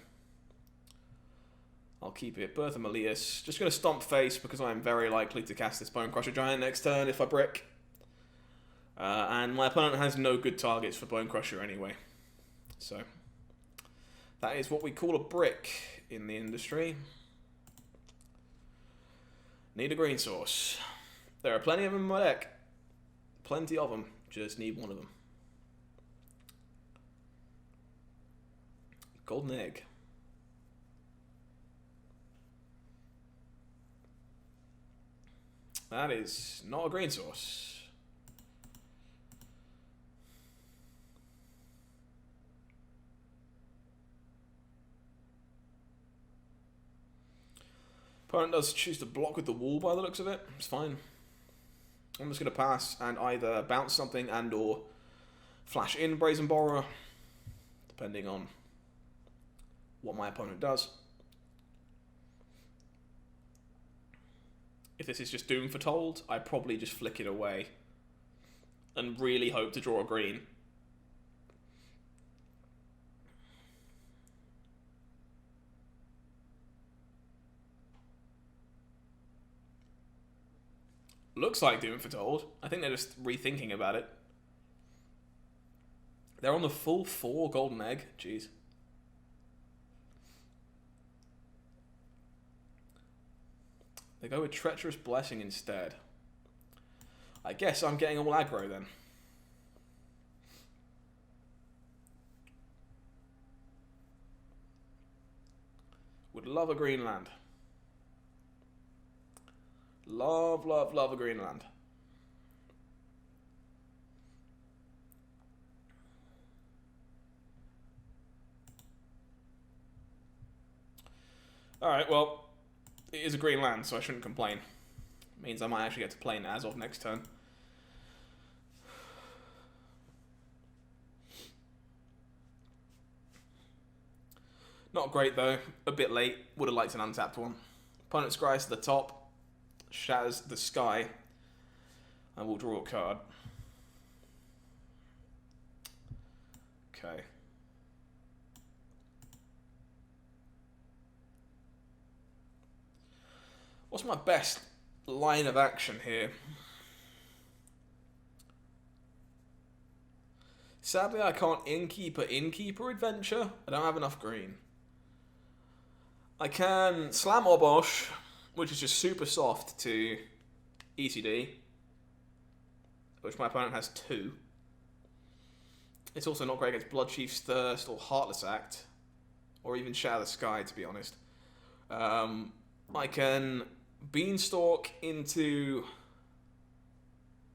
I'll keep it. Birth of Melius. Just going to stomp face because I am very likely to cast this Bone Crusher Giant next turn if I brick. And my opponent has no good targets for Bone Crusher anyway. So that is what we call a brick in the industry. Need a green source. There are plenty of them in my deck. Plenty of them. Just need one of them. Golden Egg. That is not a green source. Opponent does choose to block with the wall by the looks of it. It's fine. I'm just going to pass and either bounce something and or flash in Brazen Borrower, depending on what my opponent does. If this is just Doom Foretold, I probably just flick it away and really hope to draw a green. Looks like Doom Foretold. I think they're just rethinking about it. They're on the full 4 Golden Egg. Jeez. They go with Treacherous Blessing instead. I guess I'm getting all aggro then. Would love a green land. Love, love, love a green land. Alright, well, it is a green land, so I shouldn't complain. It means I might actually get to play it as of next turn. Not great though, a bit late. Would have liked an untapped one. Opponent's Scries to the top. Shatters the Sky. I will draw a card. Okay. What's my best line of action here? Sadly, I can't Innkeeper Adventure. I don't have enough green. I can Slam Obosh, which is just super soft to ECD, which my opponent has 2. It's also not great against Bloodchief's Thirst or Heartless Act, or even Shatter the Sky, to be honest. I can Beanstalk into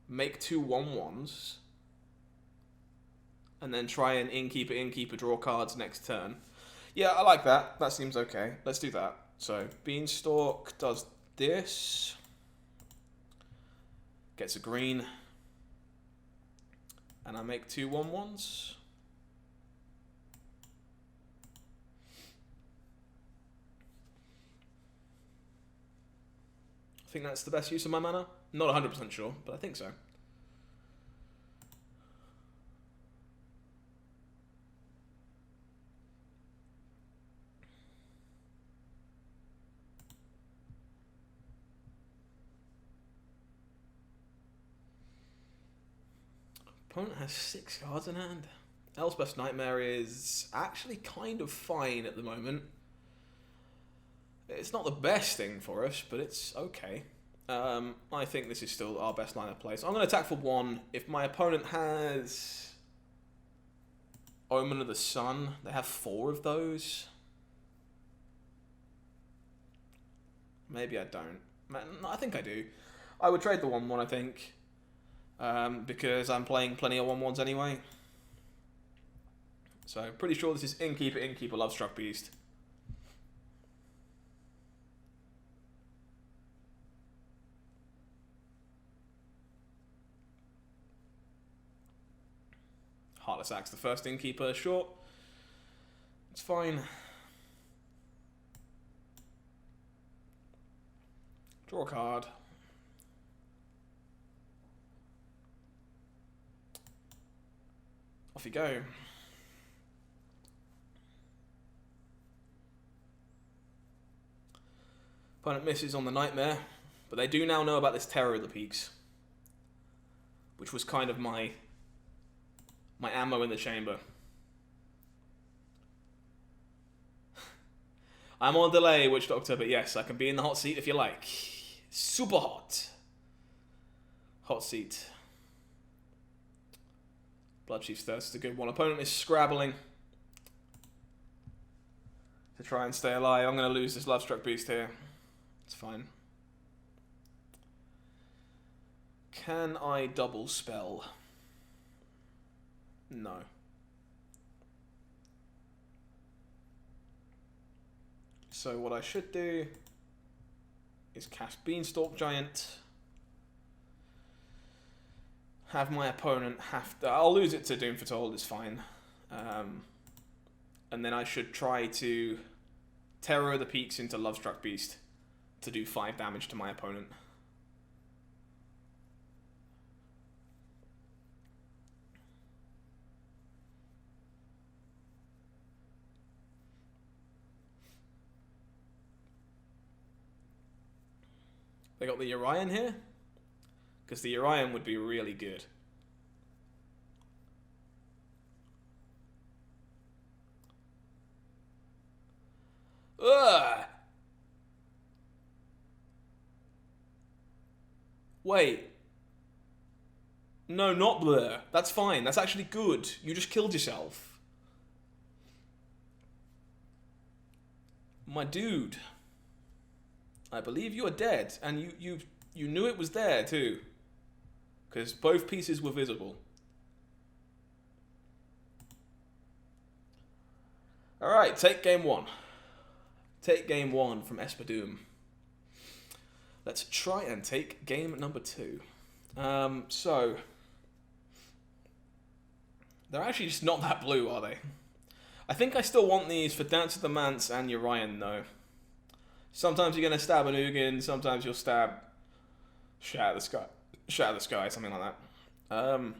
make 2 1/1s, and then try and Innkeeper draw cards next turn. Yeah, I like that. That seems okay. Let's do that. So, Beanstalk does this. Gets a green. And I make 2 1/1s. I think that's the best use of my mana. Not 100% sure, but I think so. Opponent has 6 cards in hand. Elspeth's Nightmare is actually kind of fine at the moment. It's not the best thing for us, but it's okay. I think this is still our best line of play. So I'm going to attack for 1. If my opponent has Omen of the Sun, they have 4 of those. Maybe I don't. I think I do. I would trade the 1/1, I think. Because I'm playing plenty of 1/1s anyway. So pretty sure this is Innkeeper, Lovestruck Beast. Heartless Axe, the first Innkeeper, sure. It's fine. Draw a card. Off you go. Opponent misses on the Nightmare, but they do now know about this Terror of the Peaks, which was kind of my ammo in the chamber. I'm on delay, Witch Doctor, but yes, I can be in the hot seat if you like. Super hot. Hot seat. Bloodchief's Thirst is a good one. Opponent is scrabbling to try and stay alive. I'm going to lose this Lovestruck Beast here. It's fine. Can I double spell? No. So what I should do is cast Beanstalk Giant. Have my opponent have to... I'll lose it to Doom Foretold, it's fine. And then I should try to Terror of the Peaks into Lovestruck Beast to do 5 damage to my opponent. They got the Urian here? Because the Urian would be really good. Ugh! Wait. No, not Blur. That's fine. That's actually good. You just killed yourself. My dude. I believe you are dead. And you knew it was there too. Because both pieces were visible. Alright, take game 1. Take game 1 from Espadoom. Let's try and take game number 2. So, they're actually just not that blue, are they? I think I still want these for Dance of the Manse and Urian, though. Sometimes you're going to stab an Ugin, sometimes you'll stab Shatter the Sky. Shatter the Sky, something like that.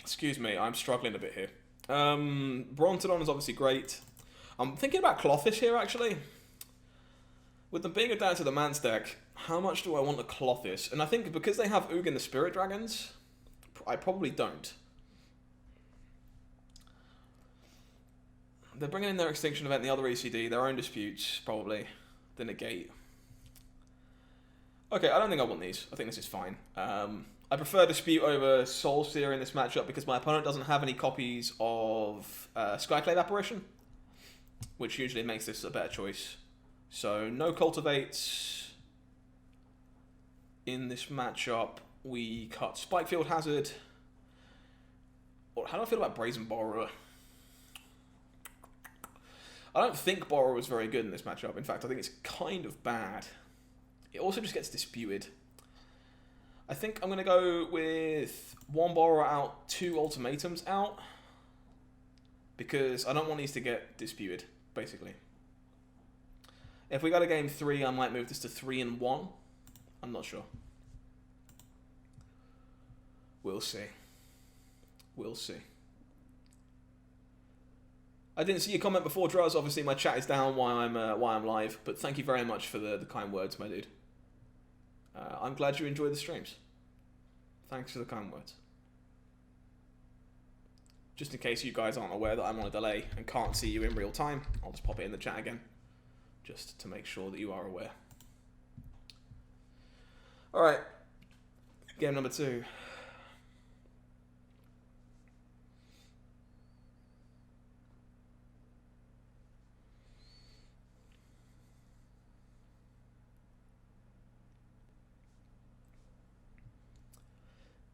Excuse me, I'm struggling a bit here. Brontodon is obviously great. I'm thinking about Clothish here, actually. With them being a Dance of the Manse deck, how much do I want to Clothish? And I think because they have Ugin the Spirit Dragons, I probably don't. They're bringing in their Extinction Event, the other ECD, their own disputes, probably. The Negate. Okay, I don't think I want these. I think this is fine. I prefer Dispute over Soulseer in this matchup because my opponent doesn't have any copies of Skyclave Apparition, which usually makes this a better choice. So, no Cultivates. In this matchup, we cut Spikefield Hazard. Or how do I feel about Brazen Borrower? I don't think Borrower is very good in this matchup. In fact, I think it's kind of bad. It also just gets disputed. I think I'm going to go with 1 Borrower out, 2 Ultimatums out. Because I don't want these to get disputed, basically. If we go to game 3, I might move this to 3 and 1. I'm not sure. We'll see. We'll see. I didn't see your comment before, Druz. Obviously, my chat is down while I'm live. But thank you very much for the kind words, my dude. I'm glad you enjoy the streams. Thanks for the kind words. Just in case you guys aren't aware that I'm on a delay and can't see you in real time, I'll just pop it in the chat again, just to make sure that you are aware. Alright, game number 2.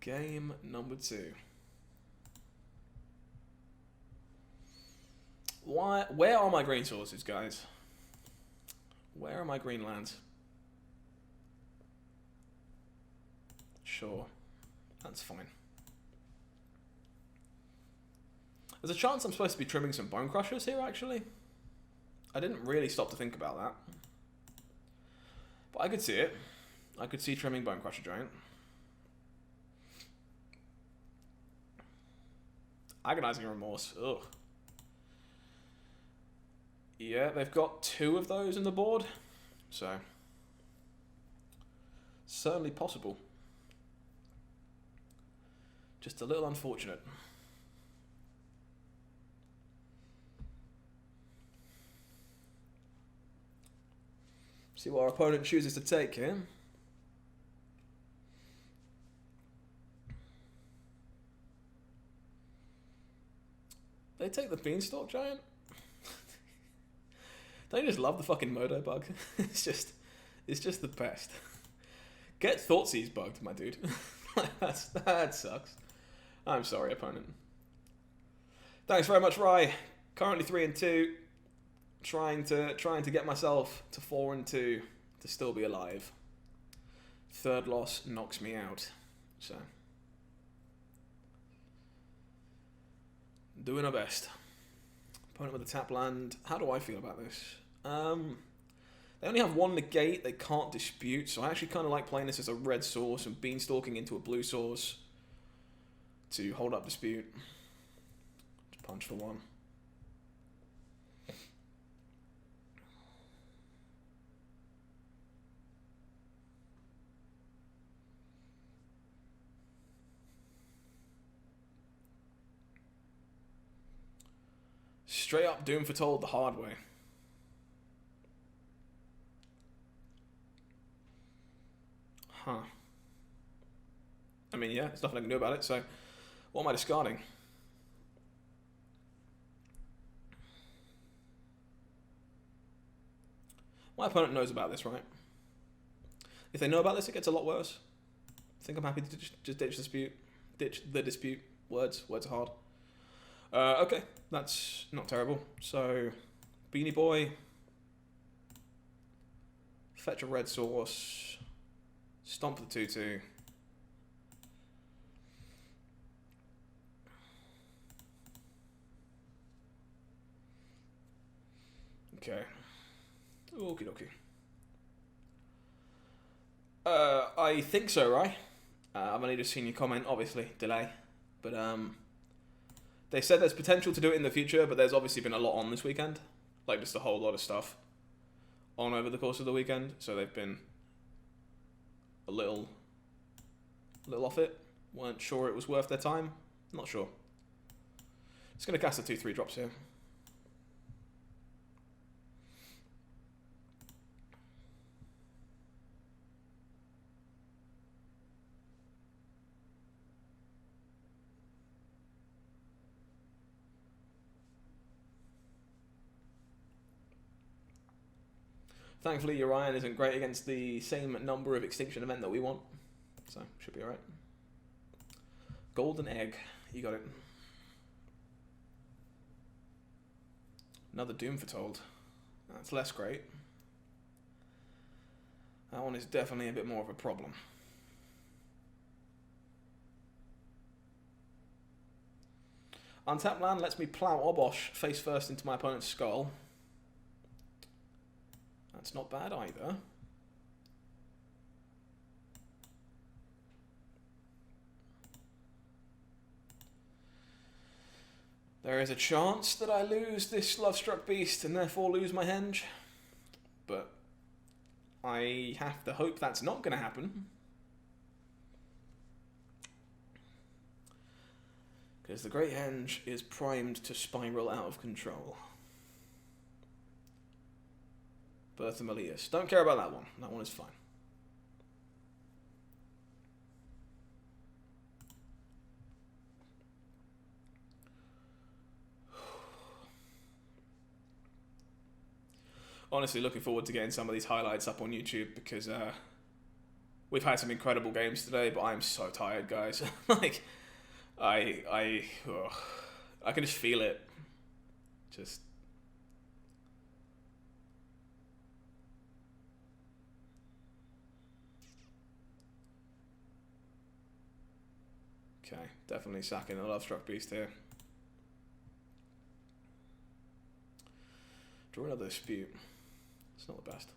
Game number 2. Where are my green sources, guys? Where are my green lands? Sure, that's fine. There's a chance I'm supposed to be trimming some bone crushers here, actually. I didn't really stop to think about that. But I could see it. I could see trimming bone crusher giant. Agonizing remorse. Ugh. Yeah, they've got 2 of those in the board, so certainly possible. Just a little unfortunate. See what our opponent chooses to take here. They take the beanstalk giant? Don't you just love the fucking Modo bug? It's just the best. Get Thoughtseize bugged, my dude. That sucks. I'm sorry, opponent. Thanks very much, Rye. Currently 3-2. Trying to get myself to 4-2 to still be alive. 3rd loss knocks me out. So doing our best. Opponent with a tap land. How do I feel about this? They only have 1 negate they can't dispute, so I actually kind of like playing this as a red source and beanstalking into a blue source to hold up dispute. Just punch for 1. Straight up Doom Foretold the hard way. Huh. I mean, yeah, there's nothing I can do about it, so what am I discarding? My opponent knows about this, right? If they know about this, it gets a lot worse. I think I'm happy to just ditch dispute. Ditch the dispute. Words are hard. Okay, that's not terrible. So, Beanie Boy. Fetch a red source. Stomp the 2-2. Okay. Okie dokie. I think so, right? I've only just seen your comment, obviously, delay. But, they said there's potential to do it in the future, but there's obviously been a lot on this weekend. Like, just a whole lot of stuff on over the course of the weekend. So they've been a little off it. Weren't sure it was worth their time. Not sure. Just going to cast the 2-3 drops here. Thankfully, Urian isn't great against the same number of extinction event that we want. So, should be alright. Golden egg. You got it. Another Doom Foretold. That's less great. That one is definitely a bit more of a problem. Untapped land lets me plow Obosh face first into my opponent's skull. That's not bad either. There is a chance that I lose this Love-Struck Beast and therefore lose my henge. But I have to hope that's not going to happen. Because the Great Henge is primed to spiral out of control. Bertha Melius. Don't care about that one. That one is fine. Honestly, looking forward to getting some of these highlights up on YouTube because we've had some incredible games today, but I'm so tired, guys. Like, I can just feel it. Just. Okay, definitely sacking the Love Struck Beast here. Draw another dispute. It's not the best.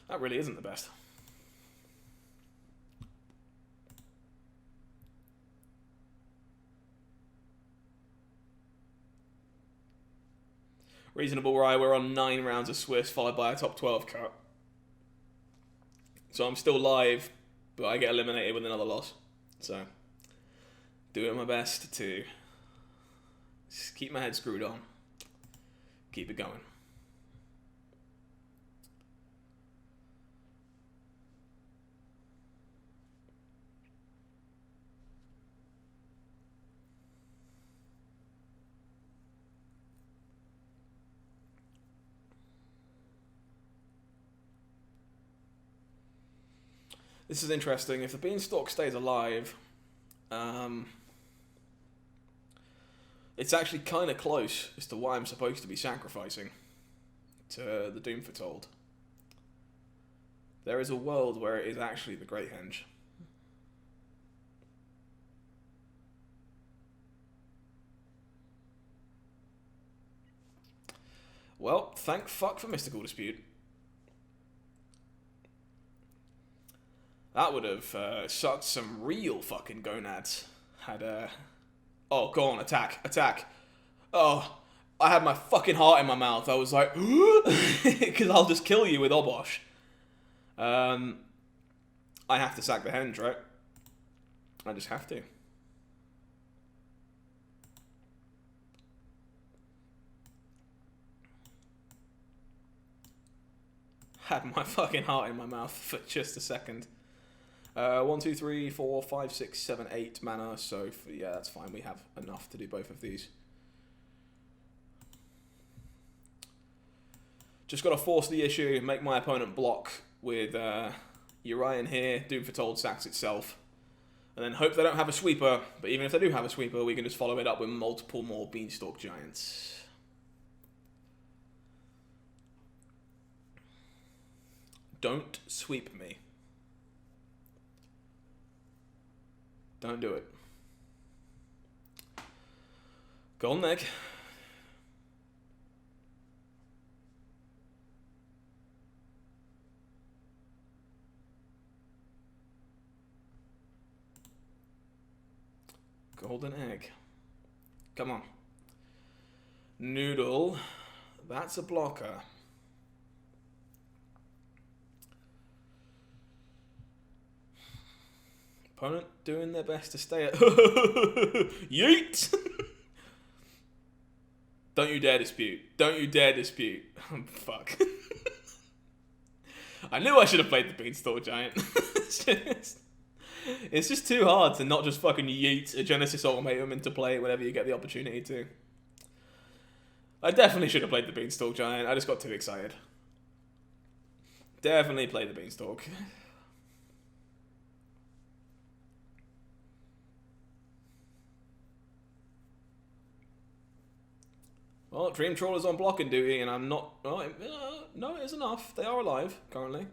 That really isn't the best. Reasonable Rye, we're on 9 rounds of Swiss, followed by a top 12 cut. So I'm still live, but I get eliminated with another loss. So, doing my best to just keep my head screwed on. Keep it going. This is interesting. If the beanstalk stays alive, it's actually kind of close as to why I'm supposed to be sacrificing to the Doom Foretold. There is a world where it is actually the Great Henge. Well, thank fuck for Mystical Dispute. That would have sucked some real fucking gonads. Had oh, go on, attack, attack. Oh, I had my fucking heart in my mouth. I was like, because I'll just kill you with Obosh. I have to sack the Henge, right? I just have to. Had my fucking heart in my mouth for just a second. 1, 2, 3, 4, 5, 6, 7, 8 mana. So yeah, that's fine. We have enough to do both of these. Just got to force the issue, make my opponent block with Urian here. Doom Foretold sacks itself. And then hope they don't have a sweeper. But even if they do have a sweeper, we can just follow it up with multiple more Beanstalk Giants. Don't sweep me. Don't do it. Golden Egg. Golden Egg. Come on. Noodle. That's a blocker. Opponent doing their best to stay at... Yeet! Don't you dare dispute. Don't you dare dispute. Fuck. I knew I should have played the Beanstalk Giant. It's just too hard to not just fucking yeet a Genesis Ultimatum into play whenever you get the opportunity to. I definitely should have played the Beanstalk Giant. I just got too excited. Definitely played the Beanstalk. Well, Dream Trawler's on blocking duty, and I'm not... Oh, no, it is enough. They are alive, currently.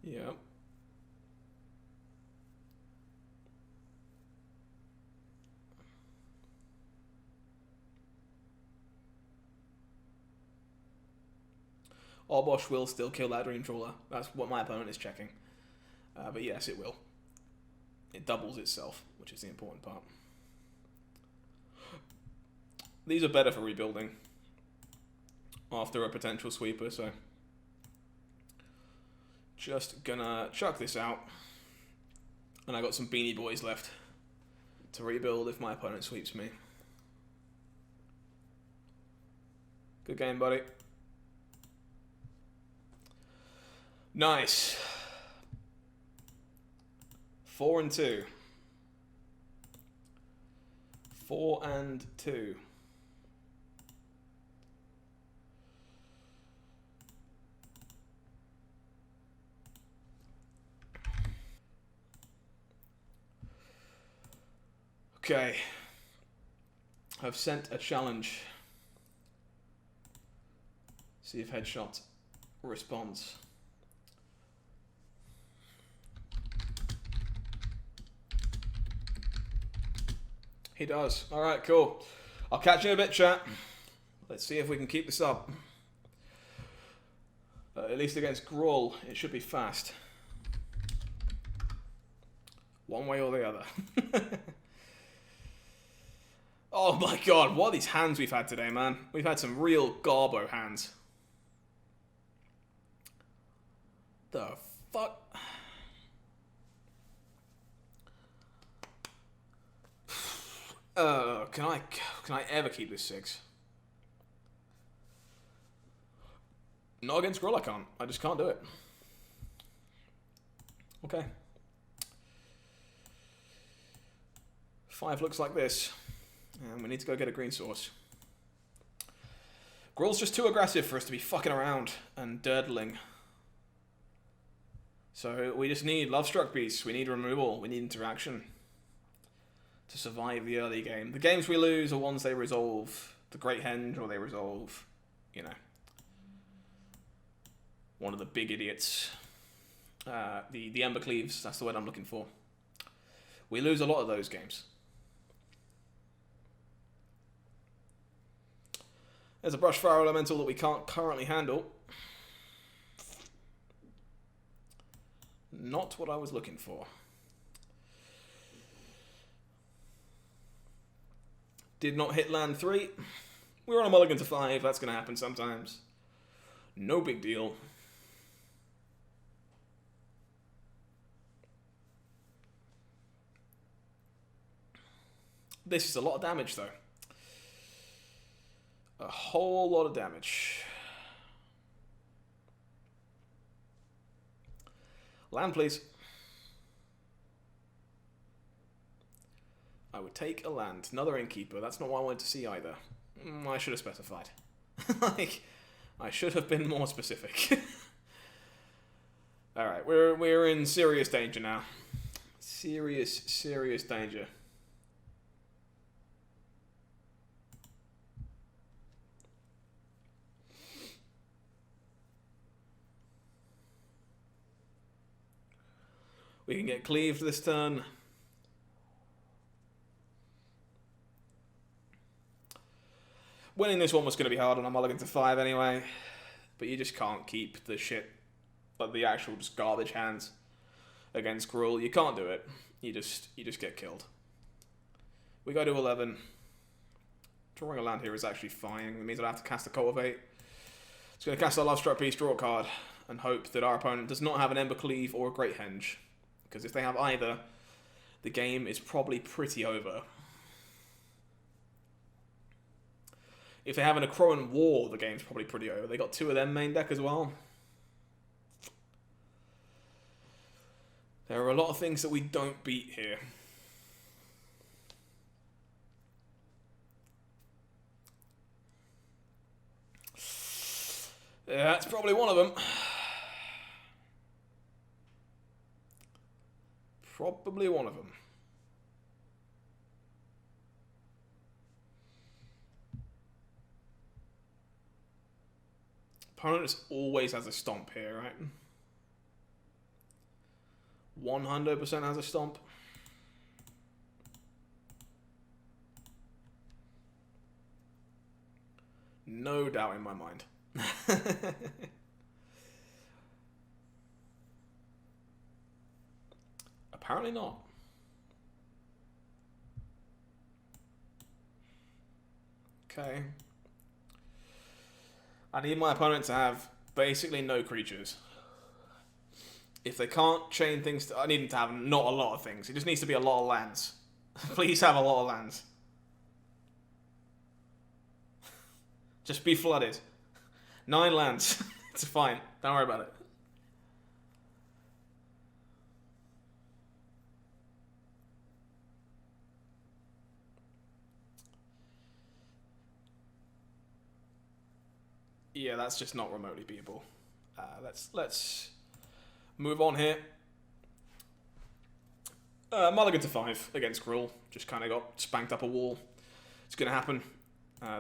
Yeah. Obosh will still kill that Dream Trawler. That's what my opponent is checking. But yes, it will. It doubles itself, which is the important part. These are better for rebuilding after a potential sweeper, so just gonna chuck this out. And I got some Beanie Boys left to rebuild if my opponent sweeps me. Good game, buddy. Nice. 4 and 2. 4 and 2. Okay. I've sent a challenge. See if Headshot responds. He does. Alright, cool. I'll catch you in a bit, chat. Let's see if we can keep this up. At least against Gruul, it should be fast. One way or the other. Oh my god, what are these hands we've had today, man? We've had some real garbo hands. The fuck? Can I ever keep this 6? Not against Gruul, I can't. I just can't do it. Okay. 5 looks like this. And we need to go get a green source. Gruul's just too aggressive for us to be fucking around and durdling. So we just need Love Struck Beasts, we need removal, we need interaction to survive the early game. The games we lose are ones they resolve the Great Henge, or they resolve, you know, one of the big idiots. The Embercleaves, that's the word I'm looking for. We lose a lot of those games. There's a Brushfire Elemental that we can't currently handle. Not what I was looking for. Did not hit land 3. We're on a mulligan to 5. That's going to happen sometimes. No big deal. This is a lot of damage, though. A whole lot of damage. Land, please. I would take a land. Another Innkeeper. That's not what I wanted to see either. I should have specified. Like, I should have been more specific. Alright, we're in serious danger now. Serious danger. We can get cleaved this turn. Winning this one was going to be hard on a mulligan to 5 anyway. But you just can't keep the shit, like the actual just garbage hands against Gruul. You can't do it. You just get killed. We go to 11. Drawing a land here is actually fine. It means I have to cast a Cultivate. It's going to cast a Love Struck Beast, draw a card, and hope that our opponent does not have an Embercleave or a Great Henge. Because if they have either, the game is probably pretty over. If they have an Akroan War, the game's probably pretty over. They got 2 of them main deck as well. There are a lot of things that we don't beat here. Yeah, that's probably one of them. Probably one of them. Opponent always has a stomp here, right? 100% has a stomp. No doubt in my mind. Apparently not. Okay. I need my opponent to have basically no creatures. If they can't chain things, I need him to have not a lot of things. It just needs to be a lot of lands. Please have a lot of lands. Just be flooded. 9 lands. It's fine. Don't worry about it. Yeah, that's just not remotely beatable. Let's move on here. Mulligan to 5 against Gruul. Just kind of got spanked up a wall. It's going to happen.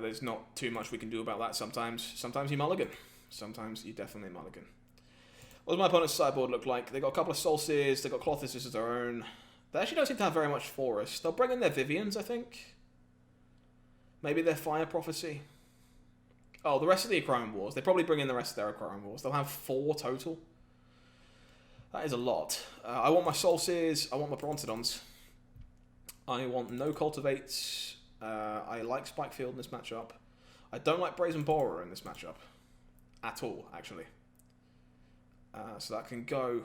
There's not too much we can do about that sometimes. Sometimes you mulligan. Sometimes you definitely mulligan. What does my opponent's sideboard look like? They got a couple of Soul Seers. They got Clothis as their own. They actually don't seem to have very much Forest. They'll bring in their Vivians, I think. Maybe their Fire Prophecy. Oh, the rest of the Acronym Wars. They probably bring in the rest of their Acronym Wars. They'll have 4 total. That is a lot. I want my Soul Seers. I want my Brontodons. I want no Cultivates. I like Spikefield in this matchup. I don't like Brazen Borer in this matchup. At all, actually. So that can go.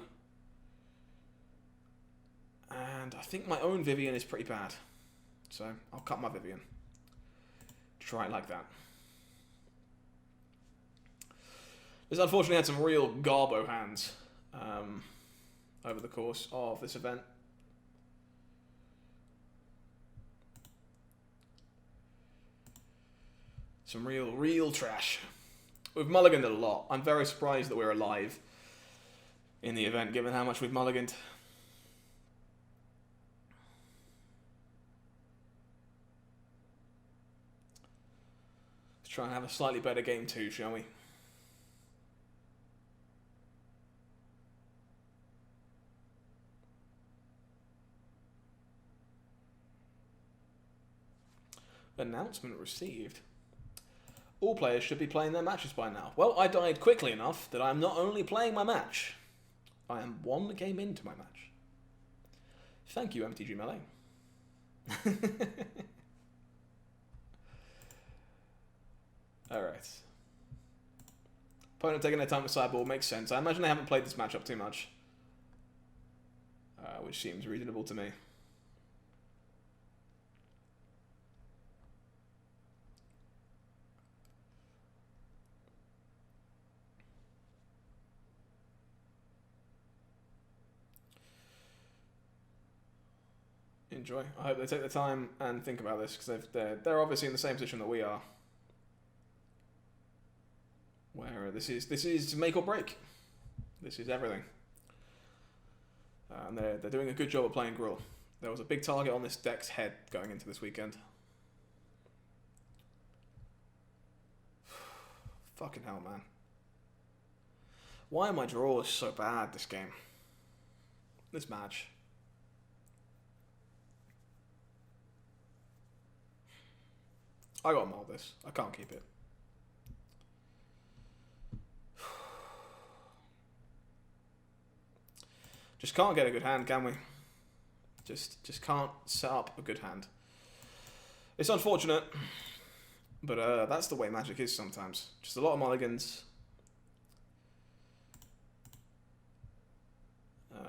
And I think my own Vivian is pretty bad. So I'll cut my Vivian. Try it like that. This unfortunately had some real garbo hands over the course of this event. Some real trash. We've mulliganed a lot. I'm very surprised that we're alive in the event, given how much we've mulliganed. Let's try and have a slightly better game too, shall we? Announcement received. All players should be playing their matches by now. Well, I died quickly enough that I am not only playing my match, I am 1 game into my match. Thank you, MTG Melee. Alright. Opponent taking their time to sideboard makes sense. I imagine they haven't played this matchup too much. Which seems reasonable to me. Enjoy. I hope they take the time and think about this, because they're obviously in the same position that we are, where this is make or break. This is everything, and they're doing a good job at playing Gruul. There was a big target on this deck's head going into this weekend. Fucking hell, man! Why are my draws so bad this game? This match. I gotta mull this. I can't keep it. Just can't get a good hand, can we? Just can't set up a good hand. It's unfortunate, but that's the way Magic is sometimes. Just a lot of mulligans.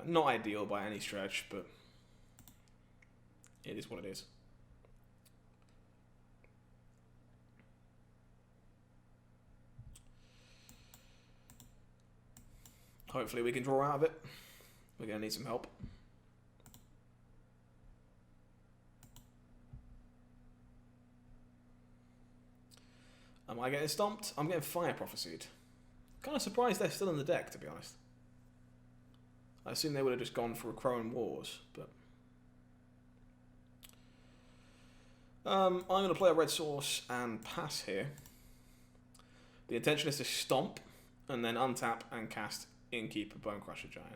Not ideal by any stretch, but it is what it is. Hopefully we can draw out of it. We're going to need some help. Am I getting stomped? I'm getting Fire Prophesied. Kind of surprised they're still in the deck, to be honest. I assume they would have just gone for a Crowan Wars, but... I'm going to play a red source and pass here. The intention is to stomp, and then untap and cast Innkeeper Bonecrusher Giant.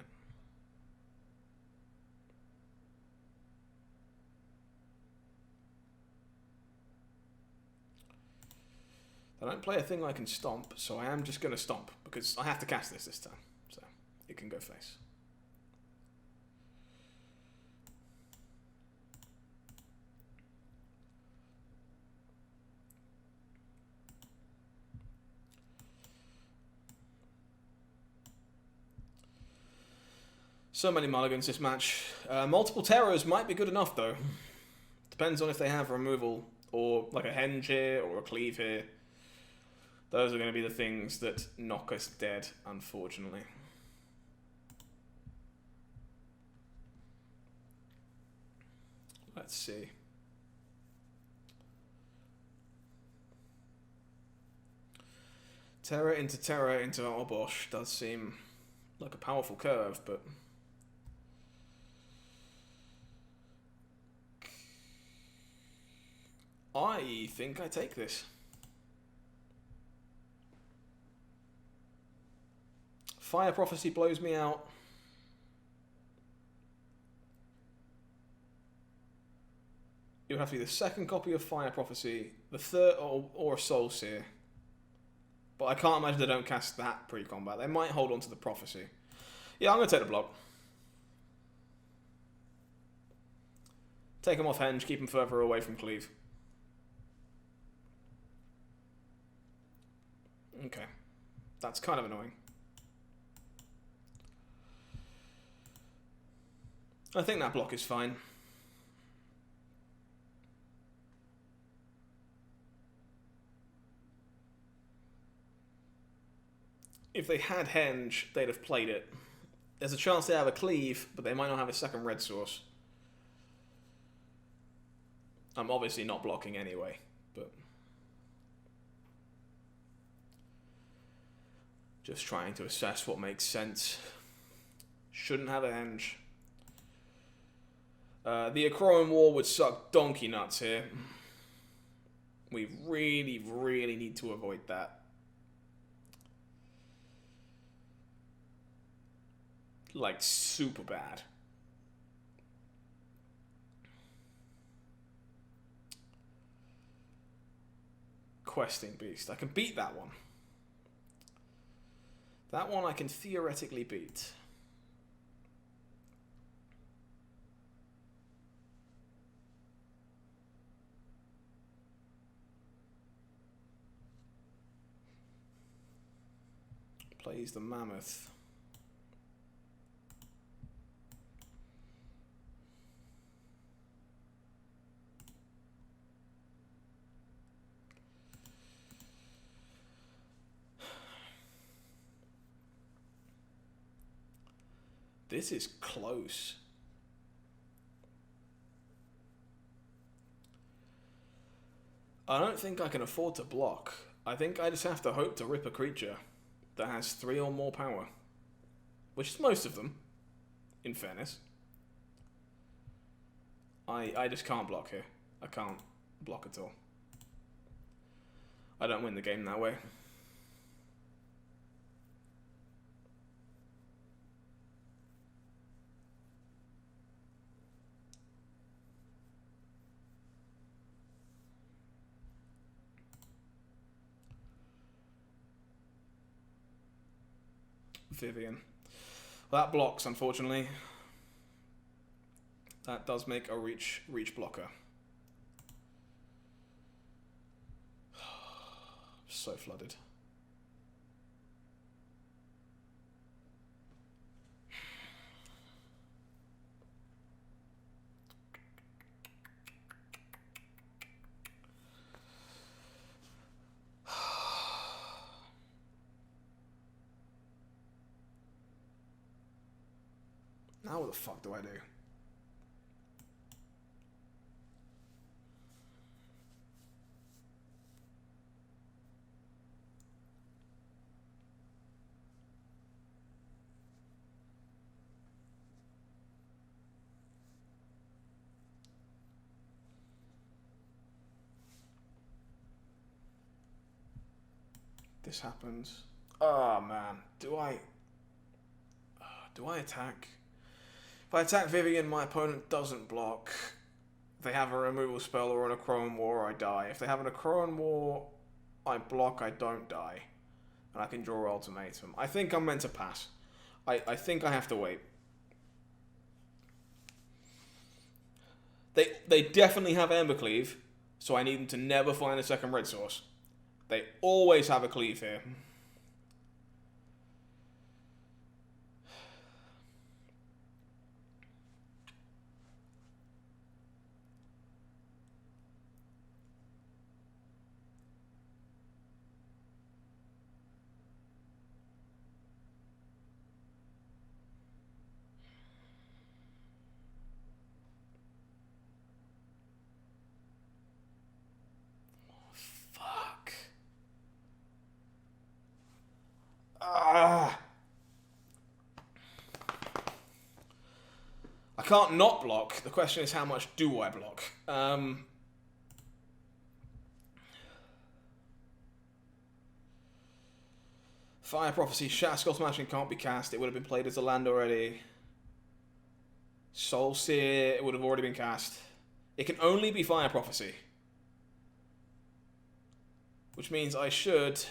I don't play a thing I can stomp, so I am just going to stomp, because I have to cast this time, so it can go face. So many mulligans this match. Multiple terrors might be good enough, though. Depends on if they have removal, or like a henge here, or a cleave here. Those are going to be the things that knock us dead, unfortunately. Let's see. Terra into Obosh does seem like a powerful curve, but... I think I take this. Fire Prophecy blows me out. It would have to be the second copy of Fire Prophecy, the third, or a Soul Seer. But I can't imagine they don't cast that pre-combat. They might hold on to the Prophecy. Yeah, I'm going to take the block. Take him off Henge, keep him further away from Cleave. Okay. That's kind of annoying. I think that block is fine. If they had Henge, they'd have played it. There's a chance they have a Cleave, but they might not have a second red source. I'm obviously not blocking anyway, but... just trying to assess what makes sense. Shouldn't have a Henge. The Akroan War would suck donkey nuts here. We really, really need to avoid that. Like, super bad. Questing Beast. I can beat that one. That one I can theoretically beat. Plays the Mammoth. This is close. I don't think I can afford to block. I think I just have to hope to rip a creature that has 3 or more power. Which is most of them, in fairness. I just can't block here. I can't block at all. I don't win the game that way. Vivian. Well, that blocks, unfortunately. That does make a reach blocker. So flooded. Now what the fuck do I do? This happens. Oh man, do I attack? If I attack Vivian, my opponent doesn't block. If they have a removal spell or an Akroan War, I die. If they have an Akroan War, I block, I don't die. And I can draw Ultimatum. I think I'm meant to pass. I think I have to wait. They definitely have Embercleave, so I need them to never find a second red source. They always have a cleave here. can't not block. The question is, how much do I block? Fire Prophecy, Shatter Skull Smashing can't be cast. It would have been played as a land already. Soul Seer, it would have already been cast. It can only be Fire Prophecy. Which means I should...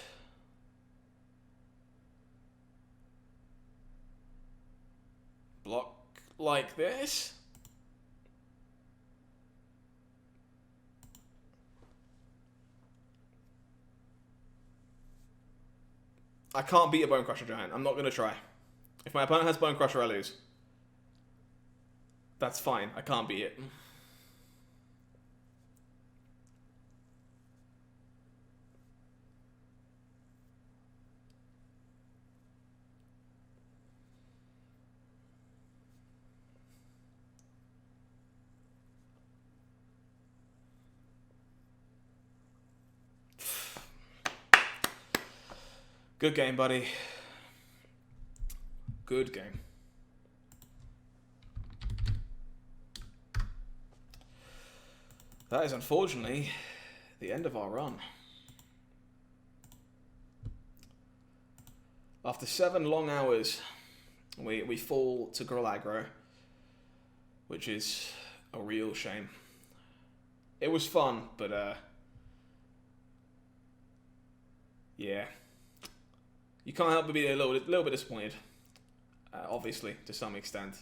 block like this. I can't beat a Bone Crusher Giant. I'm not going to try. If my opponent has Bone Crusher, I lose. That's fine. I can't beat it. Good game, buddy. Good game. That is unfortunately the end of our run. After 7 long hours, we fall to Gruul aggro, which is a real shame. It was fun, but yeah. You can't help but be a little bit disappointed, obviously, to some extent.